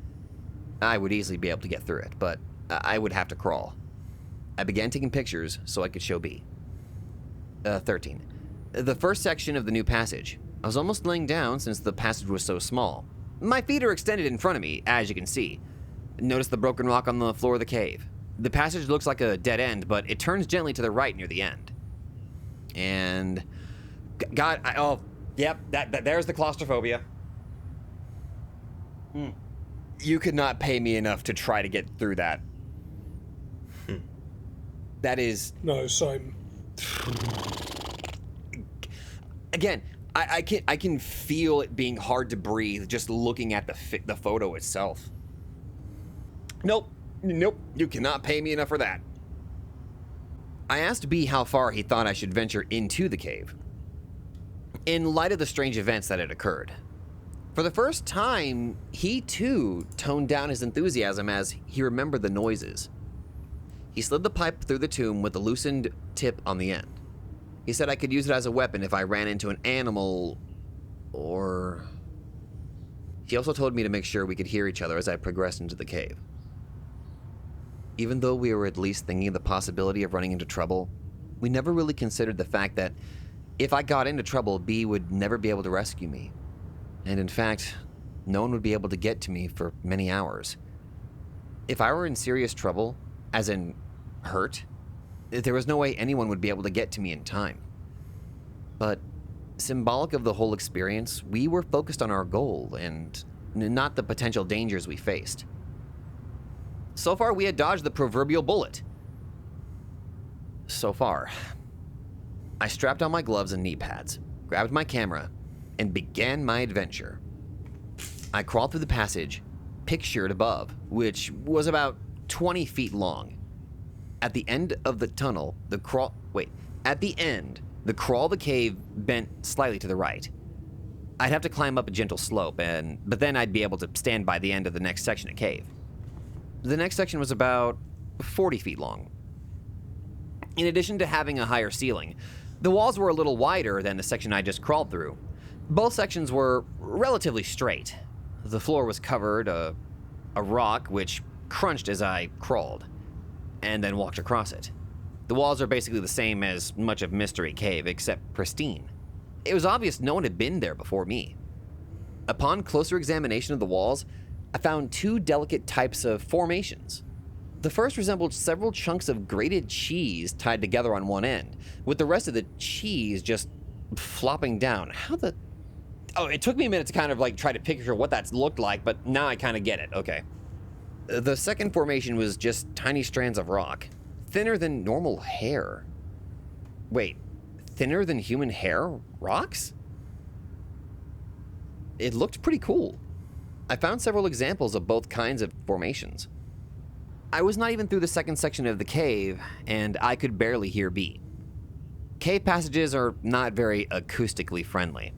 I would easily be able to get through it, but I would have to crawl. I began taking pictures so I could show B. 13. The first section of the new passage. I was almost laying down since the passage was so small. My feet are extended in front of me, as you can see. Notice the broken rock on the floor of the cave. The passage looks like a dead end, but it turns gently to the right near the end. And... there's the claustrophobia. You could not pay me enough to try to get through that. That is... No, same. Again, I can feel it being hard to breathe just looking at the photo itself. Nope, you cannot pay me enough for that. I asked B how far he thought I should venture into the cave, in light of the strange events that had occurred. For the first time, he too toned down his enthusiasm as he remembered the noises. He slid the pipe through the tomb with a loosened tip on the end. He said I could use it as a weapon if I ran into an animal, or... He also told me to make sure we could hear each other as I progressed into the cave. Even though we were at least thinking of the possibility of running into trouble, we never really considered the fact that if I got into trouble, B would never be able to rescue me. And in fact, no one would be able to get to me for many hours. If I were in serious trouble, as in hurt, there was no way anyone would be able to get to me in time. But symbolic of the whole experience, we were focused on our goal and not the potential dangers we faced. So far, we had dodged the proverbial bullet. So far. I strapped on my gloves and knee pads, grabbed my camera, and began my adventure. I crawled through the passage, pictured above, which was about 20 feet long. At the end of the tunnel, the crawl of the cave bent slightly to the right. I'd have to climb up a gentle slope, but then I'd be able to stand by the end of the next section of cave. The next section was about 40 feet long. In addition to having a higher ceiling, the walls were a little wider than the section I just crawled through. Both sections were relatively straight. The floor was covered a rock which crunched as I crawled, and then walked across it. The walls are basically the same as much of Mystery Cave, except pristine. It was obvious no one had been there before me. Upon closer examination of the walls, I found two delicate types of formations. The first resembled several chunks of grated cheese tied together on one end, with the rest of the cheese just flopping down. It took me a minute to kind of try to picture what that looked like, but now I kind of get it. Okay. The second formation was just tiny strands of rock, thinner than normal hair. Wait, thinner than human hair? Rocks? it looked pretty cool. I found several examples of both kinds of formations. I was not even through the second section of the cave, and I could barely hear B. Cave passages are not very acoustically friendly.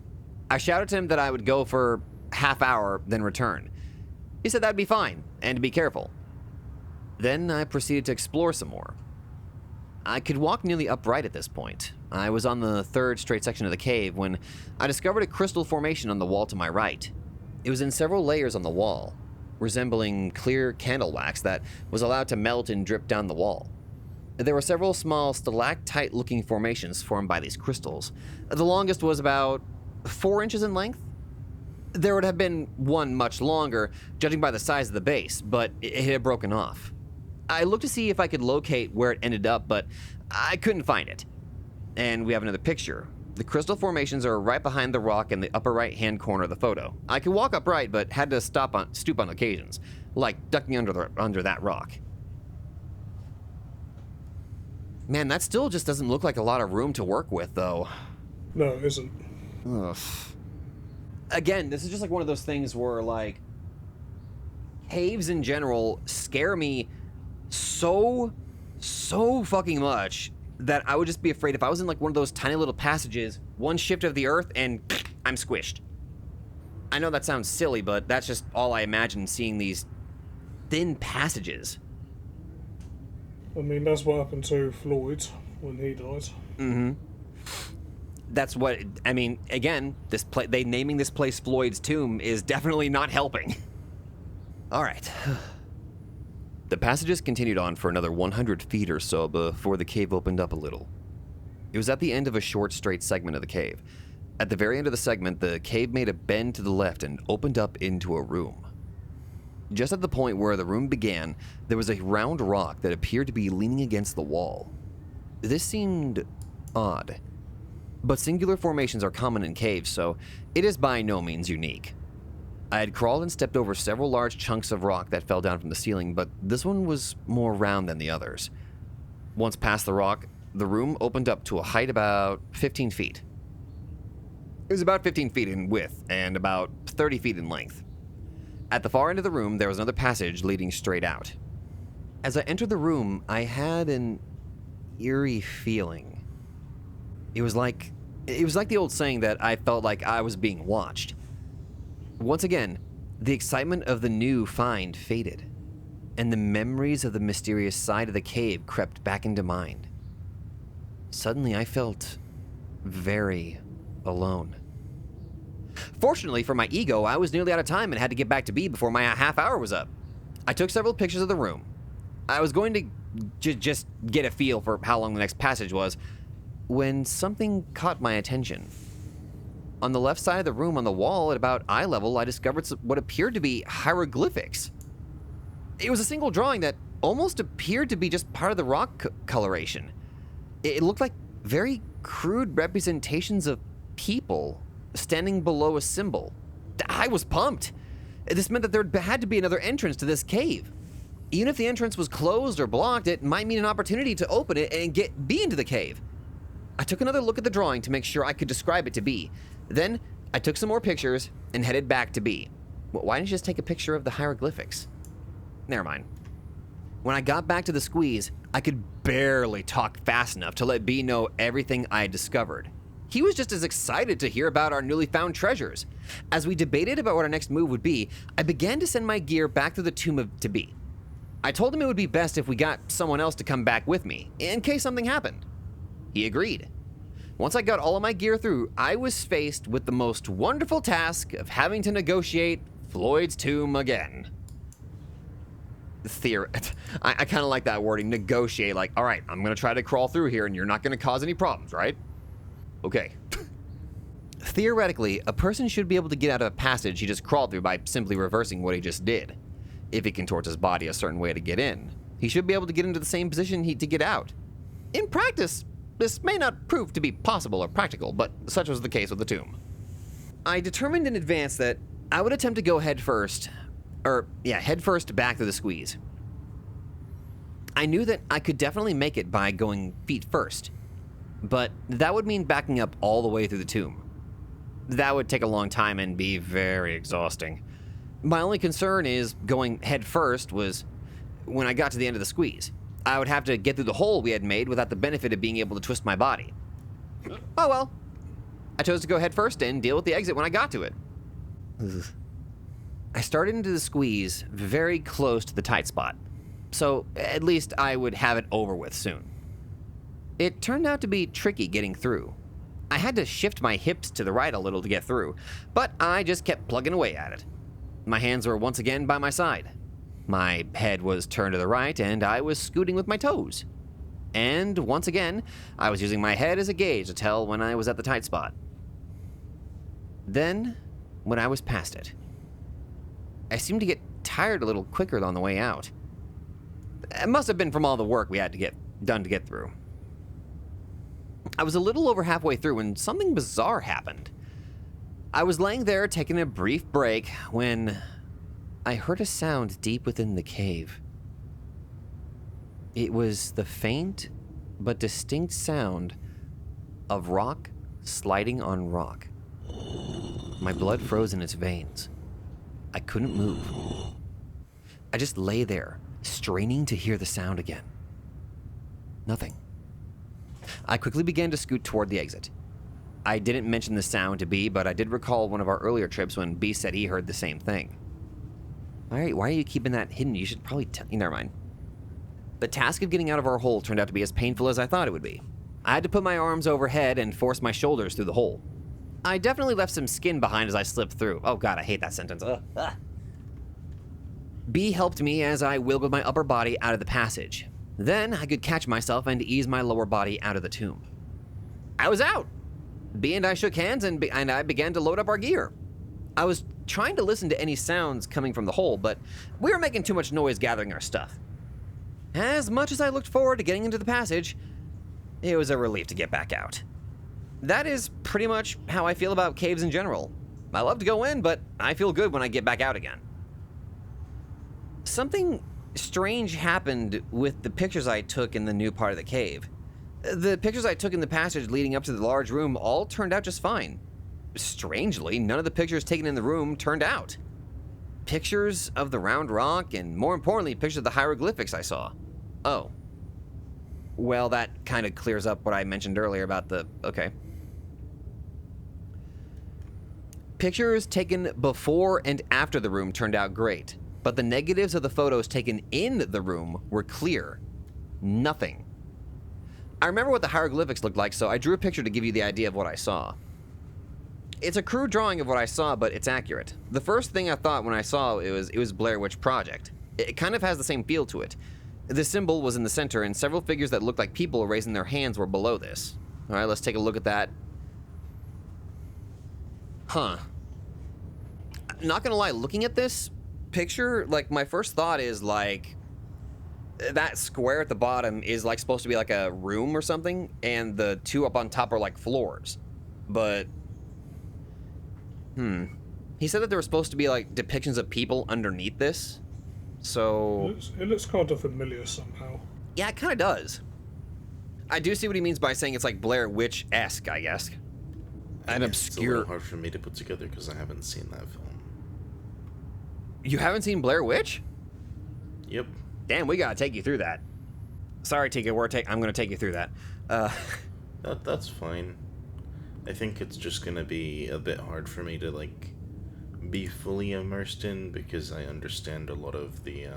I shouted to him that I would go for half hour, then return. He said that'd be fine, and to be careful. Then I proceeded to explore some more. I could walk nearly upright at this point. I was on the third straight section of the cave when I discovered a crystal formation on the wall to my right. It was in several layers on the wall, resembling clear candle wax that was allowed to melt and drip down the wall. There were several small stalactite-looking formations formed by these crystals. The longest was about 4 inches in length. There would have been one much longer, judging by the size of the base, but it had broken off. I looked to see if I could locate where it ended up, but I couldn't find it. And we have another picture. The crystal formations are right behind the rock in the upper right-hand corner of the photo. I could walk upright, but had to stoop on occasions, like ducking under that rock. Man, that still just doesn't look like a lot of room to work with, though. No, it isn't. Ugh. Again, this is just like one of those things where, like, caves in general scare me so fucking much that I would just be afraid if I was in like one of those tiny little passages, one shift of the earth, and I'm squished. I know that sounds silly, but that's just all I imagine seeing these thin passages. I mean, that's what happened to Floyd when he died. Mm-hmm. That's what, I mean, again, they naming this place Floyd's Tomb is definitely not helping. All right. The passages continued on for another 100 feet or so before the cave opened up a little. It was at the end of a short, straight segment of the cave. At the very end of the segment, the cave made a bend to the left and opened up into a room. Just at the point where the room began, there was a round rock that appeared to be leaning against the wall. This seemed odd, but singular formations are common in caves, so it is by no means unique. I had crawled and stepped over several large chunks of rock that fell down from the ceiling, but this one was more round than the others. Once past the rock, the room opened up to a height about 15 feet. It was about 15 feet in width and about 30 feet in length. At the far end of the room, there was another passage leading straight out. As I entered the room, I had an eerie feeling. It was like the old saying that I felt like I was being watched. Once again, the excitement of the new find faded, and the memories of the mysterious side of the cave crept back into mind. Suddenly, I felt very alone. Fortunately for my ego, I was nearly out of time and had to get back to B before my half hour was up. I took several pictures of the room. I was going to just get a feel for how long the next passage was, when something caught my attention. On the left side of the room on the wall at about eye level, I discovered what appeared to be hieroglyphics. It was a single drawing that almost appeared to be just part of the rock coloration. It looked like very crude representations of people standing below a symbol. I was pumped. This meant that there had to be another entrance to this cave. Even if the entrance was closed or blocked, it might mean an opportunity to open it and get B into the cave. I took another look at the drawing to make sure I could describe it to B. Then, I took some more pictures and headed back to B. Why didn't you just take a picture of the hieroglyphics? Never mind. When I got back to the squeeze, I could barely talk fast enough to let B know everything I had discovered. He was just as excited to hear about our newly found treasures. As we debated about what our next move would be, I began to send my gear back to the tomb to B. I told him it would be best if we got someone else to come back with me, in case something happened. He agreed. Once I got all of my gear through, I was faced with the most wonderful task of having to negotiate Floyd's Tomb again. I kind of like that wording, negotiate, like, all right, I'm going to try to crawl through here and you're not going to cause any problems, right? Okay. Theoretically, a person should be able to get out of a passage he just crawled through by simply reversing what he just did. If he contorts his body a certain way to get in, he should be able to get into the same position to get out. In practice, this may not prove to be possible or practical, but such was the case with the tomb. I determined in advance that I would attempt to go head first back to the squeeze. I knew that I could definitely make it by going feet first, but that would mean backing up all the way through the tomb. That would take a long time and be very exhausting. My only concern is going head first was when I got to the end of the squeeze. I would have to get through the hole we had made without the benefit of being able to twist my body. Oh well. I chose to go head first and deal with the exit when I got to it. I started into the squeeze very close to the tight spot, so at least I would have it over with soon. It turned out to be tricky getting through. I had to shift my hips to the right a little to get through, but I just kept plugging away at it. My hands were once again by my side. My head was turned to the right, and I was scooting with my toes. And once again, I was using my head as a gauge to tell when I was at the tight spot. Then, when I was past it, I seemed to get tired a little quicker on the way out. It must have been from all the work we had to get done to get through. I was a little over halfway through when something bizarre happened. I was laying there taking a brief break when I heard a sound deep within the cave. It was the faint but distinct sound of rock sliding on rock. My blood froze in its veins. I couldn't move. I just lay there, straining to hear the sound again. Nothing. I quickly began to scoot toward the exit. I didn't mention the sound to B, but I did recall one of our earlier trips when B said he heard the same thing. Why are you keeping that hidden? You should probably never mind. The task of getting out of our hole turned out to be as painful as I thought it would be. I had to put my arms overhead and force my shoulders through the hole. I definitely left some skin behind as I slipped through. Oh god, I hate that sentence. B helped me as I wiggled my upper body out of the passage. Then I could catch myself and ease my lower body out of the tomb. I was out! B and I shook hands and I began to load up our gear. I was trying to listen to any sounds coming from the hole, but we were making too much noise gathering our stuff. As much as I looked forward to getting into the passage, it was a relief to get back out. That is pretty much how I feel about caves in general. I love to go in, but I feel good when I get back out again. Something strange happened with the pictures I took in the new part of the cave. The pictures I took in the passage leading up to the large room all turned out just fine. Strangely, none of the pictures taken in the room turned out. Pictures of the round rock, and more importantly, pictures of the hieroglyphics I saw. Oh. Well, that kind of clears up what I mentioned earlier about the... Okay. Pictures taken before and after the room turned out great, but the negatives of the photos taken in the room were clear. Nothing. I remember what the hieroglyphics looked like, so I drew a picture to give you the idea of what I saw. It's a crude drawing of what I saw, but it's accurate. The first thing I thought when I saw it was Blair Witch Project. It kind of has the same feel to it. The symbol was in the center, and several figures that looked like people raising their hands were below this. All right, let's take a look at that. Huh. Not gonna lie, looking at this picture, like, my first thought is, like, that square at the bottom is, like, supposed to be, like, a room or something, and the two up on top are, like, floors. But... He said that there were supposed to be, like, depictions of people underneath this. So... It looks kind of familiar somehow. Yeah, it kind of does. I do see what he means by saying it's, like, Blair Witch-esque, I guess. An obscure... It's a little hard for me to put together because I haven't seen that film. You haven't seen Blair Witch? Yep. Damn, we gotta take you through that. Sorry, Tika, I'm gonna take you through that. That's fine. I think it's just gonna be a bit hard for me to, like, be fully immersed in because I understand a lot of the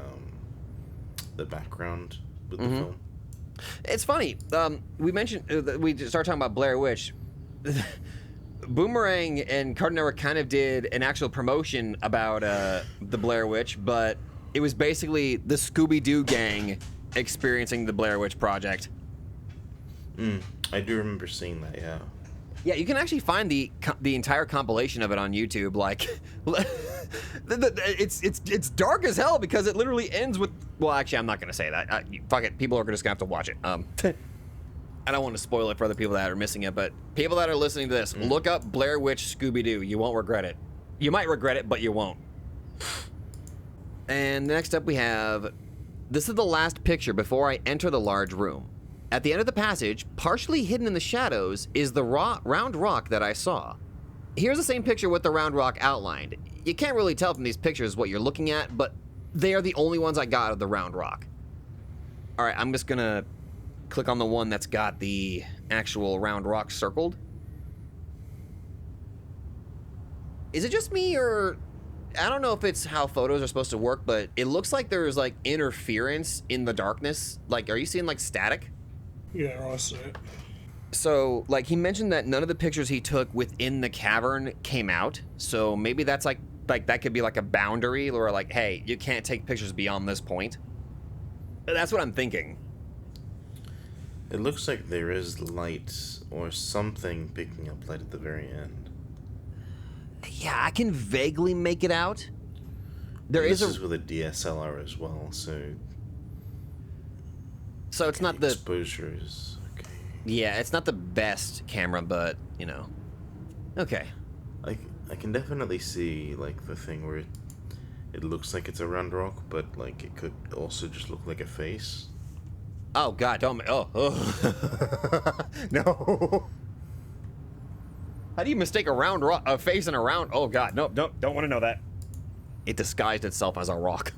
background with the film. It's funny. We mentioned we started talking about Blair Witch. Boomerang and Cartoon Network kind of did an actual promotion about the Blair Witch, but it was basically the Scooby-Doo gang experiencing the Blair Witch Project. I do remember seeing that, yeah. Yeah, you can actually find the entire compilation of it on YouTube. Like, it's dark as hell because it literally ends with. Well, actually, I'm not gonna say that. Fuck it, people are just gonna have to watch it. I don't want to spoil it for other people that are missing it, but people that are listening to this, look up Blair Witch Scooby-Doo. You won't regret it. You might regret it, but you won't. And next up we have. This is the last picture before I enter the large room. At the end of the passage, partially hidden in the shadows, is the round rock that I saw. Here's the same picture with the round rock outlined. You can't really tell from these pictures what you're looking at, but they are the only ones I got of the round rock. All right, I'm just gonna click on the one that's got the actual round rock circled. Is it just me, or I don't know if it's how photos are supposed to work, but it looks like there's like interference in the darkness. Like, are you seeing like static? Yeah, I see it. So, like, he mentioned that none of the pictures he took within the cavern came out. So maybe that's like that could be like a boundary, or like, hey, you can't take pictures beyond this point. That's what I'm thinking. It looks like there is light or something picking up light at the very end. Yeah, I can vaguely make it out. This is with a DSLR as well, so it's not the the exposure is okay. Yeah, it's not the best camera, but you know. Okay. I can definitely see like the thing where it looks like it's a round rock, but like it could also just look like a face. Oh God! Don't. Oh. No. How do you mistake a face and a round? Oh God! No, don't want to know that. It disguised itself as a rock.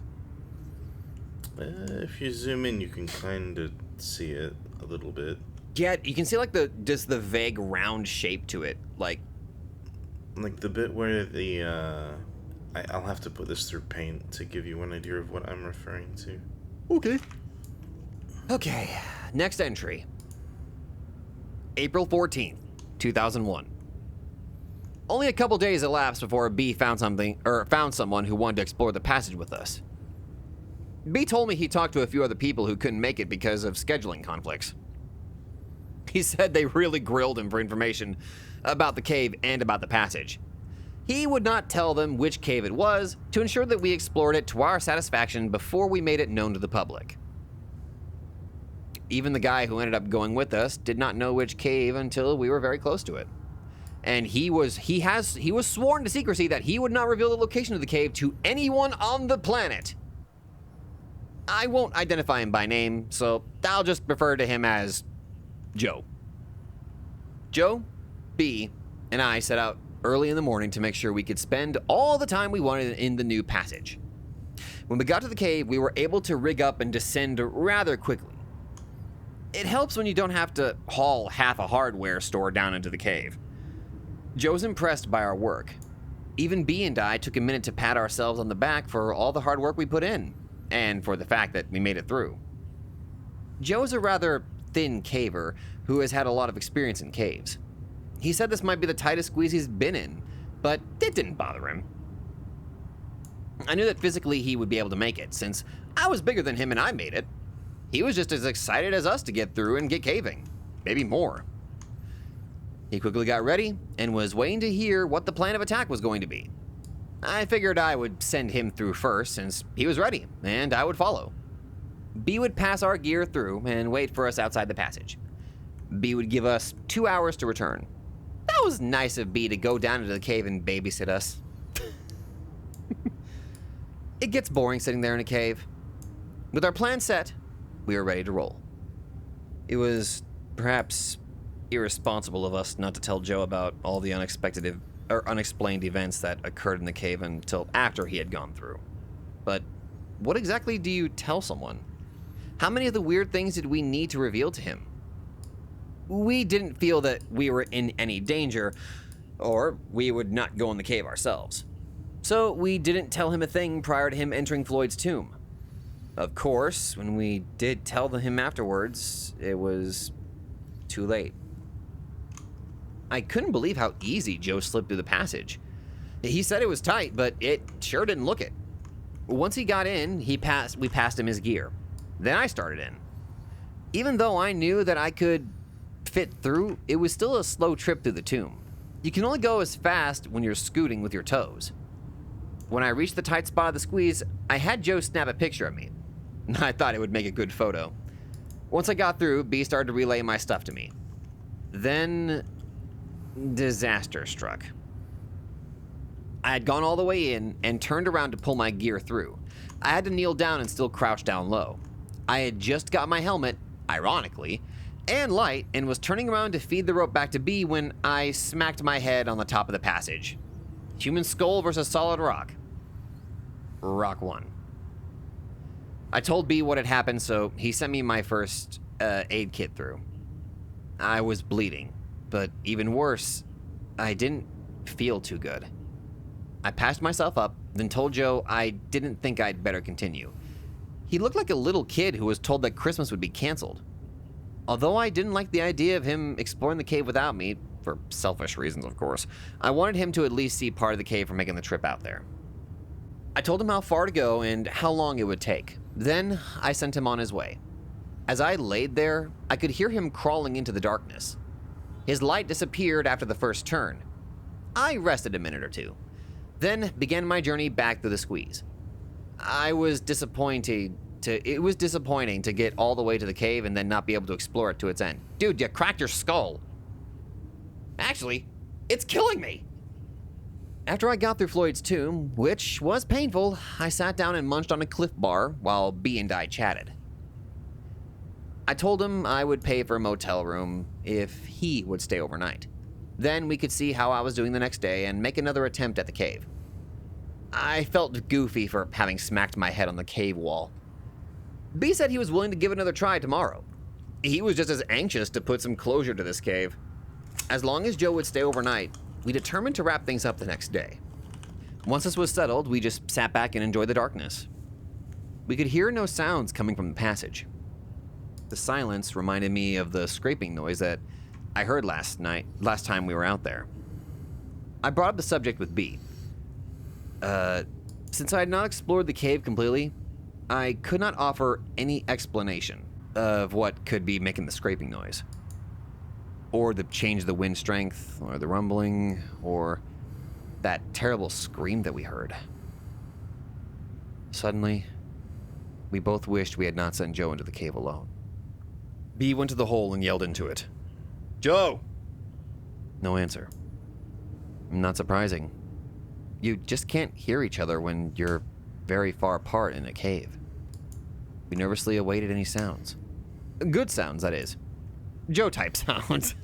If you zoom in, you can kind of see it a little bit. Yeah, you can see like just the vague round shape to it, like the bit where the I'll have to put this through paint to give you an idea of what I'm referring to. Okay, next entry. April 14th, 2001. Only a couple days elapsed before B found someone who wanted to explore the passage with us. B told me he talked to a few other people who couldn't make it because of scheduling conflicts. He said they really grilled him for information about the cave and about the passage. He would not tell them which cave it was to ensure that we explored it to our satisfaction before we made it known to the public. Even the guy who ended up going with us did not know which cave until we were very close to it. And he was sworn to secrecy that he would not reveal the location of the cave to anyone on the planet. I won't identify him by name, so I'll just refer to him as Joe. Joe, B, and I set out early in the morning to make sure we could spend all the time we wanted in the new passage. When we got to the cave, we were able to rig up and descend rather quickly. It helps when you don't have to haul half a hardware store down into the cave. Joe's impressed by our work. Even B and I took a minute to pat ourselves on the back for all the hard work we put in, and for the fact that we made it through. Joe's a rather thin caver who has had a lot of experience in caves. He said this might be the tightest squeeze he's been in, but it didn't bother him. I knew that physically he would be able to make it, since I was bigger than him and I made it. He was just as excited as us to get through and get caving, maybe more. He quickly got ready and was waiting to hear what the plan of attack was going to be. I figured I would send him through first since he was ready, and I would follow. B would pass our gear through and wait for us outside the passage. B would give us 2 hours to return. That was nice of B to go down into the cave and babysit us. It gets boring sitting there in a cave. With our plan set, we were ready to roll. It was perhaps irresponsible of us not to tell Joe about all the unexplained events that occurred in the cave until after he had gone through. But what exactly do you tell someone? How many of the weird things did we need to reveal to him? We didn't feel that we were in any danger, or we would not go in the cave ourselves. So we didn't tell him a thing prior to him entering Floyd's tomb. Of course, when we did tell him afterwards, it was too late. I couldn't believe how easy Joe slipped through the passage. He said it was tight, but it sure didn't look it. Once he got in, we passed him his gear. Then I started in. Even though I knew that I could fit through, it was still a slow trip through the tomb. You can only go as fast when you're scooting with your toes. When I reached the tight spot of the squeeze, I had Joe snap a picture of me. I thought it would make a good photo. Once I got through, B started to relay my stuff to me. Then disaster struck. I had gone all the way in and turned around to pull my gear through. I had to kneel down and still crouch down low. I had just got my helmet, ironically, and light and was turning around to feed the rope back to B when I smacked my head on the top of the passage. Human skull versus solid rock. Rock won. I told B what had happened, so he sent me my first aid kit through. I was bleeding, but even worse, I didn't feel too good. I patched myself up, then told Joe I didn't think I'd better continue. He looked like a little kid who was told that Christmas would be canceled. Although I didn't like the idea of him exploring the cave without me, for selfish reasons of course, I wanted him to at least see part of the cave for making the trip out there. I told him how far to go and how long it would take. Then I sent him on his way. As I laid there, I could hear him crawling into the darkness. His light disappeared after the first turn. I rested a minute or two, then began my journey back through the squeeze. It was disappointing to get all the way to the cave and then not be able to explore it to its end. Dude, you cracked your skull. Actually, it's killing me. After I got through Floyd's tomb, which was painful, I sat down and munched on a Cliff Bar while B and I chatted. I told him I would pay for a motel room if he would stay overnight. Then we could see how I was doing the next day and make another attempt at the cave. I felt goofy for having smacked my head on the cave wall. B said he was willing to give it another try tomorrow. He was just as anxious to put some closure to this cave. As long as Joe would stay overnight, we determined to wrap things up the next day. Once this was settled, we just sat back and enjoyed the darkness. We could hear no sounds coming from the passage. The silence reminded me of the scraping noise that I heard last time we were out there. I brought up the subject with B. Since I had not explored the cave completely, I could not offer any explanation of what could be making the scraping noise, or the change of the wind strength, or the rumbling, or that terrible scream that we heard. Suddenly, we both wished we had not sent Joe into the cave alone. B went to the hole and yelled into it. "Joe!" No answer. Not surprising. You just can't hear each other when you're very far apart in a cave. We nervously awaited any sounds. Good sounds, that is. Joe-type sounds.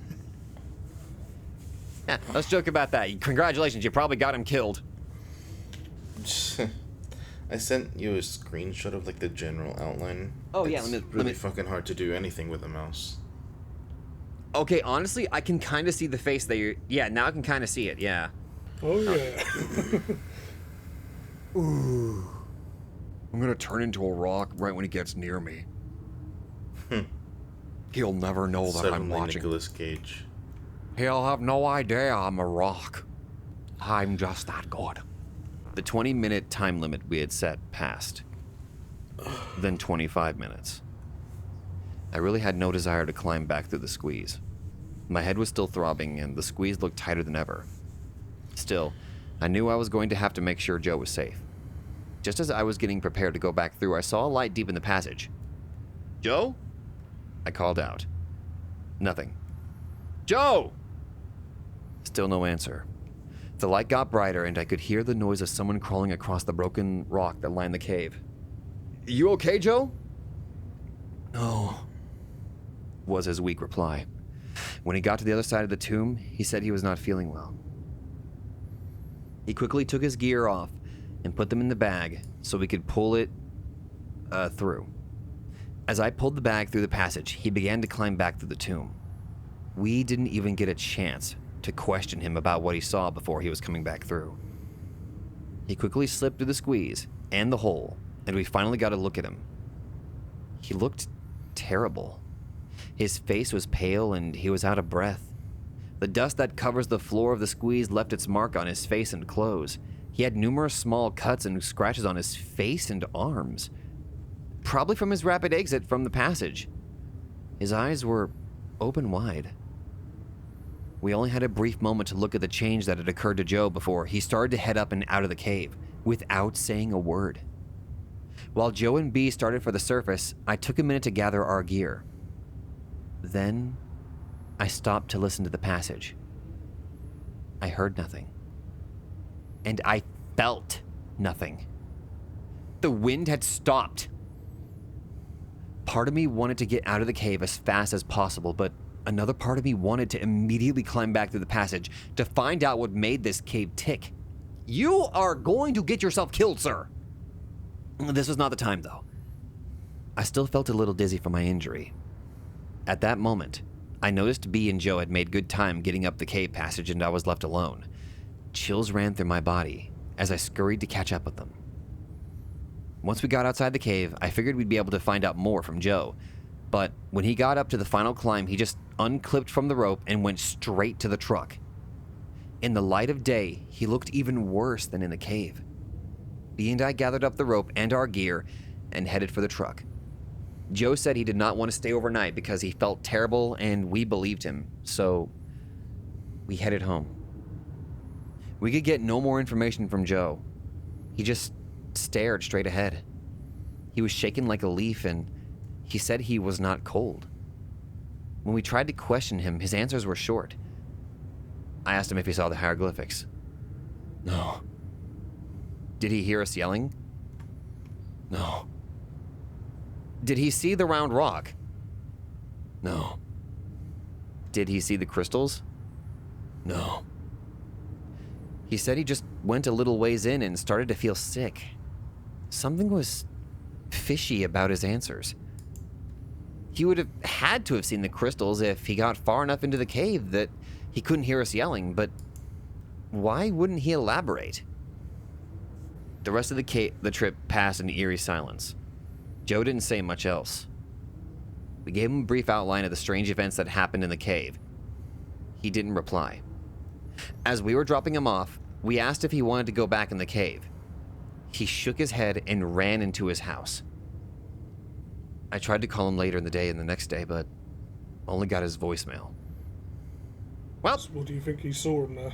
Yeah, let's joke about that. Congratulations, you probably got him killed. I sent you a screenshot of like the general outline. Oh yeah, it's really fucking hard to do anything with a mouse. Okay, honestly, I can kind of see the face that you're... Yeah, now I can kind of see it, yeah. Oh yeah. Ooh. I'm gonna turn into a rock right when he gets near me. He'll never know that Suddenly I'm watching. Nicolas Cage. He'll have no idea I'm a rock. I'm just that good. The 20-minute time limit we had set passed. Then 25 minutes. I really had no desire to climb back through the squeeze. My head was still throbbing, and the squeeze looked tighter than ever. Still, I knew I was going to have to make sure Joe was safe. Just as I was getting prepared to go back through, I saw a light deep in the passage. "Joe?" I called out. Nothing. "Joe!" Still no answer. The light got brighter, and I could hear the noise of someone crawling across the broken rock that lined the cave. "You okay, Joe?" "No," was his weak reply. When he got to the other side of the tomb, he said he was not feeling well. He quickly took his gear off and put them in the bag so we could pull it through. As I pulled the bag through the passage, he began to climb back through the tomb. We didn't even get a chance to question him about what he saw before he was coming back through. He quickly slipped through the squeeze and the hole, and we finally got a look at him. He looked terrible. His face was pale and he was out of breath. The dust that covers the floor of the squeeze left its mark on his face and clothes. He had numerous small cuts and scratches on his face and arms, probably from his rapid exit from the passage. His eyes were open wide. We only had a brief moment to look at the change that had occurred to Joe before he started to head up and out of the cave, without saying a word. While Joe and B started for the surface, I took a minute to gather our gear. Then, I stopped to listen to the passage. I heard nothing. And I felt nothing. The wind had stopped. Part of me wanted to get out of the cave as fast as possible, but another part of me wanted to immediately climb back through the passage to find out what made this cave tick. You are going to get yourself killed, sir. This was not the time, though. I still felt a little dizzy from my injury. At that moment, I noticed B and Joe had made good time getting up the cave passage and I was left alone. Chills ran through my body as I scurried to catch up with them. Once we got outside the cave, I figured we'd be able to find out more from Joe. But when he got up to the final climb, he just unclipped from the rope and went straight to the truck. In the light of day, he looked even worse than in the cave. B and I gathered up the rope and our gear and headed for the truck. Joe said he did not want to stay overnight because he felt terrible and we believed him, so we headed home. We could get no more information from Joe. He just stared straight ahead. He was shaking like a leaf and he said he was not cold. When we tried to question him, his answers were short. I asked him if he saw the hieroglyphics. No. Did he hear us yelling? No. Did he see the round rock? No. Did he see the crystals? No. He said he just went a little ways in and started to feel sick. Something was fishy about his answers. He would have had to have seen the crystals if he got far enough into the cave that he couldn't hear us yelling, but why wouldn't he elaborate? The rest of the trip passed in eerie silence. Joe didn't say much else. We gave him a brief outline of the strange events that happened in the cave. He didn't reply. As we were dropping him off, we asked if he wanted to go back in the cave. He shook his head and ran into his house. I tried to call him later in the day and the next day, but only got his voicemail. Well, What do you think he saw in there?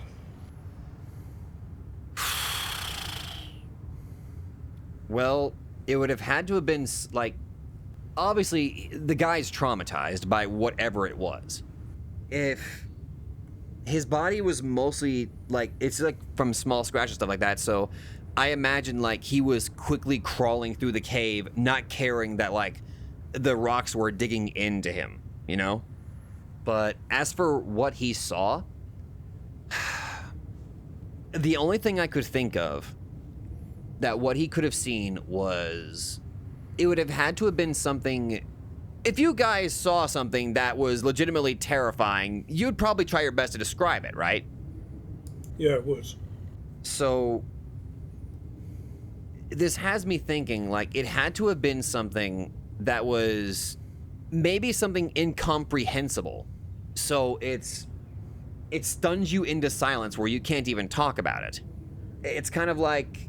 Well, it would have had to have been, like, obviously, the guy's traumatized by whatever it was. If his body was mostly, like, it's, like, from small scratches, stuff like that, so I imagine, like, he was quickly crawling through the cave, not caring that, like, the rocks were digging into him, you know? But as for what he saw, the only thing I could think of that what he could have seen was, it would have had to have been something. If you guys saw something that was legitimately terrifying, you'd probably try your best to describe it, right? Yeah, it was. So this has me thinking, like, it had to have been something that was maybe something incomprehensible. So it stuns you into silence where you can't even talk about it. It's kind of like,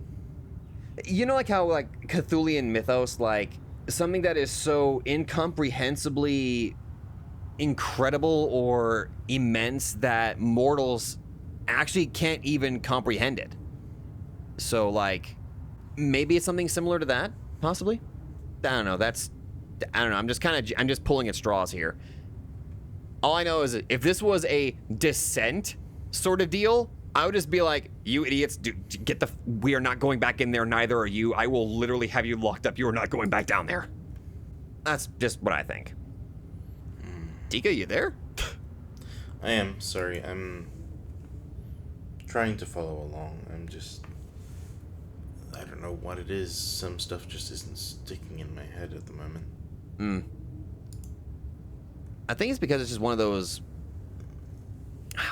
you know, like how, like, Cthulhian mythos, like, something that is so incomprehensibly incredible or immense that mortals actually can't even comprehend it. So, like, maybe it's something similar to that, possibly? I don't know, I'm just pulling at straws here. All I know is that if this was a Descent sort of deal, I would just be like, you idiots, we are not going back in there, neither are you. I will literally have you locked up. You are not going back down there. That's just what I think. Tika, you there? I am, sorry, I'm trying to follow along. I don't know what it is. Some stuff just isn't sticking in my head at the moment. I think it's because it's just one of those.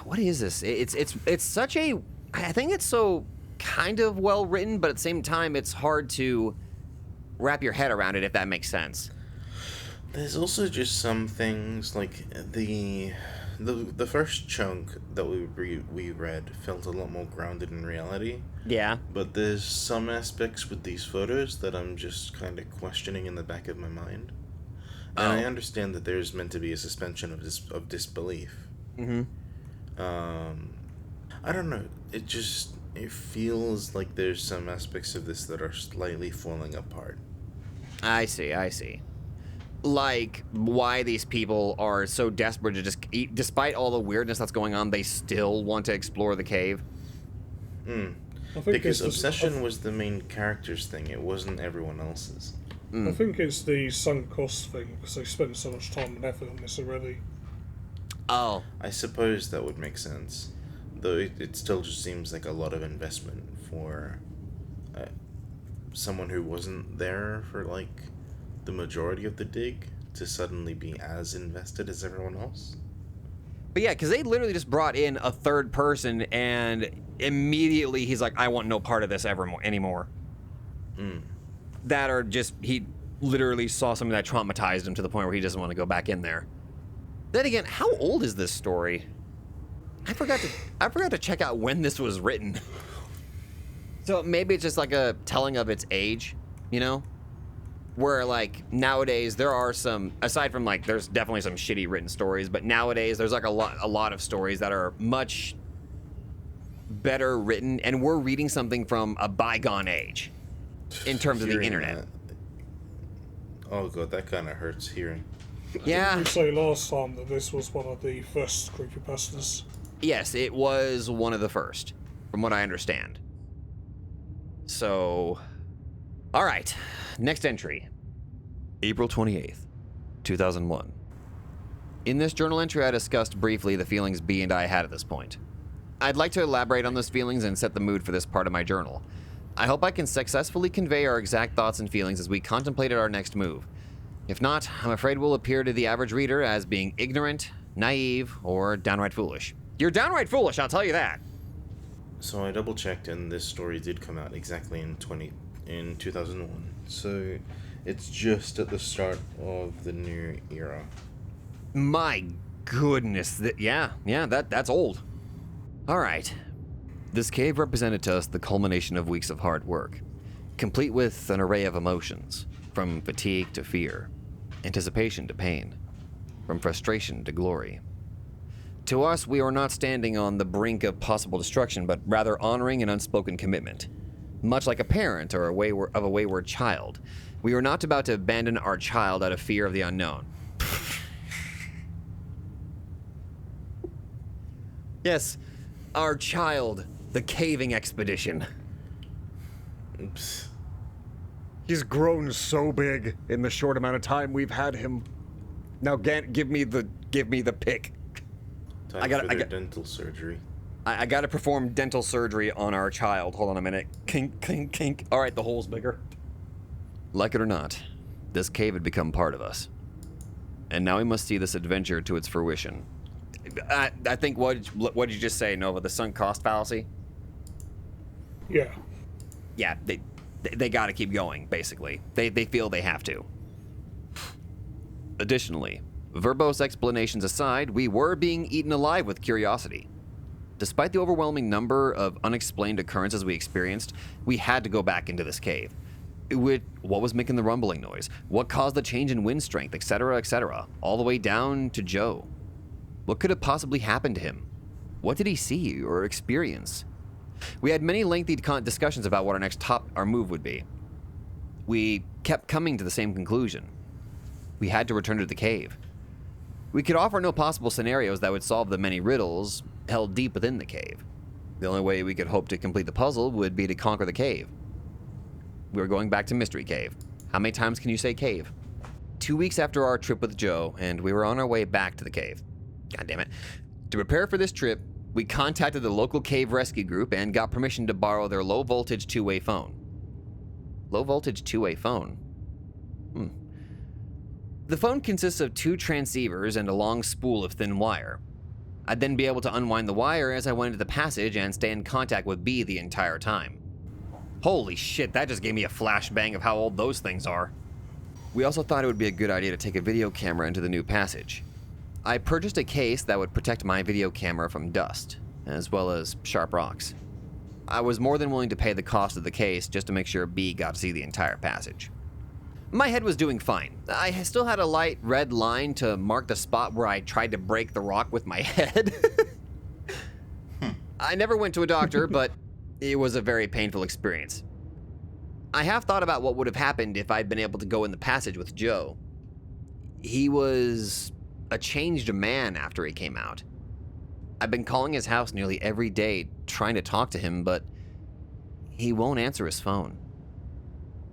What is this? It's such a. I think it's so kind of well written, but at the same time, it's hard to wrap your head around it, if that makes sense. There's also just some things like the first chunk that we read felt a lot more grounded in reality. Yeah. But there's some aspects with these photos that I'm just kind of questioning in the back of my mind. And I understand that there's meant to be a suspension of disbelief. Mm-hmm. I don't know. It feels like there's some aspects of this that are slightly falling apart. I see. Like, why these people are so desperate to just, despite all the weirdness that's going on, they still want to explore the cave. Because obsession was the main character's thing. It wasn't everyone else's. I think it's the sunk cost thing, because they spent so much time and effort on this already. Oh. I suppose that would make sense. Though it still just seems like a lot of investment for someone who wasn't there for, like, the majority of the dig to suddenly be as invested as everyone else. But yeah, because they literally just brought in a third person, and immediately he's like, I want no part of this anymore. That or just, he literally saw something that traumatized him to the point where he doesn't want to go back in there. Then again, how old is this story? I forgot to check out when this was written. So maybe it's just like a telling of its age, you know? Where, like, nowadays there are some, aside from, like, there's definitely some shitty written stories, but nowadays there's like a lot of stories that are much better written, and we're reading something from a bygone age in terms of the internet. That. Oh god, that kind of hurts hearing. Yeah. Didn't you say last time that this was one of the first creepypastas? Yes, it was one of the first, from what I understand. So, all right, next entry. April 28th, 2001. In this journal entry, I discussed briefly the feelings B and I had at this point. I'd like to elaborate on those feelings and set the mood for this part of my journal. I hope I can successfully convey our exact thoughts and feelings as we contemplated our next move. If not, I'm afraid we'll appear to the average reader as being ignorant, naive, or downright foolish. You're downright foolish, I'll tell you that. So I double checked, and this story did come out exactly in 2001. So it's just at the start of the new era. My goodness, that's old. All right. This cave represented to us the culmination of weeks of hard work, complete with an array of emotions, from fatigue to fear, anticipation to pain, from frustration to glory. To us, we are not standing on the brink of possible destruction, but rather honoring an unspoken commitment. Much like a parent or a wayward child, we are not about to abandon our child out of fear of the unknown. Yes, our child, the caving expedition. Oops. He's grown so big in the short amount of time we've had him. Now, give me the pick. Time for their dental surgery. I gotta perform dental surgery on our child. Hold on a minute. Kink, kink, kink. All right, the hole's bigger. Like it or not, this cave had become part of us. And now we must see this adventure to its fruition. I think, what did you just say, Nova? The sunk cost fallacy? Yeah. Yeah, they gotta keep going, basically. They feel they have to. Additionally, verbose explanations aside, we were being eaten alive with curiosity. Despite the overwhelming number of unexplained occurrences we experienced, we had to go back into this cave. What was making the rumbling noise? What caused the change in wind strength, etc., all the way down to Joe? What could have possibly happened to him? What did he see or experience? We had many lengthy discussions about what our move would be. We kept coming to the same conclusion. We had to return to the cave. We could offer no possible scenarios that would solve the many riddles held deep within the cave. The only way we could hope to complete the puzzle would be to conquer the cave. We were going back to Mystery Cave. How many times can you say cave? 2 weeks after our trip with Joe, and we were on our way back to the cave. God damn it. To prepare for this trip, we contacted the local cave rescue group and got permission to borrow their low-voltage two-way phone. Low-voltage two-way phone? The phone consists of 2 transceivers and a long spool of thin wire. I'd then be able to unwind the wire as I went into the passage and stay in contact with B the entire time. Holy shit, that just gave me a flashbang of how old those things are. We also thought it would be a good idea to take a video camera into the new passage. I purchased a case that would protect my video camera from dust, as well as sharp rocks. I was more than willing to pay the cost of the case just to make sure B got to see the entire passage. My head was doing fine. I still had a light red line to mark the spot where I tried to break the rock with my head. I never went to a doctor, but it was a very painful experience. I have thought about what would have happened if I'd been able to go in the passage with Joe. He was a changed man after he came out. I've been calling his house nearly every day trying to talk to him, but he won't answer his phone.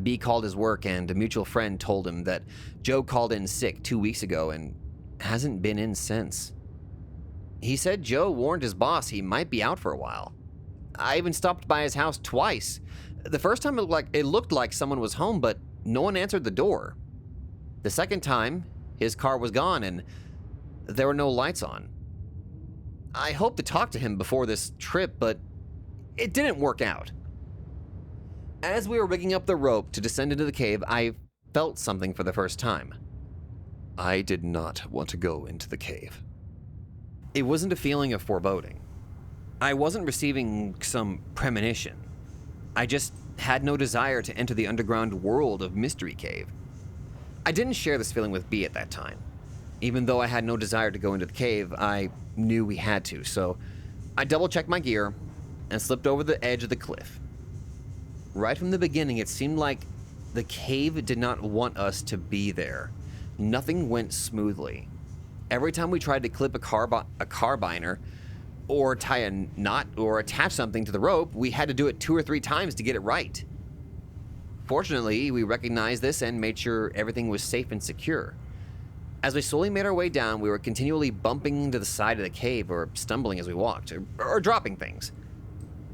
B called his work and a mutual friend told him that Joe called in sick 2 weeks ago and hasn't been in since. He said Joe warned his boss he might be out for a while. I even stopped by his house twice. The first time it looked like someone was home, but no one answered the door. The second time, his car was gone and there were no lights on. I hoped to talk to him before this trip, but it didn't work out. As we were rigging up the rope to descend into the cave, I felt something for the first time. I did not want to go into the cave. It wasn't a feeling of foreboding. I wasn't receiving some premonition. I just had no desire to enter the underground world of Mystery Cave. I didn't share this feeling with B at that time. Even though I had no desire to go into the cave, I knew we had to, so I double-checked my gear and slipped over the edge of the cliff. Right from the beginning, it seemed like the cave did not want us to be there. Nothing went smoothly. Every time we tried to clip a carbiner, or tie a knot, or attach something to the rope, we had to do it 2 or 3 times to get it right. Fortunately, we recognized this and made sure everything was safe and secure. As we slowly made our way down, we were continually bumping into the side of the cave or stumbling as we walked, or dropping things.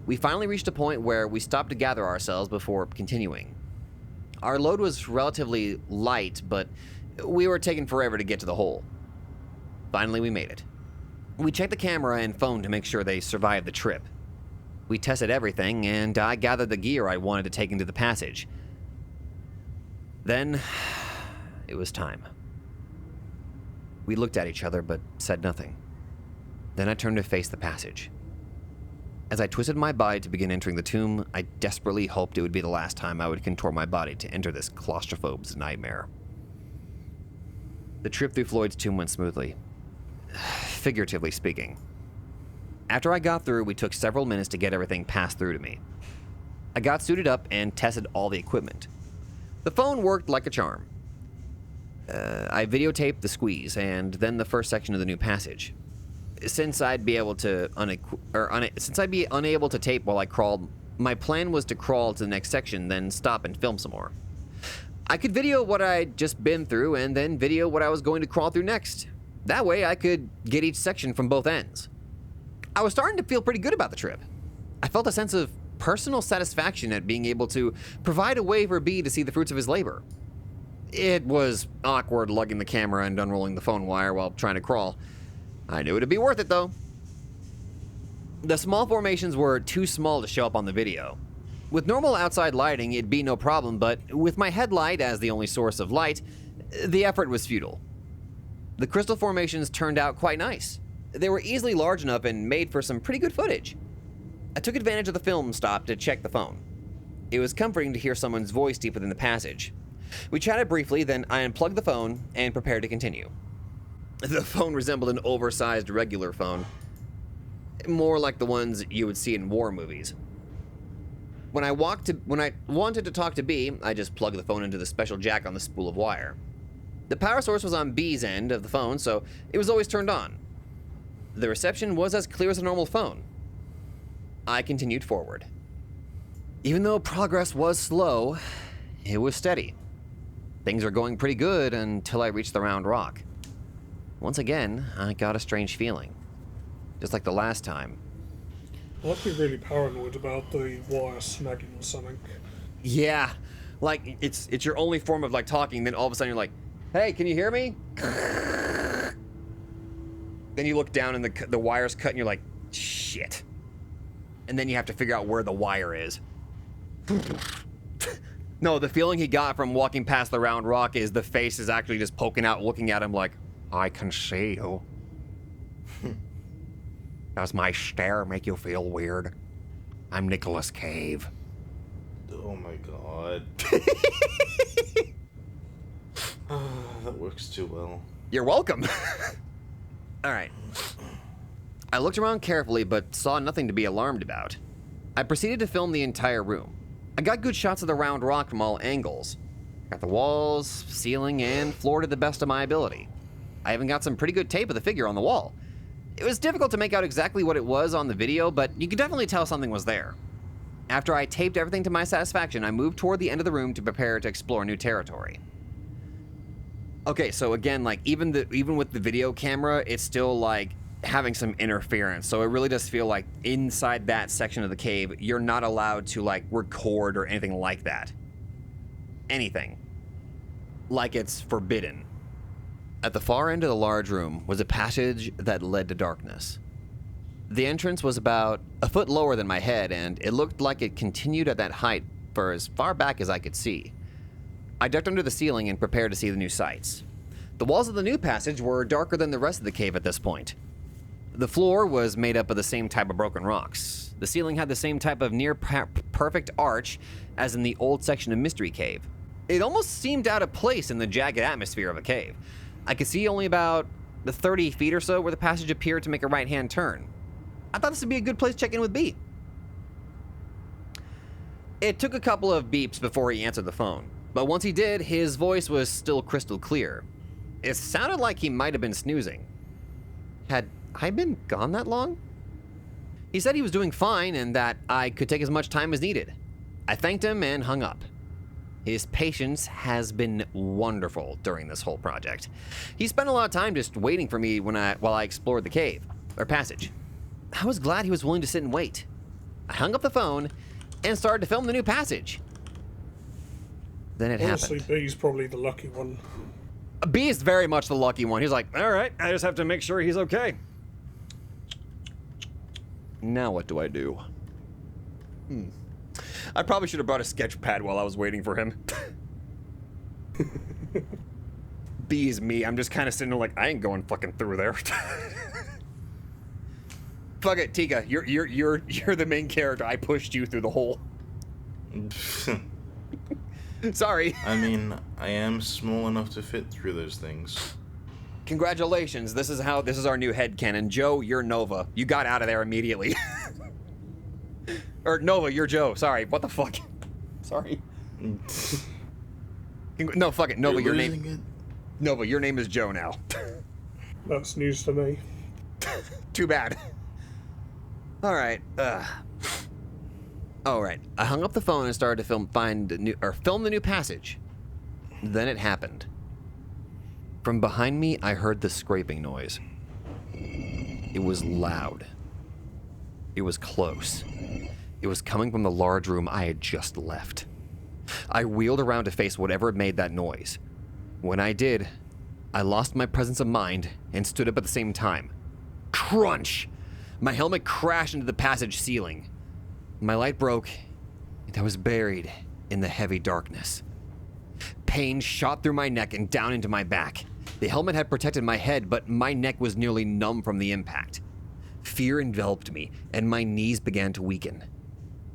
We finally reached a point where we stopped to gather ourselves before continuing. Our load was relatively light, but we were taking forever to get to the hole. Finally, we made it. We checked the camera and phone to make sure they survived the trip. We tested everything, and I gathered the gear I wanted to take into the passage. Then, it was time. We looked at each other, but said nothing. Then I turned to face the passage. As I twisted my body to begin entering the tomb, I desperately hoped it would be the last time I would contort my body to enter this claustrophobe's nightmare. The trip through Floyd's tomb went smoothly, figuratively speaking. After I got through, we took several minutes to get everything passed through to me. I got suited up and tested all the equipment. The phone worked like a charm. I videotaped the squeeze and then the first section of the new passage. Since I'd be unable to tape while I crawled, my plan was to crawl to the next section, then stop and film some more. I could video what I'd just been through and then video what I was going to crawl through next. That way I could get each section from both ends. I was starting to feel pretty good about the trip. I felt a sense of personal satisfaction at being able to provide a way for B to see the fruits of his labor. It was awkward lugging the camera and unrolling the phone wire while trying to crawl. I knew it'd be worth it, though. The small formations were too small to show up on the video. With normal outside lighting, it'd be no problem, but with my headlight as the only source of light, the effort was futile. The crystal formations turned out quite nice. They were easily large enough and made for some pretty good footage. I took advantage of the film stop to check the phone. It was comforting to hear someone's voice deep within the passage. We chatted briefly, then I unplugged the phone and prepared to continue. The phone resembled an oversized regular phone, more like the ones you would see in war movies. When I wanted to talk to B, I just plugged the phone into the special jack on the spool of wire. The power source was on B's end of the phone, so it was always turned on. The reception was as clear as a normal phone. I continued forward. Even though progress was slow, it was steady. Things were going pretty good until I reached the round rock. Once again, I got a strange feeling. Just like the last time. I'd be really paranoid about the wire snagging or something. Yeah, like it's your only form of like talking, then all of a sudden you're like, hey, can you hear me? Then you look down and the wire's cut and you're like, shit. And then you have to figure out where the wire is. No, the feeling he got from walking past the round rock is the face is actually just poking out, looking at him like, I can see you. Does my stare make you feel weird? I'm Nicolas Cave. Oh my god. That works too well. You're welcome. All right. I looked around carefully, but saw nothing to be alarmed about. I proceeded to film the entire room. I got good shots of the round rock from all angles. Got the walls, ceiling, and floor to the best of my ability. I even got some pretty good tape of the figure on the wall. It was difficult to make out exactly what it was on the video, but you could definitely tell something was there. After I taped everything to my satisfaction, I moved toward the end of the room to prepare to explore new territory. Okay, so again, like even with the video camera, it's still like having some interference. So it really does feel like inside that section of the cave, you're not allowed to like record or anything like that. Anything. Like it's forbidden. At the far end of the large room was a passage that led to darkness. The entrance was about a foot lower than my head, and it looked like it continued at that height for as far back as I could see. I ducked under the ceiling and prepared to see the new sights. The walls of the new passage were darker than the rest of the cave at this point. The floor was made up of the same type of broken rocks. The ceiling had the same type of near-perfect arch as in the old section of Mystery Cave. It almost seemed out of place in the jagged atmosphere of a cave. I could see only about the 30 feet or so where the passage appeared to make a right-hand turn. I thought this would be a good place to check in with B. It took a couple of beeps before he answered the phone, but once he did, his voice was still crystal clear. It sounded like he might have been snoozing. Had I been gone that long? He said he was doing fine and that I could take as much time as needed. I thanked him and hung up. His patience has been wonderful during this whole project. He spent a lot of time just waiting for me while I explored the cave, or passage. I was glad he was willing to sit and wait. I hung up the phone and started to film the new passage. Then it Honestly, happened. B's probably the lucky one. B is very much the lucky one. He's like, all right, I just have to make sure he's okay. Now what do I do? I probably should have brought a sketch pad while I was waiting for him. B is me. I'm just kind of sitting there like, I ain't going fucking through there. Fuck it, Tika. You're the main character. I pushed you through the hole. Sorry. I mean, I am small enough to fit through those things. Congratulations. This is our new headcanon. Joe, you're Nova. You got out of there immediately. Or Nova, you're Joe. Sorry. What the fuck? Sorry. No, fuck it. Nova, your name. Nova, your name is Joe now. That's news to me. Too bad. All right. All right. I hung up the phone and started to film the new passage. Then it happened. From behind me, I heard the scraping noise. It was loud. It was close. It was coming from the large room I had just left. I wheeled around to face whatever made that noise. When I did, I lost my presence of mind and stood up at the same time. Crunch! My helmet crashed into the passage ceiling. My light broke, and I was buried in the heavy darkness. Pain shot through my neck and down into my back. The helmet had protected my head, but my neck was nearly numb from the impact. Fear enveloped me, and my knees began to weaken.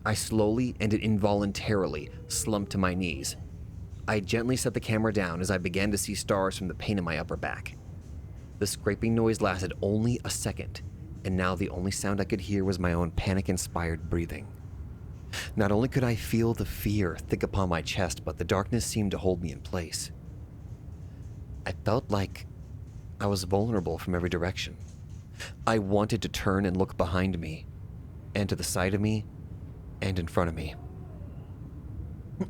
I slowly and involuntarily slumped to my knees. I gently set the camera down as I began to see stars from the pain in my upper back. The scraping noise lasted only a second, and now the only sound I could hear was my own panic-inspired breathing. Not only could I feel the fear thick upon my chest, but the darkness seemed to hold me in place. I felt like I was vulnerable from every direction. I wanted to turn and look behind me, and to the side of me, and in front of me.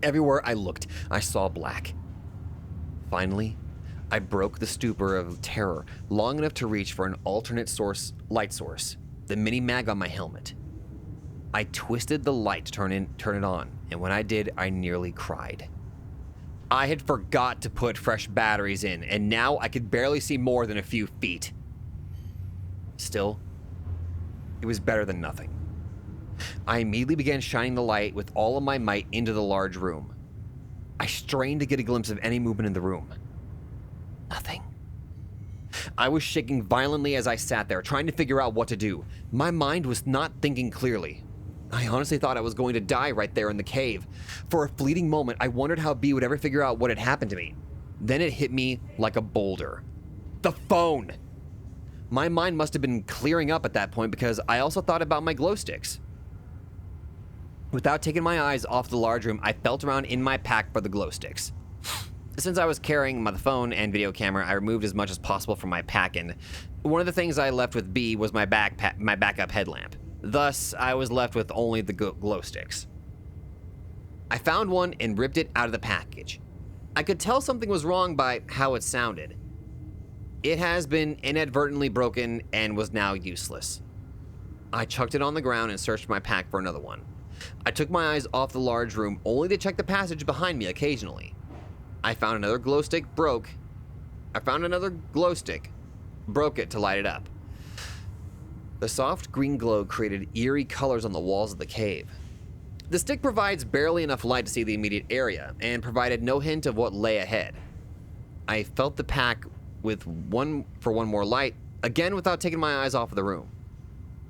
Everywhere I looked, I saw black. Finally, I broke the stupor of terror long enough to reach for an alternate light source, the mini mag on my helmet. I twisted the light to turn it on, and when I did, I nearly cried. I had forgot to put fresh batteries in, and now I could barely see more than a few feet. Still, it was better than nothing. I immediately began shining the light with all of my might into the large room. I strained to get a glimpse of any movement in the room. Nothing. I was shaking violently as I sat there, trying to figure out what to do. My mind was not thinking clearly. I honestly thought I was going to die right there in the cave. For a fleeting moment, I wondered how B would ever figure out what had happened to me. Then it hit me like a boulder. The phone! My mind must have been clearing up at that point because I also thought about my glow sticks. Without taking my eyes off the large room, I felt around in my pack for the glow sticks. Since I was carrying my phone and video camera, I removed as much as possible from my pack, and one of the things I left with B was my backup headlamp. Thus, I was left with only the glow sticks. I found one and ripped it out of the package. I could tell something was wrong by how it sounded. It has been inadvertently broken and was now useless. I chucked it on the ground and searched my pack for another one. I took my eyes off the large room only to check the passage behind me occasionally. I found another glow stick, broke it to light it up. The soft green glow created eerie colors on the walls of the cave. The stick provides barely enough light to see the immediate area and provided no hint of what lay ahead. I felt the pack with one more light, again without taking my eyes off of the room.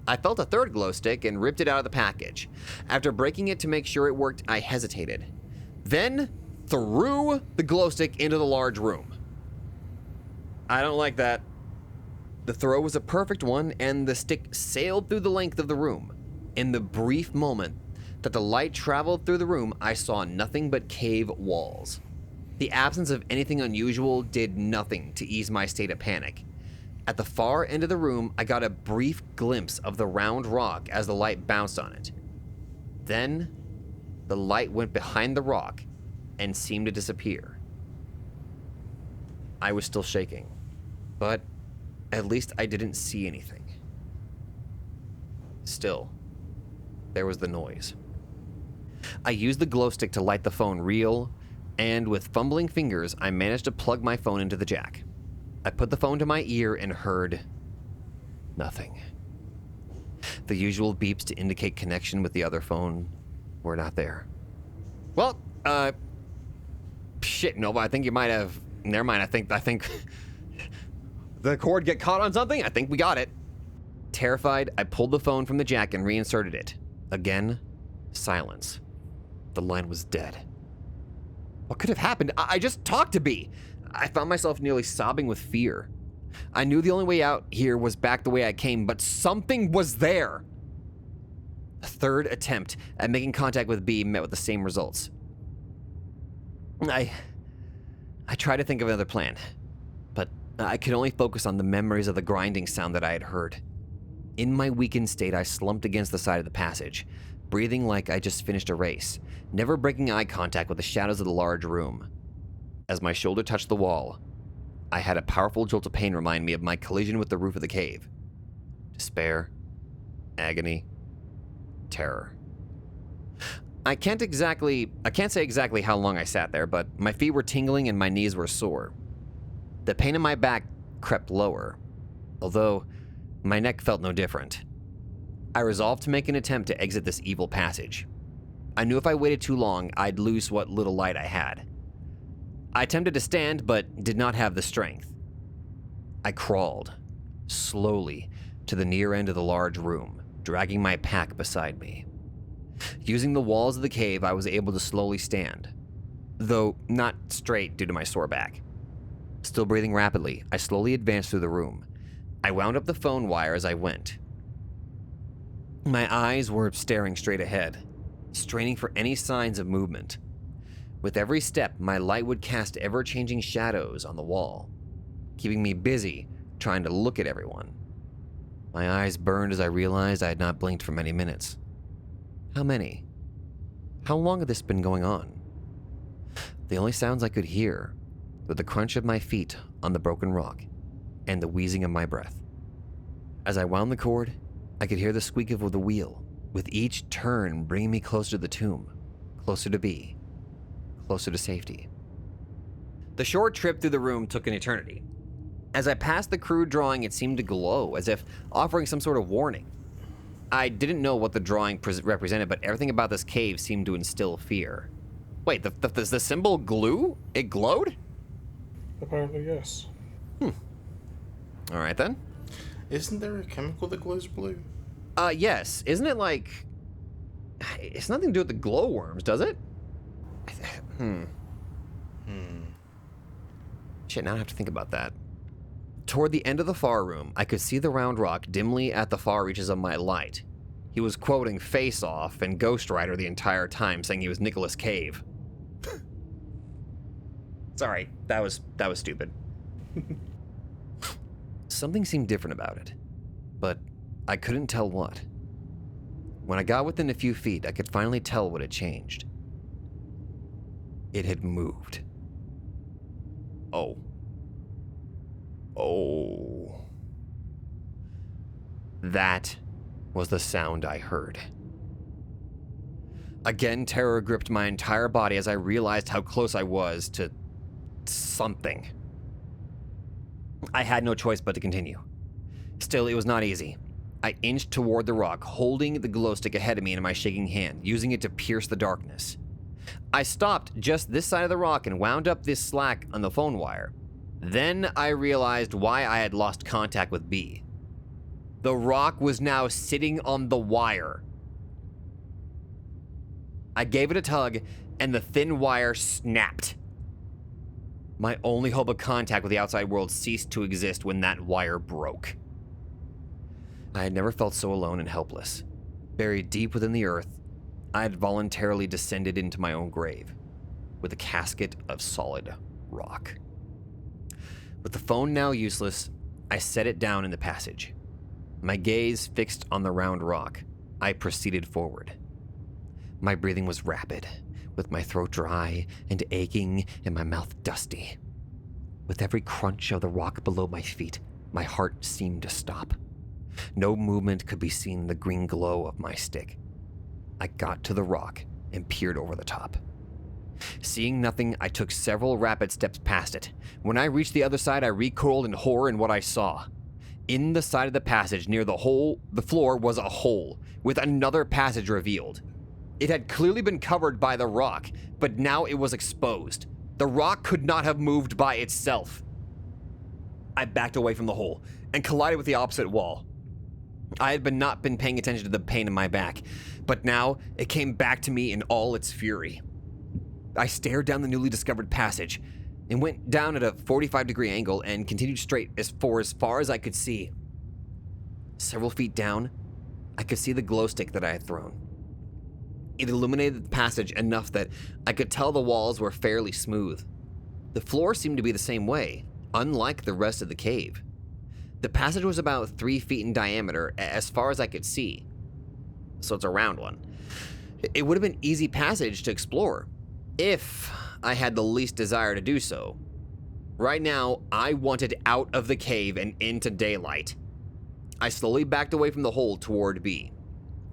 I felt a third glow stick and ripped it out of the package. After breaking it to make sure it worked, I hesitated. Then threw the glow stick into the large room. I don't like that. The throw was a perfect one, and the stick sailed through the length of the room. In the brief moment that the light traveled through the room, I saw nothing but cave walls. The absence of anything unusual did nothing to ease my state of panic. At the far end of the room, I got a brief glimpse of the round rock as the light bounced on it. Then, the light went behind the rock and seemed to disappear. I was still shaking, but at least I didn't see anything. Still, there was the noise. I used the glow stick to light the phone reel, and with fumbling fingers, I managed to plug my phone into the jack. I put the phone to my ear and heard nothing. The usual beeps to indicate connection with the other phone were not there. Well, shit, Nova, I think you might have... Never mind, I think the cord get caught on something? I think we got it. Terrified, I pulled the phone from the jack and reinserted it. Again, silence. The line was dead. What could have happened? I just talked to B. I found myself nearly sobbing with fear. I knew the only way out here was back the way I came, but something was there. A third attempt at making contact with B met with the same results. I tried to think of another plan, but I could only focus on the memories of the grinding sound that I had heard. In my weakened state, I slumped against the side of the passage, breathing like I just finished a race, never breaking eye contact with the shadows of the large room. As my shoulder touched the wall, I had a powerful jolt of pain remind me of my collision with the roof of the cave. Despair, agony, terror. I can't say exactly how long I sat there, but my feet were tingling and my knees were sore. The pain in my back crept lower, although my neck felt no different. I resolved to make an attempt to exit this evil passage. I knew if I waited too long, I'd lose what little light I had. I attempted to stand, but did not have the strength. I crawled, slowly, to the near end of the large room, dragging my pack beside me. Using the walls of the cave, I was able to slowly stand, though not straight due to my sore back. Still breathing rapidly, I slowly advanced through the room. I wound up the phone wire as I went. My eyes were staring straight ahead, straining for any signs of movement. With every step, my light would cast ever-changing shadows on the wall, keeping me busy trying to look at everyone. My eyes burned as I realized I had not blinked for many minutes. How many? How long had this been going on? The only sounds I could hear were the crunch of my feet on the broken rock and the wheezing of my breath. As I wound the cord, I could hear the squeak of the wheel, with each turn bringing me closer to the tomb, closer to B, closer to safety. The short trip through the room took an eternity. As I passed the crude drawing, it seemed to glow, as if offering some sort of warning. I didn't know what the drawing represented, but everything about this cave seemed to instill fear. Wait, the symbol glue? It glowed? Apparently, yes. All right, then. Isn't there a chemical that glows blue? Yes. Isn't it like... It's nothing to do with the glowworms, does it? Shit, now I have to think about that. Toward the end of the far room, I could see the round rock dimly at the far reaches of my light. He was quoting Face Off and Ghost Rider the entire time, saying he was Nicolas Cave. Sorry, that was stupid. Something seemed different about it, but I couldn't tell what. When I got within a few feet, I could finally tell what had changed. It had moved. Oh. Oh. That was the sound I heard. Again, terror gripped my entire body as I realized how close I was to something. I had no choice but to continue. Still, it was not easy. I inched toward the rock, holding the glow stick ahead of me in my shaking hand, using it to pierce the darkness. I stopped just this side of the rock and wound up this slack on the phone wire. Then I realized why I had lost contact with B. The rock was now sitting on the wire. I gave it a tug, and the thin wire snapped. My only hope of contact with the outside world ceased to exist when that wire broke. I had never felt so alone and helpless. Buried deep within the earth, I had voluntarily descended into my own grave, with a casket of solid rock. With the phone now useless, I set it down in the passage. My gaze fixed on the round rock, I proceeded forward. My breathing was rapid, with my throat dry and aching and my mouth dusty. With every crunch of the rock below my feet, my heart seemed to stop. No movement could be seen in the green glow of my stick. I got to the rock and peered over the top. Seeing nothing, I took several rapid steps past it. When I reached the other side, I recoiled in horror in what I saw. In the side of the passage near the floor was a hole, with another passage revealed. It had clearly been covered by the rock, but now it was exposed. The rock could not have moved by itself. I backed away from the hole and collided with the opposite wall. I had not been paying attention to the pain in my back, but now it came back to me in all its fury. I stared down the newly discovered passage and went down at a 45-degree angle and continued straight as far as I could see. Several feet down, I could see the glow stick that I had thrown. It illuminated the passage enough that I could tell the walls were fairly smooth. The floor seemed to be the same way, unlike the rest of the cave. The passage was about 3 feet in diameter as far as I could see, so it's a round one. It would have been an easy passage to explore, if I had the least desire to do so. Right now, I wanted out of the cave and into daylight. I slowly backed away from the hole toward B.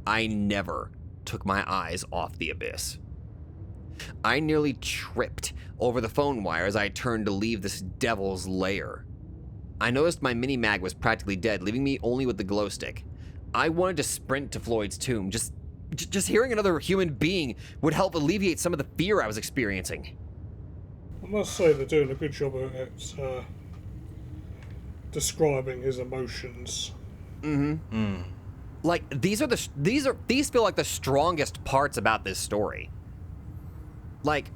I never took my eyes off the abyss. I nearly tripped over the phone wire as I turned to leave this devil's lair. I noticed my mini-mag was practically dead, leaving me only with the glow stick. I wanted to sprint to Floyd's tomb. Just hearing another human being would help alleviate some of the fear I was experiencing. I must say they're doing a good job at describing his emotions. Like, these feel like the strongest parts about this story. Like,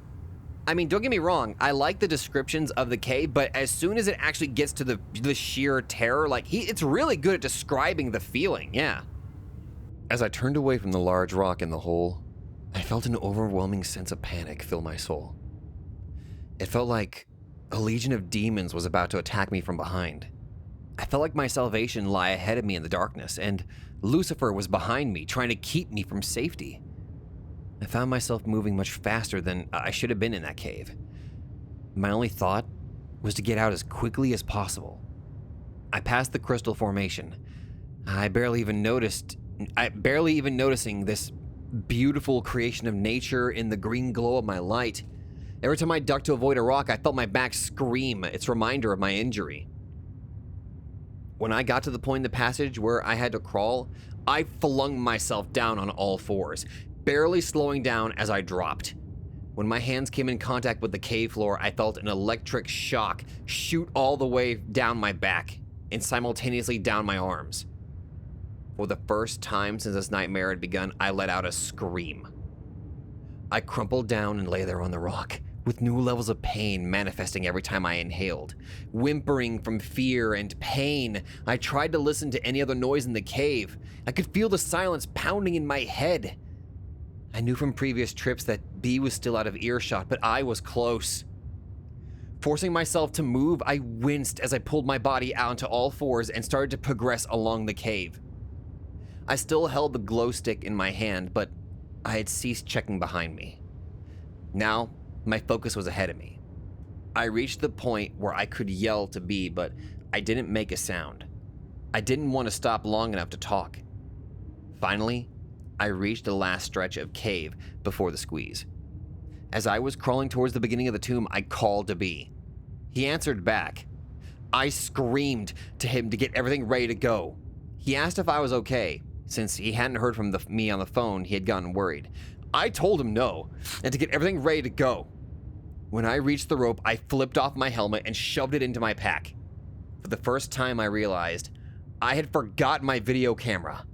I mean, don't get me wrong, I like the descriptions of the cave, but as soon as it actually gets to the sheer terror, like, it's really good at describing the feeling, yeah. As I turned away from the large rock in the hole, I felt an overwhelming sense of panic fill my soul. It felt like a legion of demons was about to attack me from behind. I felt like my salvation lay ahead of me in the darkness, and Lucifer was behind me, trying to keep me from safety. I found myself moving much faster than I should have been in that cave. My only thought was to get out as quickly as possible. I passed the crystal formation. I barely even noticing this beautiful creation of nature in the green glow of my light. Every time I ducked to avoid a rock, I felt my back scream, its reminder of my injury. When I got to the point in the passage where I had to crawl, I flung myself down on all fours, barely slowing down as I dropped. When my hands came in contact with the cave floor, I felt an electric shock shoot all the way down my back and simultaneously down my arms. For the first time since this nightmare had begun, I let out a scream. I crumpled down and lay there on the rock, with new levels of pain manifesting every time I inhaled. Whimpering from fear and pain, I tried to listen to any other noise in the cave. I could feel the silence pounding in my head. I knew from previous trips that B was still out of earshot, but I was close. Forcing myself to move, I winced as I pulled my body out onto all fours and started to progress along the cave. I still held the glow stick in my hand, but I had ceased checking behind me. Now, My focus was ahead of me. I reached the point where I could yell to B, but I didn't make a sound. I didn't want to stop long enough to talk. Finally, I reached the last stretch of cave before the squeeze. As I was crawling towards the beginning of the tomb, I called to B. He answered back. I screamed to him to get everything ready to go. He asked if I was okay. Since he hadn't heard from me on the phone, he had gotten worried. I told him no, and to get everything ready to go. When I reached the rope, I flipped off my helmet and shoved it into my pack. For the first time, I realized I had forgotten my video camera.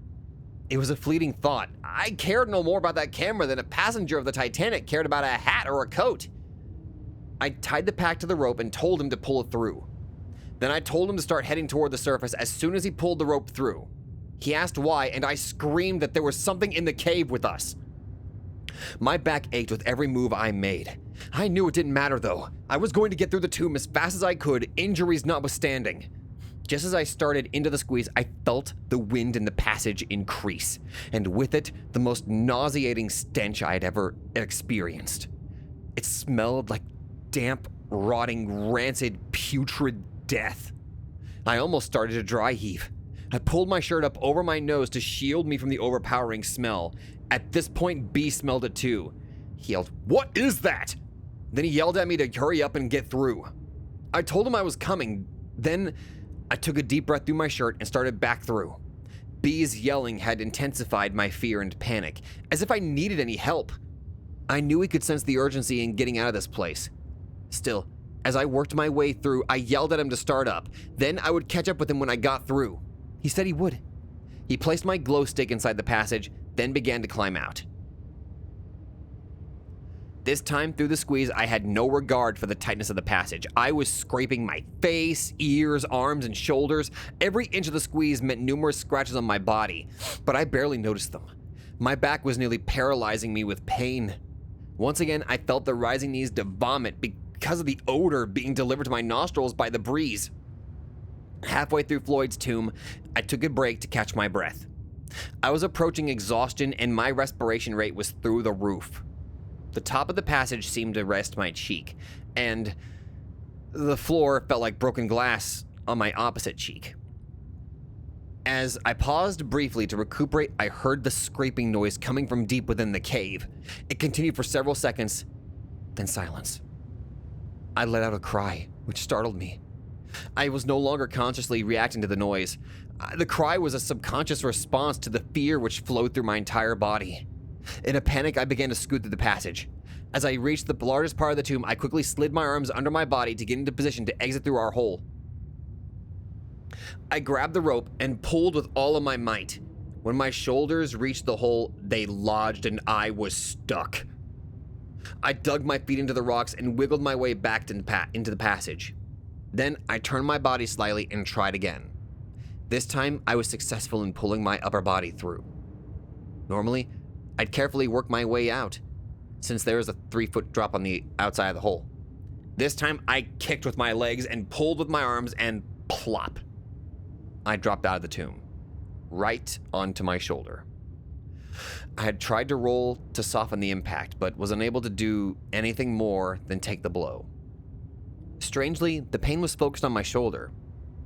It was a fleeting thought. I cared no more about that camera than a passenger of the Titanic cared about a hat or a coat. I tied the pack to the rope and told him to pull it through. Then I told him to start heading toward the surface as soon as he pulled the rope through. He asked why, and I screamed that there was something in the cave with us. My back ached with every move I made. I knew it didn't matter though. I was going to get through the tomb as fast as I could, injuries notwithstanding. Just as I started into the squeeze, I felt the wind in the passage increase, and with it, the most nauseating stench I had ever experienced. It smelled like damp, rotting, rancid, putrid death. I almost started to dry heave. I pulled my shirt up over my nose to shield me from the overpowering smell. At this point, B smelled it too. He yelled, "What is that?" Then he yelled at me to hurry up and get through. I told him I was coming. Then I took a deep breath through my shirt and started back through. B's yelling had intensified my fear and panic, as if I needed any help. I knew he could sense the urgency in getting out of this place. Still, as I worked my way through, I yelled at him to start up. Then I would catch up with him when I got through. He said he would. He placed my glow stick inside the passage, then began to climb out. This time through the squeeze, I had no regard for the tightness of the passage. I was scraping my face, ears, arms, and shoulders. Every inch of the squeeze meant numerous scratches on my body, but I barely noticed them. My back was nearly paralyzing me with pain. Once again, I felt the rising needs to vomit because of the odor being delivered to my nostrils by the breeze. Halfway through Floyd's tomb, I took a break to catch my breath. I was approaching exhaustion and my respiration rate was through the roof. The top of the passage seemed to rest my cheek, and the floor felt like broken glass on my opposite cheek. As I paused briefly to recuperate, I heard the scraping noise coming from deep within the cave. It continued for several seconds, then silence. I let out a cry, which startled me. I was no longer consciously reacting to the noise. The cry was a subconscious response to the fear which flowed through my entire body. In a panic, I began to scoot through the passage. As I reached the largest part of the tomb, I quickly slid my arms under my body to get into position to exit through our hole. I grabbed the rope and pulled with all of my might. When my shoulders reached the hole, they lodged and I was stuck. I dug my feet into the rocks and wiggled my way back into the passage. Then I turned my body slightly and tried again. This time, I was successful in pulling my upper body through. Normally, I'd carefully work my way out, since there was a 3-foot drop on the outside of the hole. This time, I kicked with my legs and pulled with my arms and plop. I dropped out of the tomb, right onto my shoulder. I had tried to roll to soften the impact, but was unable to do anything more than take the blow. Strangely, the pain was focused on my shoulder,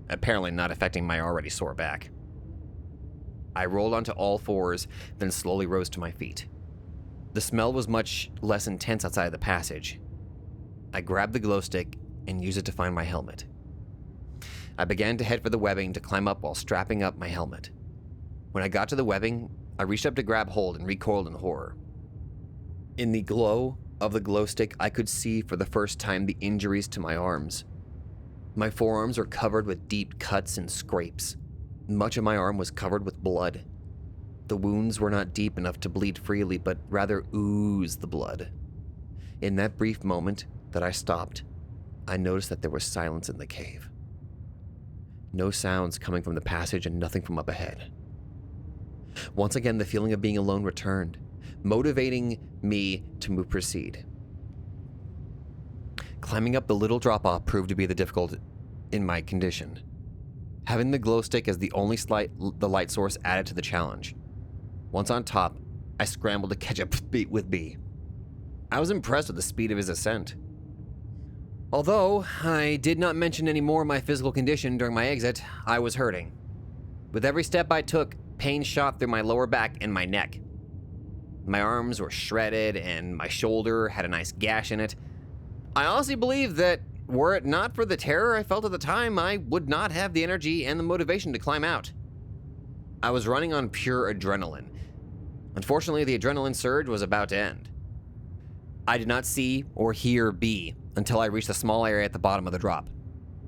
apparently not affecting my already sore back. I rolled onto all fours, then slowly rose to my feet. The smell was much less intense outside of the passage. I grabbed the glow stick and used it to find my helmet. I began to head for the webbing to climb up while strapping up my helmet. When I got to the webbing, I reached up to grab hold and recoiled in horror. In the glow of the glow stick, I could see for the first time the injuries to my arms. My forearms were covered with deep cuts and scrapes. Much of my arm was covered with blood. The wounds were not deep enough to bleed freely, but rather oozed the blood. In that brief moment that I stopped, I noticed that there was silence in the cave. No sounds coming from the passage and nothing from up ahead. Once again, the feeling of being alone returned, motivating me to proceed. Climbing up the little drop-off proved to be the difficult in my condition. Having the glow stick as the only light source added to the challenge. Once on top, I scrambled to catch up with B. I was impressed with the speed of his ascent. Although I did not mention any more of my physical condition during my exit, I was hurting. With every step I took, pain shot through my lower back and my neck. My arms were shredded and my shoulder had a nice gash in it. I honestly believe that were it not for the terror I felt at the time, I would not have the energy and the motivation to climb out. I was running on pure adrenaline. Unfortunately, the adrenaline surge was about to end. I did not see or hear B until I reached the small area at the bottom of the drop.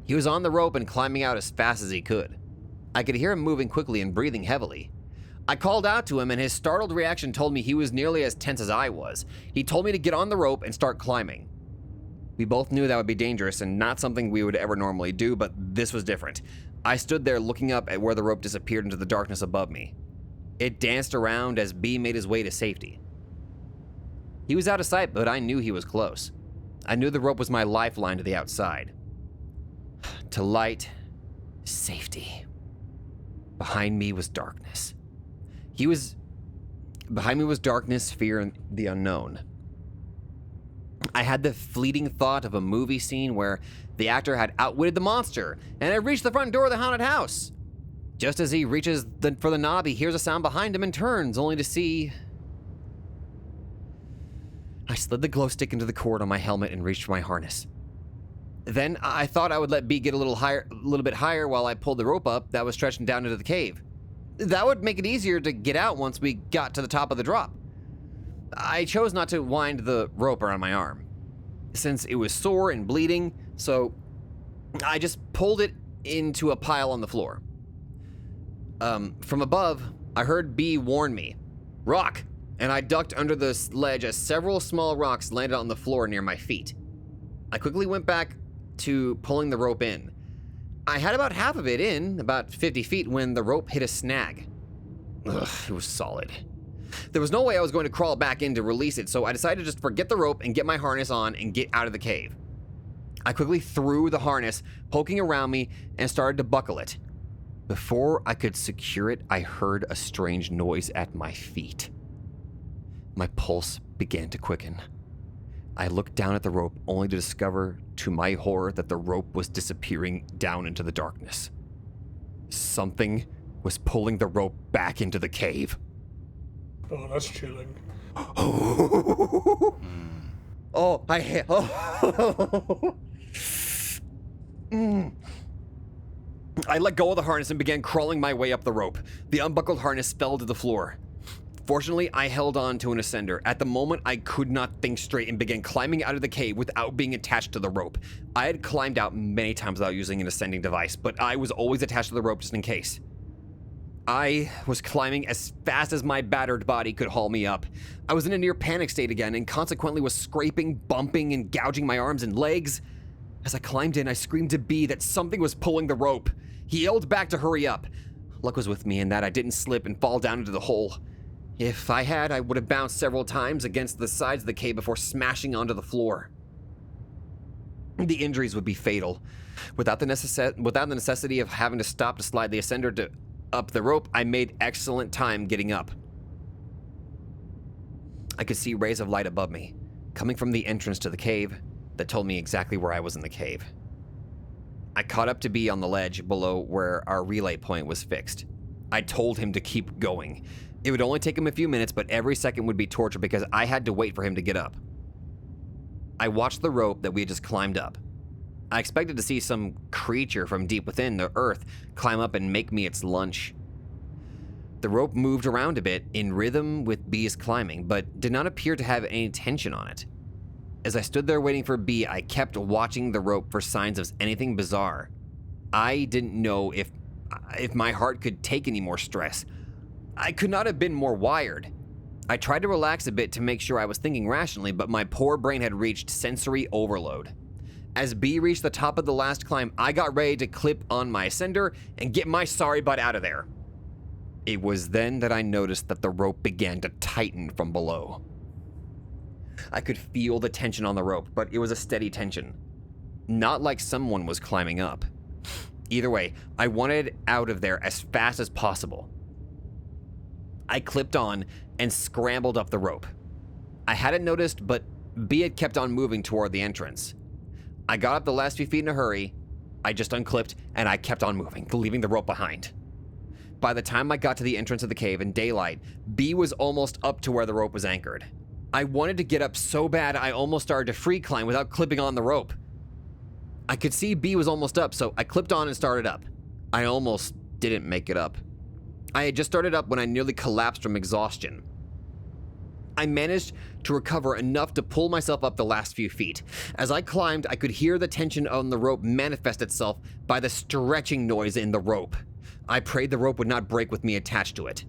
He was on the rope and climbing out as fast as he could. I could hear him moving quickly and breathing heavily. I called out to him, and his startled reaction told me he was nearly as tense as I was. He told me to get on the rope and start climbing. We both knew that would be dangerous and not something we would ever normally do, but this was different. I stood there looking up at where the rope disappeared into the darkness above me. It danced around as B made his way to safety. He was out of sight, but I knew he was close. I knew the rope was my lifeline to the outside. To light, safety. Behind me was darkness. Behind me was darkness, fear, and the unknown. I had the fleeting thought of a movie scene where the actor had outwitted the monster and had reached the front door of the haunted house. Just as he reaches for the knob, he hears a sound behind him and turns, only to see... I slid the glow stick into the cord on my helmet and reached for my harness. Then I thought I would let B get a little bit higher while I pulled the rope up that was stretching down into the cave. That would make it easier to get out once we got to the top of the drop. I chose not to wind the rope around my arm, since it was sore and bleeding, so I just pulled it into a pile on the floor. From above, I heard B warn me, "Rock!" and I ducked under the ledge as several small rocks landed on the floor near my feet. I quickly went back to pulling the rope in. I had about half of it in, about 50 feet, when the rope hit a snag. Ugh, it was solid. There was no way I was going to crawl back in to release it, so I decided to just forget the rope and get my harness on and get out of the cave. I quickly threw the harness, poking around me, and started to buckle it. Before I could secure it, I heard a strange noise at my feet. My pulse began to quicken. I looked down at the rope only to discover, to my horror, that the rope was disappearing down into the darkness. Something was pulling the rope back into the cave. Oh, that's chilling. I let go of the harness and began crawling my way up the rope. The unbuckled harness fell to the floor. Fortunately, I held on to an ascender. At the moment, I could not think straight and began climbing out of the cave without being attached to the rope. I had climbed out many times without using an ascending device, but I was always attached to the rope just in case. I was climbing as fast as my battered body could haul me up. I was in a near panic state again and consequently was scraping, bumping, and gouging my arms and legs. As I climbed in, I screamed to B that something was pulling the rope. He yelled back to hurry up. Luck was with me in that I didn't slip and fall down into the hole. If I had, I would have bounced several times against the sides of the cave before smashing onto the floor. The injuries would be fatal. Without the necessity of having to stop to slide the ascender up the rope, I made excellent time getting up. I could see rays of light above me, coming from the entrance to the cave, that told me exactly where I was in the cave. I caught up to B on the ledge below where our relay point was fixed. I told him to keep going. It would only take him a few minutes, but every second would be torture because I had to wait for him to get up. I watched the rope that we had just climbed up. I expected to see some creature from deep within the earth climb up and make me its lunch. The rope moved around a bit in rhythm with B's climbing, but did not appear to have any tension on it. As I stood there waiting for B, I kept watching the rope for signs of anything bizarre. I didn't know if my heart could take any more stress. I could not have been more wired. I tried to relax a bit to make sure I was thinking rationally, but my poor brain had reached sensory overload. As B reached the top of the last climb, I got ready to clip on my ascender and get my sorry butt out of there. It was then that I noticed that the rope began to tighten from below. I could feel the tension on the rope, but it was a steady tension. Not like someone was climbing up. Either way, I wanted out of there as fast as possible. I clipped on and scrambled up the rope. I hadn't noticed, but B had kept on moving toward the entrance. I got up the last few feet in a hurry. I just unclipped and I kept on moving, leaving the rope behind. By the time I got to the entrance of the cave in daylight, B was almost up to where the rope was anchored. I wanted to get up so bad I almost started to free climb without clipping on the rope. I could see B was almost up, so I clipped on and started up. I almost didn't make it up. I had just started up when I nearly collapsed from exhaustion. I managed to recover enough to pull myself up the last few feet. As I climbed, I could hear the tension on the rope manifest itself by the stretching noise in the rope. I prayed the rope would not break with me attached to it.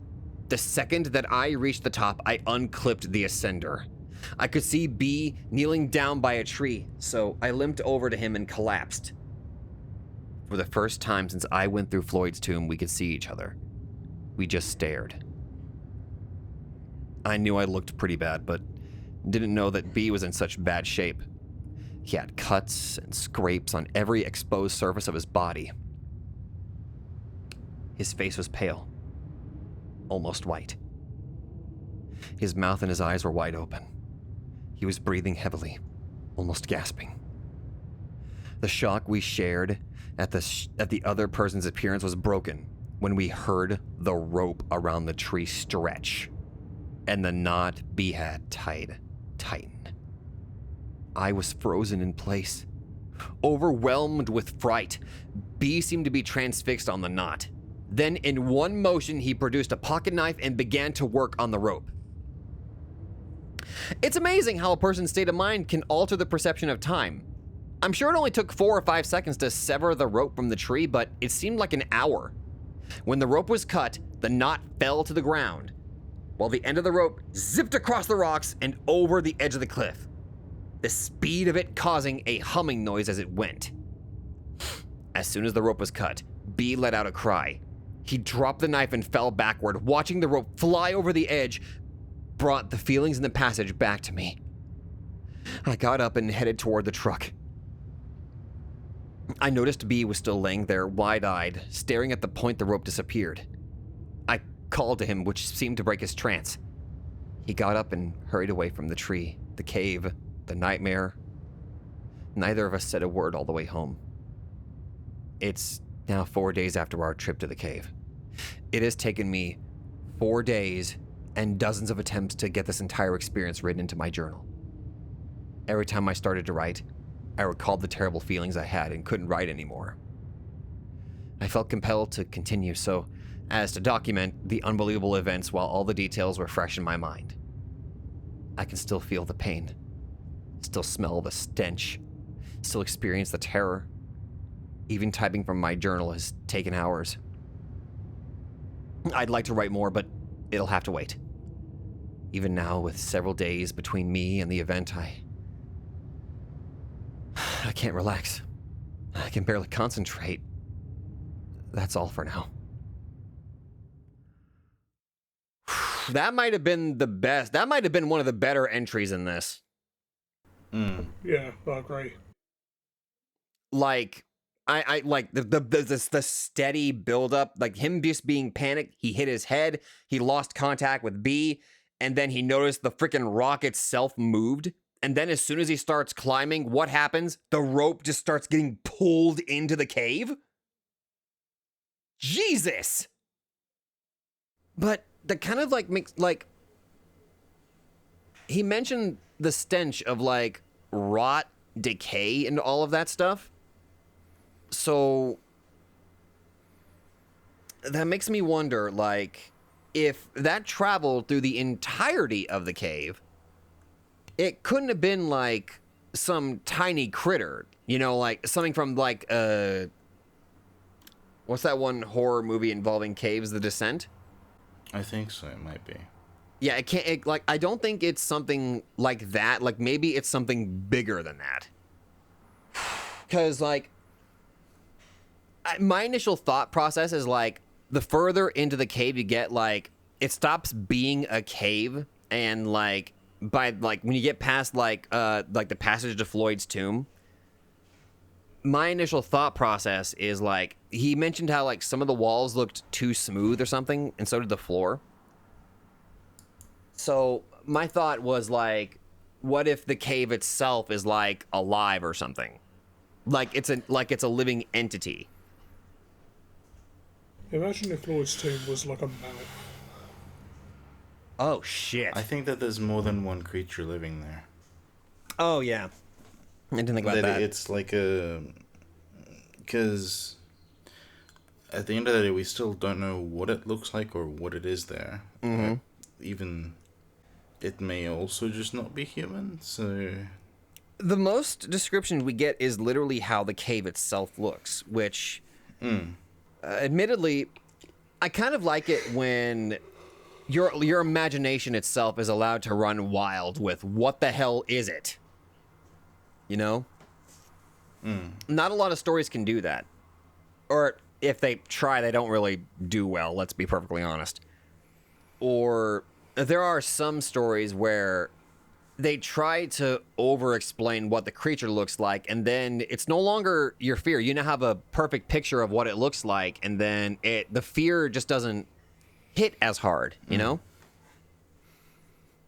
The second that I reached the top, I unclipped the ascender. I could see B kneeling down by a tree, so I limped over to him and collapsed. For the first time since I went through Floyd's tomb, we could see each other. We just stared. I knew I looked pretty bad, but didn't know that B was in such bad shape. He had cuts and scrapes on every exposed surface of his body. His face was pale, almost white. His mouth and his eyes were wide open. He was breathing heavily, almost gasping. The shock we shared at the other person's appearance was broken when we heard the rope around the tree stretch and the knot B had tied tighten. I was frozen in place. Overwhelmed with fright, B seemed to be transfixed on the knot. Then in one motion, he produced a pocket knife and began to work on the rope. It's amazing how a person's state of mind can alter the perception of time. I'm sure it only took 4 or 5 seconds to sever the rope from the tree, but it seemed like an hour. When the rope was cut, the knot fell to the ground, while the end of the rope zipped across the rocks and over the edge of the cliff, the speed of it causing a humming noise as it went. As soon as the rope was cut, B let out a cry. He dropped the knife and fell backward. Watching the rope fly over the edge brought the feelings in the passage back to me. I got up and headed toward the truck. I noticed B was still laying there, wide-eyed, staring at the point the rope disappeared. I called to him, which seemed to break his trance. He got up and hurried away from the tree, the cave, the nightmare. Neither of us said a word all the way home. It's now 4 days after our trip to the cave. It has taken me 4 days and dozens of attempts to get this entire experience written into my journal. Every time I started to write, I recalled the terrible feelings I had and couldn't write anymore. I felt compelled to continue so as to document the unbelievable events while all the details were fresh in my mind. I can still feel the pain, still smell the stench, still experience the terror. Even typing from my journal has taken hours. I'd like to write more, but it'll have to wait. Even now, with several days between me and the event, I can't relax. I can barely concentrate. That's all for now. That might have been the best. That might have been one of the better entries in this. Yeah, I agree. Like, I like the steady buildup, like him just being panicked. He hit his head. He lost contact with B, and then he noticed the freaking rock itself moved. And then as soon as he starts climbing, what happens? The rope just starts getting pulled into the cave. Jesus! But that kind of like makes, like, he mentioned the stench of like rot, decay, and all of that stuff. So that makes me wonder, like, if that traveled through the entirety of the cave, it couldn't have been like some tiny critter, you know, like something from like what's that one horror movie involving caves, The Descent? I think so. It might be. Yeah, it can't. Like, I don't think it's something like that. Like, maybe it's something bigger than that. Because, like, my initial thought process is like, the further into the cave you get, like, it stops being a cave, and like by like when you get past like the passage to Floyd's tomb, my initial thought process is like, he mentioned how like some of the walls looked too smooth or something, and so did the floor. So my thought was like, what if the cave itself is like alive or something? Like it's a living entity. Imagine if Lloyd's tomb was like a mouth. Oh shit. I think that there's more than one creature living there. Oh yeah. I didn't think about that. It's like a... Because at the end of the day, we still don't know what it looks like or what it is there. Mm-hmm. Even... It may also just not be human, so... The most description we get is literally how the cave itself looks, which, admittedly, I kind of like it when your imagination itself is allowed to run wild with what the hell is it? You know? Not a lot of stories can do that. Or if they try, they don't really do well, let's be perfectly honest. Or there are some stories where they try to over-explain what the creature looks like, and then it's no longer your fear. You now have a perfect picture of what it looks like, and then the fear just doesn't hit as hard, you know?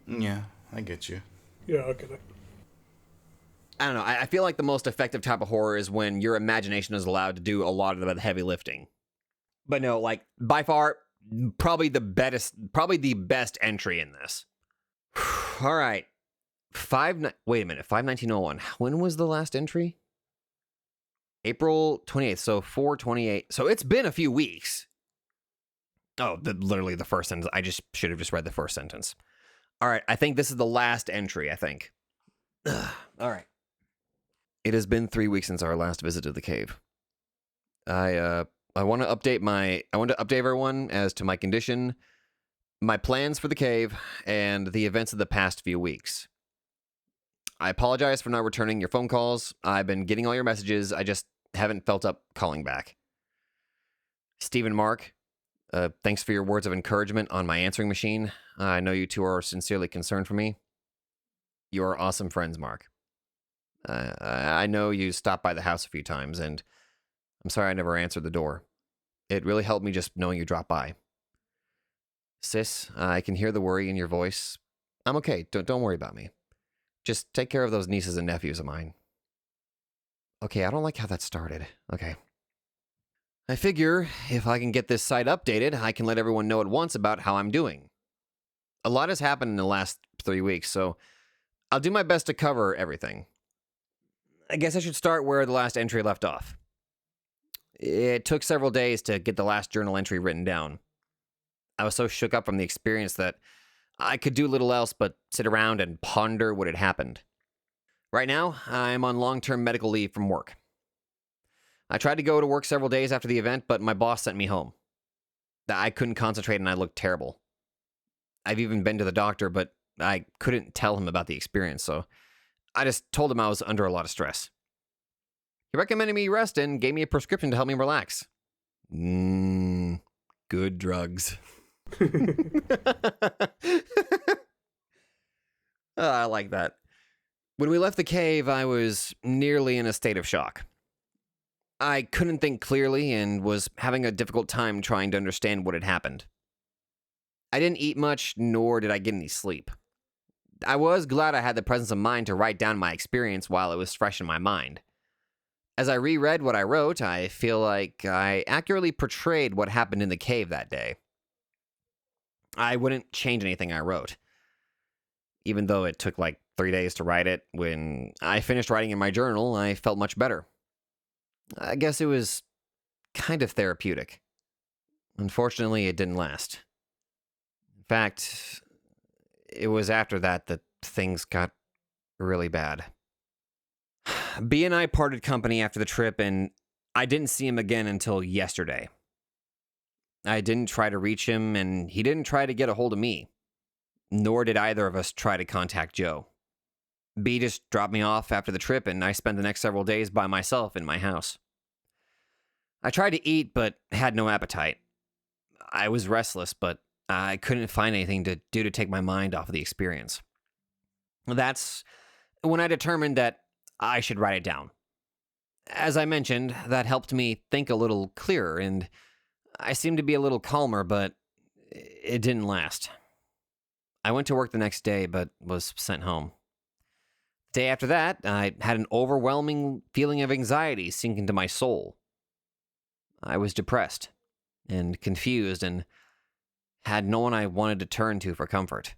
Yeah, I get you. Yeah, I get it. I don't know. I feel like the most effective type of horror is when your imagination is allowed to do a lot of the heavy lifting. But no, like, by far, probably the best entry in this. All right. Wait a minute, 5/19/01. When was the last entry? April 28th, so 4/28. So it's been a few weeks. Oh, literally the first sentence. I just should have just read the first sentence. All right, I think this is the last entry, I think. All right. It has been 3 weeks since our last visit to the cave. I want to update everyone as to my condition, my plans for the cave, and the events of the past few weeks. I apologize for not returning your phone calls. I've been getting all your messages. I just haven't felt up calling back. Steve and Mark, thanks for your words of encouragement on my answering machine. I know you two are sincerely concerned for me. You are awesome friends, Mark. I know you stopped by the house a few times, and I'm sorry I never answered the door. It really helped me just knowing you dropped by. Sis, I can hear the worry in your voice. I'm okay. Don't worry about me. Just take care of those nieces and nephews of mine. Okay, I don't like how that started. Okay. I figure if I can get this site updated, I can let everyone know at once about how I'm doing. A lot has happened in the last 3 weeks, so I'll do my best to cover everything. I guess I should start where the last entry left off. It took several days to get the last journal entry written down. I was so shook up from the experience that I could do little else but sit around and ponder what had happened. Right now, I'm on long-term medical leave from work. I tried to go to work several days after the event, but my boss sent me home. I couldn't concentrate and I looked terrible. I've even been to the doctor, but I couldn't tell him about the experience, so I just told him I was under a lot of stress. He recommended me rest and gave me a prescription to help me relax. Good drugs. I like that. When we left the cave, I was nearly in a state of shock. I couldn't think clearly and was having a difficult time trying to understand what had happened. I didn't eat much, nor did I get any sleep. I was glad I had the presence of mind to write down my experience while it was fresh in my mind. As I reread what I wrote, I feel like I accurately portrayed what happened in the cave that day. I wouldn't change anything I wrote. Even though it took like 3 days to write it, when I finished writing in my journal, I felt much better. I guess it was kind of therapeutic. Unfortunately, it didn't last. In fact, it was after that things got really bad. B and I parted company after the trip, and I didn't see him again until yesterday. I didn't try to reach him, and he didn't try to get a hold of me. Nor did either of us try to contact Joe. B just dropped me off after the trip, and I spent the next several days by myself in my house. I tried to eat, but had no appetite. I was restless, but I couldn't find anything to do to take my mind off of the experience. That's when I determined that I should write it down. As I mentioned, that helped me think a little clearer, and I seemed to be a little calmer, but it didn't last. I went to work the next day, but was sent home. Day after that, I had an overwhelming feeling of anxiety sink into my soul. I was depressed and confused and had no one I wanted to turn to for comfort.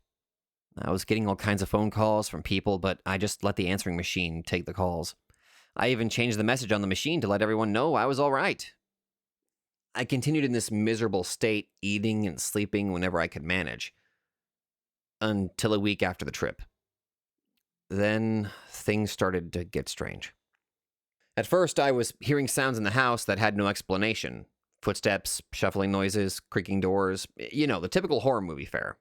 I was getting all kinds of phone calls from people, but I just let the answering machine take the calls. I even changed the message on the machine to let everyone know I was all right. I continued in this miserable state, eating and sleeping whenever I could manage, until a week after the trip. Then things started to get strange. At first, I was hearing sounds in the house that had no explanation. Footsteps, shuffling noises, creaking doors. You know, the typical horror movie fare.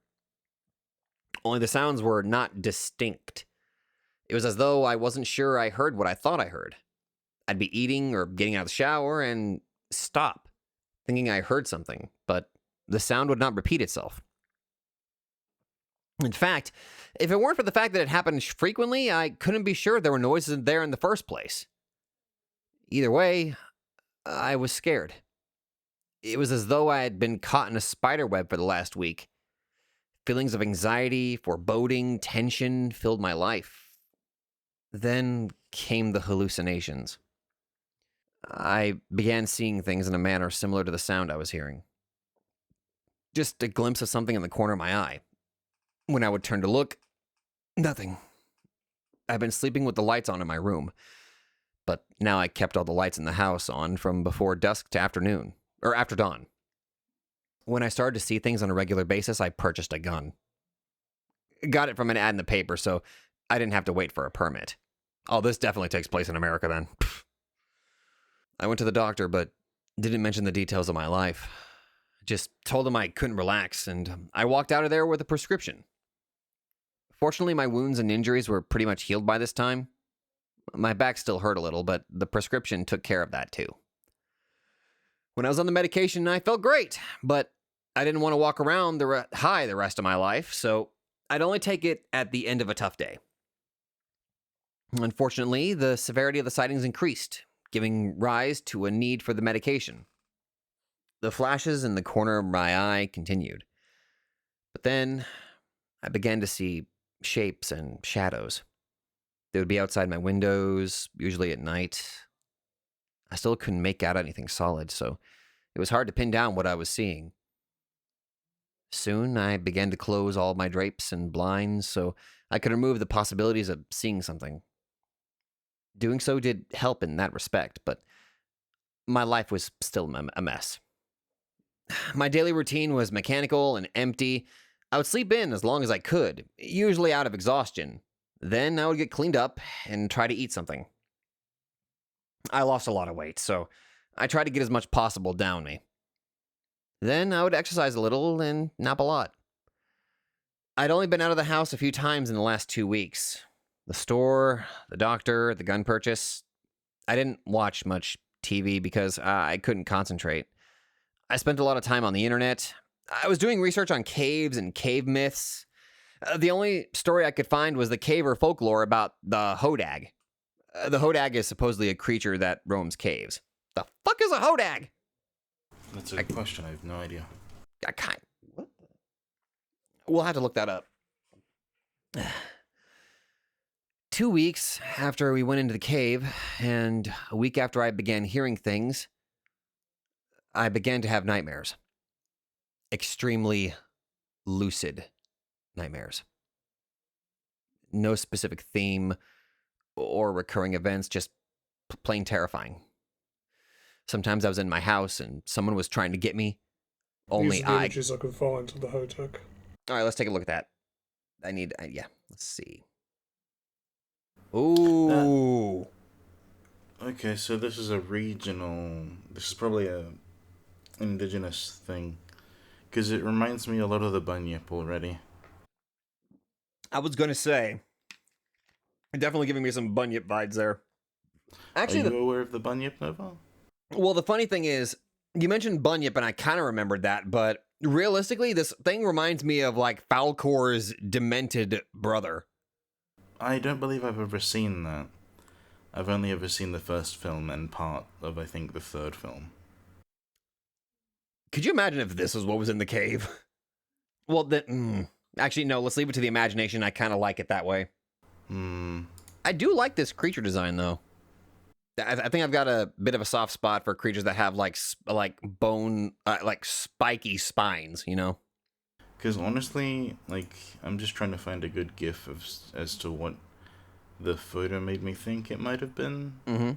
Only the sounds were not distinct. It was as though I wasn't sure I heard what I thought I heard. I'd be eating or getting out of the shower and stop, thinking I heard something, but the sound would not repeat itself. In fact, if it weren't for the fact that it happened frequently, I couldn't be sure there were noises there in the first place. Either way, I was scared. It was as though I had been caught in a spider web for the last week. Feelings of anxiety, foreboding, tension filled my life. Then came the hallucinations. I began seeing things in a manner similar to the sound I was hearing. Just a glimpse of something in the corner of my eye. When I would turn to look, nothing. I've been sleeping with the lights on in my room, but now I kept all the lights in the house on from before dusk to afternoon, or after dawn. When I started to see things on a regular basis, I purchased a gun. Got it from an ad in the paper, so I didn't have to wait for a permit. Oh, this definitely takes place in America then. I went to the doctor, but didn't mention the details of my life. Just told him I couldn't relax, and I walked out of there with a prescription. Fortunately, my wounds and injuries were pretty much healed by this time. My back still hurt a little, but the prescription took care of that too. When I was on the medication, I felt great, but I didn't want to walk around high the rest of my life, so I'd only take it at the end of a tough day. Unfortunately, the severity of the sightings increased, giving rise to a need for the medication. The flashes in the corner of my eye continued. But then I began to see shapes and shadows. They would be outside my windows, usually at night. I still couldn't make out anything solid, so it was hard to pin down what I was seeing. Soon I began to close all my drapes and blinds so I could remove the possibilities of seeing something. Doing so did help in that respect, but my life was still a mess. My daily routine was mechanical and empty. I would sleep in as long as I could, usually out of exhaustion. Then I would get cleaned up and try to eat something. I lost a lot of weight, so I tried to get as much possible down me. Then I would exercise a little and nap a lot. I'd only been out of the house a few times in the last 2 weeks. The store, the doctor, the gun purchase. I didn't watch much TV because I couldn't concentrate. I spent a lot of time on the internet. I was doing research on caves and cave myths. The only story I could find was the caver folklore about the hodag. The hodag is supposedly a creature that roams caves. The fuck is a hodag? That's a question. I have no idea. What? We'll have to look that up. 2 weeks after we went into the cave, and a week after I began hearing things, I began to have nightmares. Extremely lucid nightmares. No specific theme or recurring events, just plain terrifying. Sometimes I was in my house and someone was trying to get me. These are the images I could find of the Hotag. All right, let's take a look at that. Let's see. Ooh. Okay, so this is this is probably a indigenous thing, because it reminds me a lot of the bunyip already. I was gonna say, definitely giving me some bunyip vibes there. Actually, Are you aware of the bunyip, Nova? Well, the funny thing is, you mentioned bunyip, and I kind of remembered that, but realistically, this thing reminds me of like Falcor's demented brother. I don't believe I've ever seen that. I've only ever seen the first film and part of, I think, the third film. Could you imagine if this was what was in the cave? Well, then, actually, no, let's leave it to the imagination. I kind of like it that way. I do like this creature design though. I think I've got a bit of a soft spot for creatures that have like bone, like spiky spines. You know. Because honestly, like, I'm just trying to find a good gif as to what the photo made me think it might have been. Mm-hmm.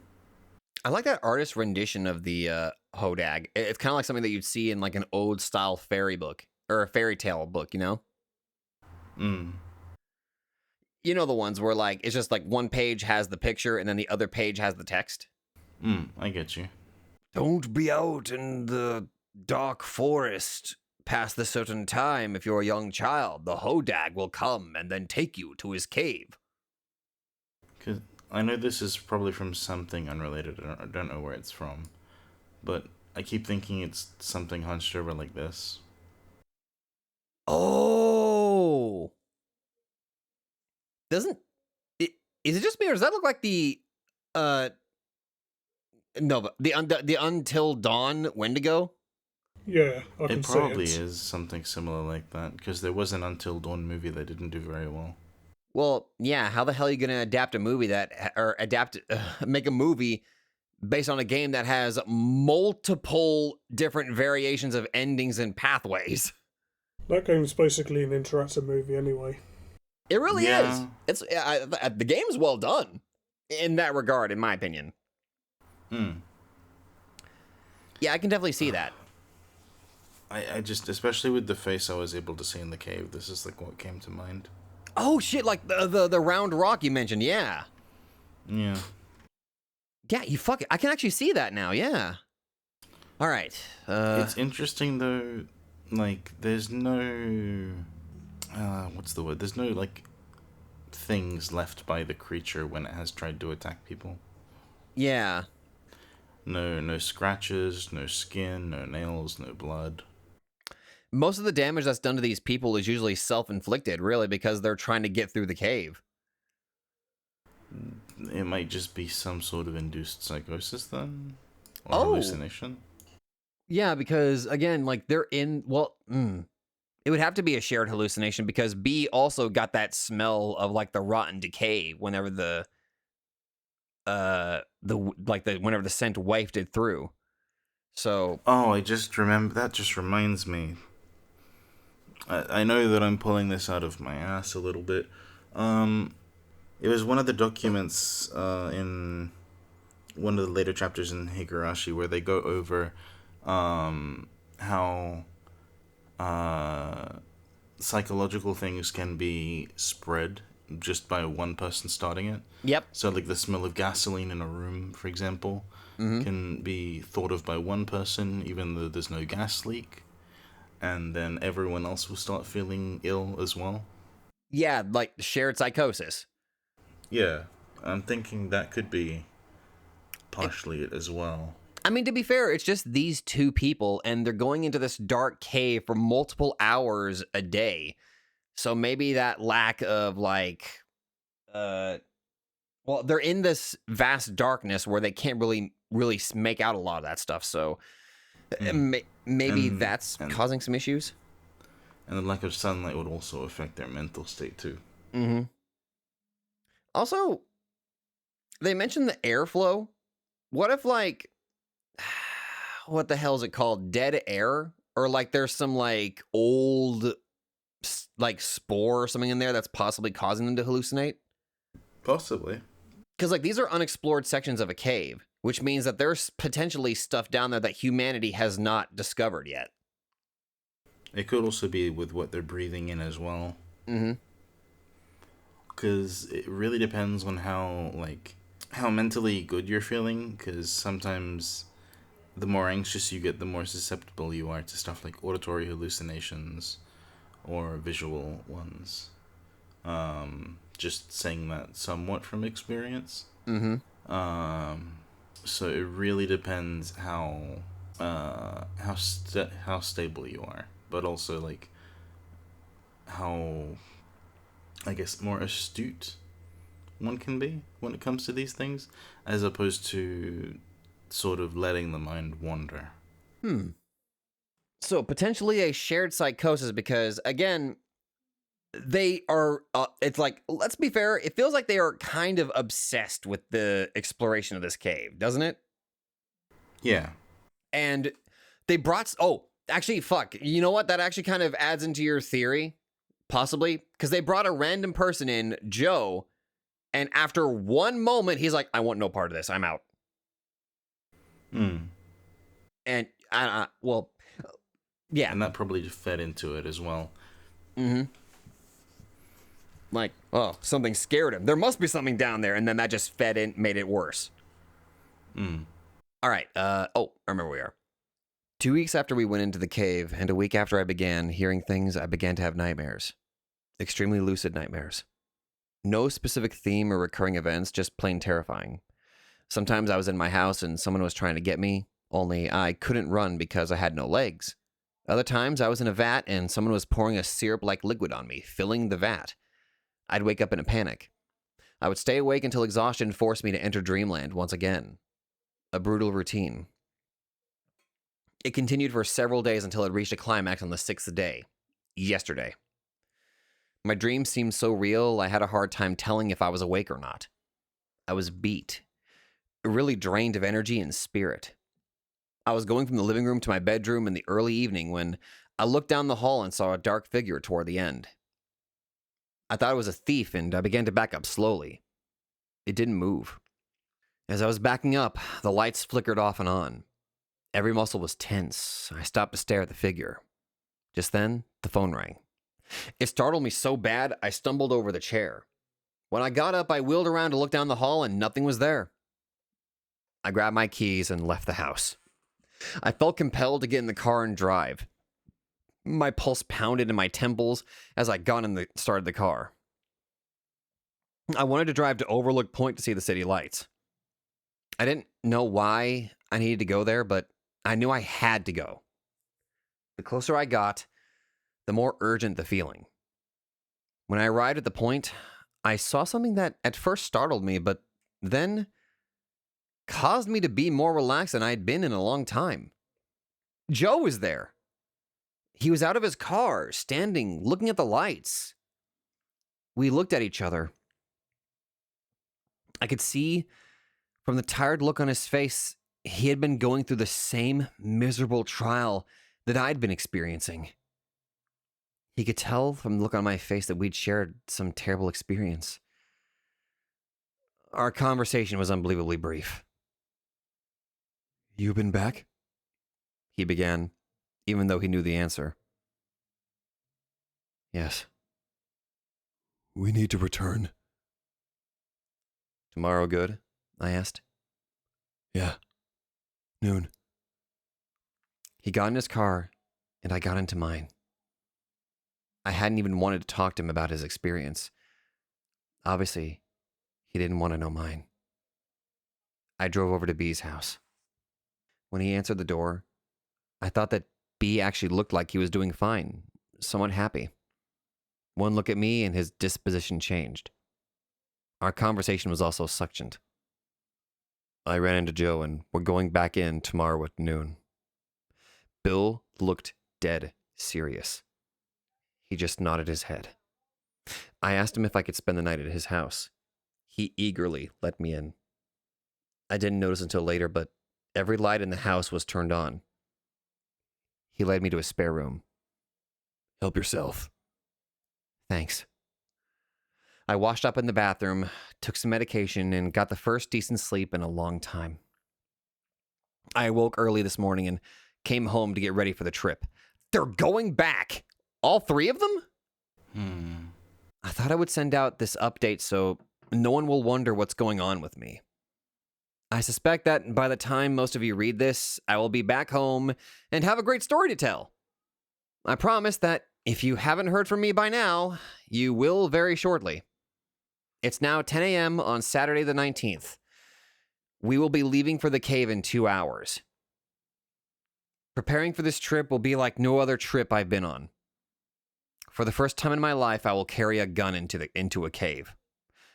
I like that artist rendition of the Hodag. It's kind of like something that you'd see in like an old style fairy book or a fairy tale book, you know? Mm. You know the ones where like it's just like one page has the picture and then the other page has the text. I get you. Don't be out in the dark forest past the certain time if you're a young child. The Hodag will come and then take you to his cave. Because I know this is probably from something unrelated. I don't know where it's from. But I keep thinking it's something hunched over like this. Oh! Is it just me or does that look like the no, but the Until Dawn Wendigo? Yeah, I can It see probably it. is something similar like that. Because there was an Until Dawn movie that didn't do very well. Well, yeah, how the hell are you going to adapt a movie make a movie based on a game that has multiple different variations of endings and pathways? That game's basically an interactive movie anyway. It really is. Yeah. It's the game's well done in that regard, in my opinion. Yeah, I can definitely see that. I just, especially with the face I was able to see in the cave, this is like what came to mind. Oh shit! Like the round rock you mentioned, yeah. Yeah. Yeah, you fuck it. I can actually see that now. Yeah. All right. It's interesting though. Like, there's no. What's the word? There's no like things left by the creature when it has tried to attack people. Yeah. No scratches, no skin, no nails, no blood. Most of the damage that's done to these people is usually self-inflicted, really, because they're trying to get through the cave. It might just be some sort of induced psychosis then, or Oh. hallucination. Yeah, because again, like they're in. Well, it would have to be a shared hallucination because B also got that smell of like the rotten decay whenever whenever the scent wafted through. So. Oh, I just remember. That just reminds me. I know that I'm pulling this out of my ass a little bit. It was one of the documents in one of the later chapters in Higurashi where they go over how psychological things can be spread just by one person starting it. Yep. So, like the smell of gasoline in a room, for example, can be thought of by one person, even though there's no gas leak. And then everyone else will start feeling ill as well. Yeah, like shared psychosis. Yeah, I'm thinking that could be partially it as well. I mean, to be fair, it's just these two people, and they're going into this dark cave for multiple hours a day. So maybe that lack of like, well, they're in this vast darkness where they can't really make out a lot of that stuff. So maybe that's causing some issues. And the lack of sunlight would also affect their mental state too. Mm-hmm. Also, they mentioned the airflow. What if like, what the hell is it called? Dead air? Or like there's some like old like spore or something in there that's possibly causing them to hallucinate? Possibly. Because like these are unexplored sections of a cave, which means that there's potentially stuff down there that humanity has not discovered yet. It could also be with what they're breathing in as well. Mm-hmm. Because it really depends on how mentally good you're feeling. Because sometimes the more anxious you get, the more susceptible you are to stuff like auditory hallucinations or visual ones. Just saying that somewhat from experience. Mm-hmm. So it really depends how stable you are, but also like how, I guess, more astute one can be when it comes to these things, as opposed to sort of letting the mind wander. So potentially a shared psychosis because, again, They are, it's like, let's be fair, it feels like they are kind of obsessed with the exploration of this cave, doesn't it? Yeah. And they brought, actually, fuck, you know what? That actually kind of adds into your theory, possibly, because they brought a random person in, Joe, and after one moment, he's like, I want no part of this, I'm out. And, well, yeah. And that probably just fed into it as well. Like, oh, something scared him. There must be something down there, and then that just fed in, made it worse. All right, I remember where we are. 2 weeks after we went into the cave, and a week after I began hearing things, I began to have nightmares. Extremely lucid nightmares. No specific theme or recurring events, just plain terrifying. Sometimes I was in my house and someone was trying to get me, only I couldn't run because I had no legs. Other times I was in a vat and someone was pouring a syrup-like liquid on me, filling the vat. I'd wake up in a panic. I would stay awake until exhaustion forced me to enter dreamland once again. A brutal routine. It continued for several days until it reached a climax on the 6th day. Yesterday. My dreams seemed so real, I had a hard time telling if I was awake or not. I was beat. Really drained of energy and spirit. I was going from the living room to my bedroom in the early evening when I looked down the hall and saw a dark figure toward the end. I thought it was a thief and I began to back up slowly. It didn't move. As I was backing up, the lights flickered off and on. Every muscle was tense. I stopped to stare at the figure. Just then, the phone rang. It startled me so bad, I stumbled over the chair. When I got up, I wheeled around to look down the hall and nothing was there. I grabbed my keys and left the house. I felt compelled to get in the car and drive. My pulse pounded in my temples as I got in the started the car. I wanted to drive to Overlook Point to see the city lights. I didn't know why I needed to go there, but I knew I had to go. The closer I got, the more urgent the feeling. When I arrived at the point, I saw something that at first startled me, but then caused me to be more relaxed than I had been in a long time. Joe was there. He was out of his car, standing, looking at the lights. We looked at each other. I could see from the tired look on his face, he had been going through the same miserable trial that I'd been experiencing. He could tell from the look on my face that we'd shared some terrible experience. Our conversation was unbelievably brief. "You been back?" he began, even though he knew the answer. "Yes." "We need to return." "Tomorrow good?" I asked. "Yeah. Noon." He got in his car, and I got into mine. I hadn't even wanted to talk to him about his experience. Obviously, he didn't want to know mine. I drove over to B's house. When he answered the door, I thought that B actually looked like he was doing fine, somewhat happy. One look at me and his disposition changed. Our conversation was also suctioned. I ran into Joe and we're going back in tomorrow at noon. Bill looked dead serious. He just nodded his head. I asked him if I could spend the night at his house. He eagerly let me in. I didn't notice until later, but every light in the house was turned on. He led me to a spare room. "Help yourself." "Thanks." I washed up in the bathroom, took some medication, and got the first decent sleep in a long time. I awoke early this morning and came home to get ready for the trip. They're going back! All 3 of them? I thought I would send out this update so no one will wonder what's going on with me. I suspect that by the time most of you read this, I will be back home and have a great story to tell. I promise that if you haven't heard from me by now, you will very shortly. It's now 10 a.m. on Saturday the 19th. We will be leaving for the cave in 2 hours. Preparing for this trip will be like no other trip I've been on. For the first time in my life, I will carry a gun into a cave.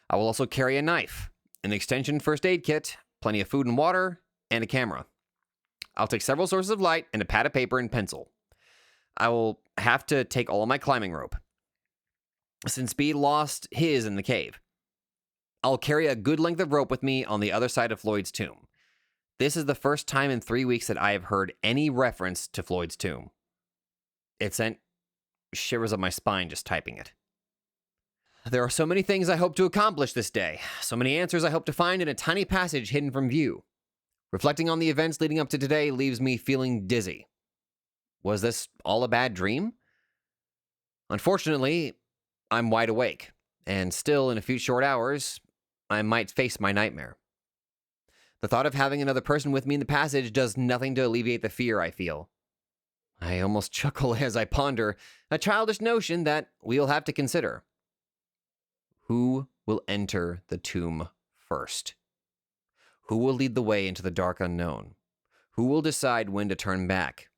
I will also carry a knife, an extension first aid kit, plenty of food and water, and a camera. I'll take several sources of light and a pad of paper and pencil. I will have to take all of my climbing rope. since Speed lost his in the cave. I'll carry a good length of rope with me on the other side of Floyd's tomb. This is the first time in 3 weeks that I have heard any reference to Floyd's tomb. It sent shivers up my spine just typing it. There are so many things I hope to accomplish this day, so many answers I hope to find in a tiny passage hidden from view. Reflecting on the events leading up to today leaves me feeling dizzy. Was this all a bad dream? Unfortunately, I'm wide awake, and still in a few short hours, I might face my nightmare. The thought of having another person with me in the passage does nothing to alleviate the fear I feel. I almost chuckle as I ponder a childish notion that we'll have to consider. Who will enter the tomb first? Who will lead the way into the dark unknown? Who will decide when to turn back?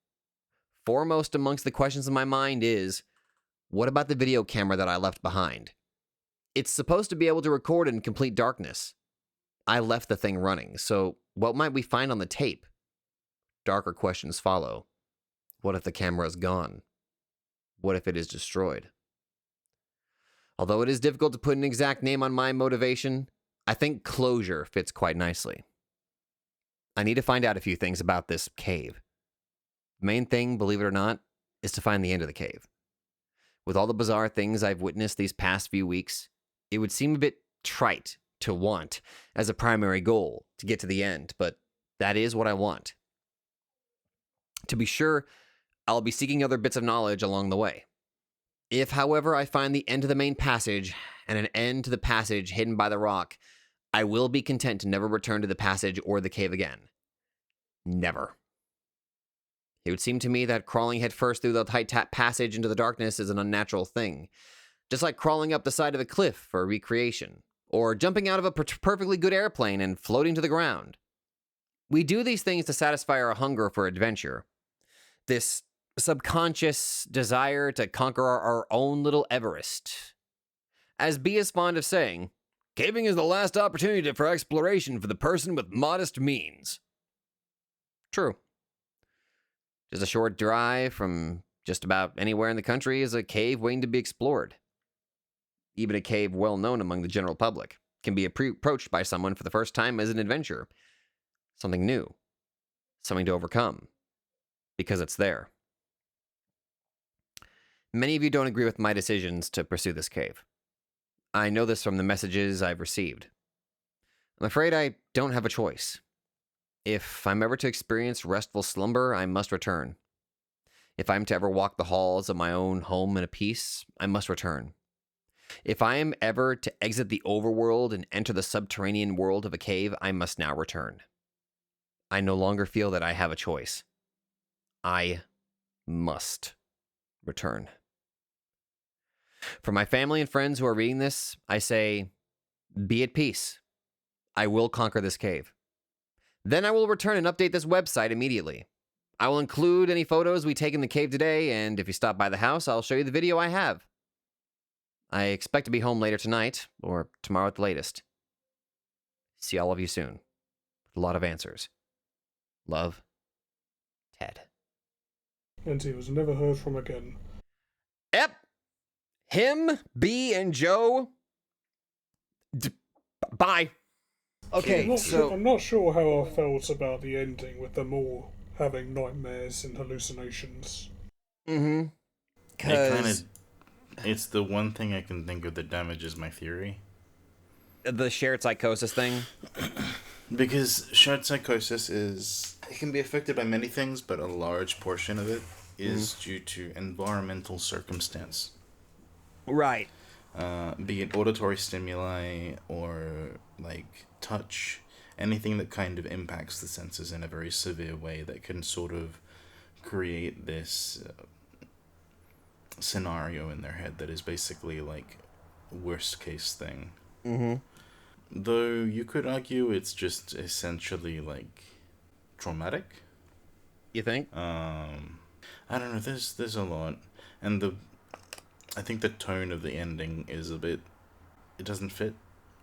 Foremost amongst the questions in my mind is, what about the video camera that I left behind? It's supposed to be able to record in complete darkness. I left the thing running, so what might we find on the tape? Darker questions follow. What if the camera is gone? What if it is destroyed? Although it is difficult to put an exact name on my motivation, I think closure fits quite nicely. I need to find out a few things about this cave. The main thing, believe it or not, is to find the end of the cave. With all the bizarre things I've witnessed these past few weeks, it would seem a bit trite to want as a primary goal to get to the end, but that is what I want. To be sure, I'll be seeking other bits of knowledge along the way. If, however, I find the end to the main passage and an end to the passage hidden by the rock, I will be content to never return to the passage or the cave again. Never. It would seem to me that crawling headfirst through the tight passage into the darkness is an unnatural thing, just like crawling up the side of a cliff for recreation, or jumping out of a perfectly good airplane and floating to the ground. We do these things to satisfy our hunger for adventure. This subconscious desire to conquer our own little Everest. As B is fond of saying, caving is the last opportunity for exploration for the person with modest means. True. Just a short drive from just about anywhere in the country is a cave waiting to be explored. Even a cave well known among the general public can be approached by someone for the first time as an adventure. Something new. Something to overcome. Because it's there. Many of you don't agree with my decisions to pursue this cave. I know this from the messages I've received. I'm afraid I don't have a choice. If I'm ever to experience restful slumber, I must return. If I'm to ever walk the halls of my own home in a peace, I must return. If I am ever to exit the overworld and enter the subterranean world of a cave, I must now return. I no longer feel that I have a choice. I must return. For my family and friends who are reading this, I say, be at peace. I will conquer this cave. Then I will return and update this website immediately. I will include any photos we take in the cave today, and if you stop by the house, I'll show you the video I have. I expect to be home later tonight, or tomorrow at the latest. See all of you soon. With a lot of answers. Love, Ted. And he was never heard from again. Yep. Him, B, and Joe. Bye. Okay, I'm not sure how I felt about the ending with them all having nightmares and hallucinations. Mm-hmm. It's the one thing I can think of that damages my theory. The shared psychosis thing? Because shared psychosis it can be affected by many things, but a large portion of it is due to environmental circumstance. Right. Be it auditory stimuli or like touch, anything that kind of impacts the senses in a very severe way that can sort of create this scenario in their head that is basically like worst case thing. Mm-hmm. Though you could argue it's just essentially like traumatic. You think? I don't know. There's a lot, and I think the tone of the ending is a bit. It doesn't fit,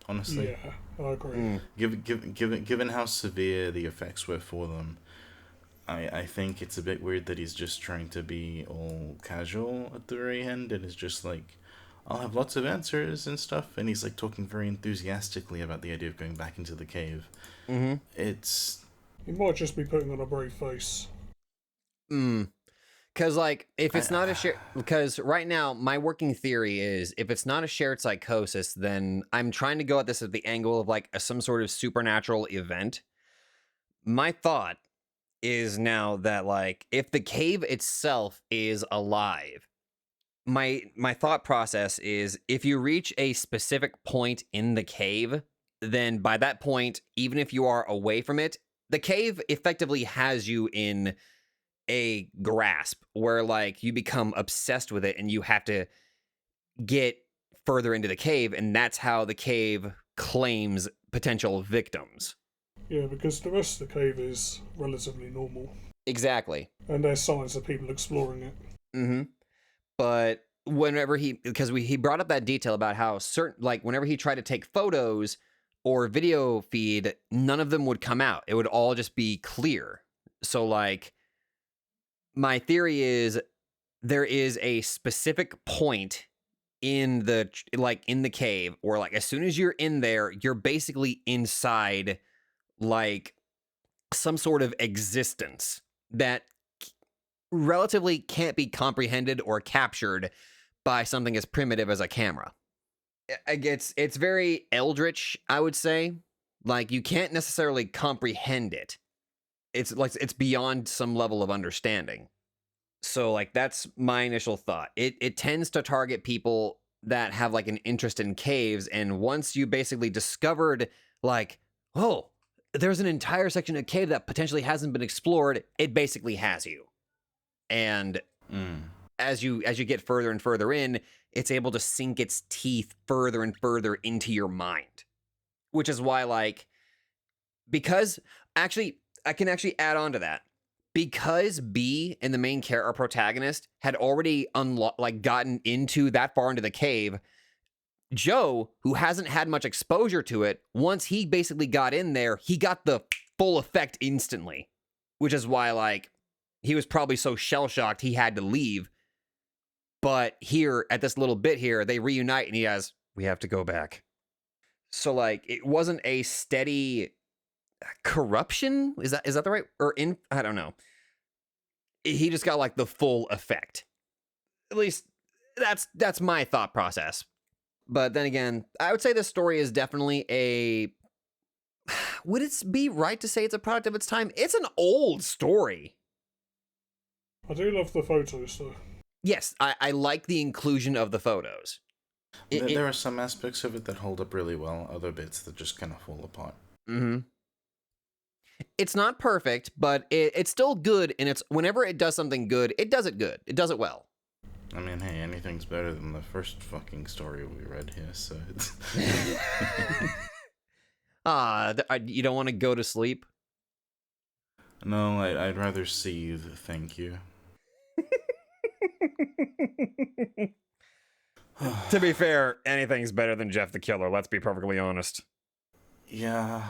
honestly. Yeah, I agree. Given how severe the effects were for them, I think it's a bit weird that he's just trying to be all casual at the very end and is just like, I'll have lots of answers and stuff. And he's like talking very enthusiastically about the idea of going back into the cave. Mm-hmm. It's... He might just be putting on a brave face. Because, like, if it's not a shared... Because right now, my working theory is, if it's not a shared psychosis, then I'm trying to go at this at the angle of, like, some sort of supernatural event. My thought is now that, like, if the cave itself is alive, my thought process is, if you reach a specific point in the cave, then by that point, even if you are away from it, the cave effectively has you in a grasp where, like, you become obsessed with it and you have to get further into the cave, and that's how the cave claims potential victims. Yeah, because the rest of the cave is relatively normal. Exactly. And there's signs of people exploring it. Mm-hmm. But whenever he brought up that detail about how certain, like, whenever he tried to take photos or video feed, none of them would come out. It would all just be clear. So, like, my theory is there is a specific point in the cave where, like, as soon as you're in there, you're basically inside, like, some sort of existence that relatively can't be comprehended or captured by something as primitive as a camera. It's very eldritch, I would say. Like, you can't necessarily comprehend it. It's like it's beyond some level of understanding. So, like, that's my initial thought. It tends to target people that have, like, an interest in caves, and once you basically discovered, like, oh, there's an entire section of cave that potentially hasn't been explored, it basically has you. And as you get further and further in, it's able to sink its teeth further and further into your mind. Which is why, like, because actually, I can actually add on to that. Because B and the main character, our protagonist, had already gotten into that far into the cave, Joe, who hasn't had much exposure to it, once he basically got in there, he got the full effect instantly. Which is why, like, he was probably so shell-shocked he had to leave. But here, at this little bit here, they reunite and he has, we have to go back. So, like, it wasn't a steady corruption? Is that the right, or I don't know. He just got, like, the full effect. At least that's my thought process. But then again, I would say this story is definitely a... Would it be right to say it's a product of its time? It's an old story. I do love the photos, though. Yes, I like the inclusion of the photos. There are some aspects of it that hold up really well, other bits that just kind of fall apart. Mm-hmm. It's not perfect, but it's still good, and it's whenever it does something good, it does it good. It does it well. I mean, hey, anything's better than the first fucking story we read here, so it's... You don't want to go to sleep? No, I'd rather see the thank you. To be fair, anything's better than Jeff the Killer, let's be perfectly honest. Yeah.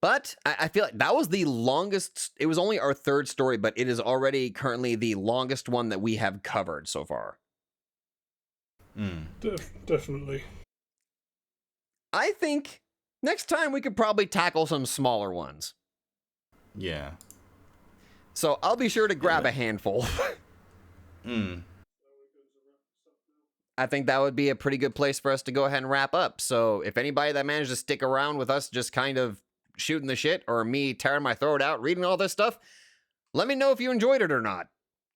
But I feel like that was the longest. It was only our third story, but it is already currently the longest one that we have covered so far. Definitely. I think next time we could probably tackle some smaller ones. Yeah. So I'll be sure to grab a handful. I think that would be a pretty good place for us to go ahead and wrap up. So if anybody that managed to stick around with us just kind of shooting the shit, or me tearing my throat out reading all this stuff, let me know if you enjoyed it or not.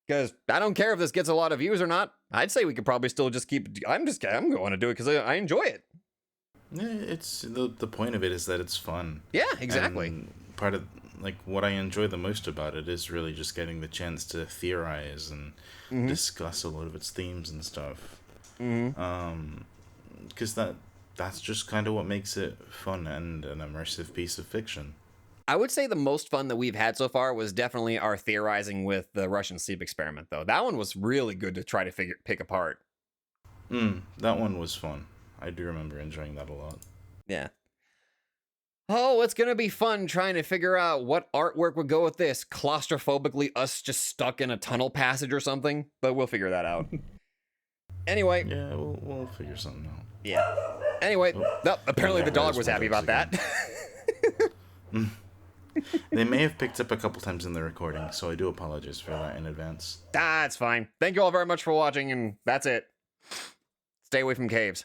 Because I don't care if this gets a lot of views or not. I'd say we could probably still just keep... I'm going to do it because I enjoy it. Yeah, it's the point of it is that it's fun. Yeah, exactly. And part of, like, what I enjoy the most about it is really just getting the chance to theorize and discuss a lot of its themes and stuff. Because that's just kind of what makes it fun and an immersive piece of fiction. I would say the most fun that we've had so far was definitely our theorizing with the Russian sleep experiment, though. That one was really good to try to pick apart. That one was fun. I do remember enjoying that a lot. Yeah. Oh, it's gonna be fun trying to figure out what artwork would go with this. Claustrophobically, us just stuck in a tunnel passage or something. But we'll figure that out. Anyway. Yeah, we'll figure something out. Yeah. Anyway, apparently the dog was happy about that. They may have picked up a couple times in the recording, so I do apologize for that in advance. That's fine. Thank you all very much for watching, and that's it. Stay away from caves.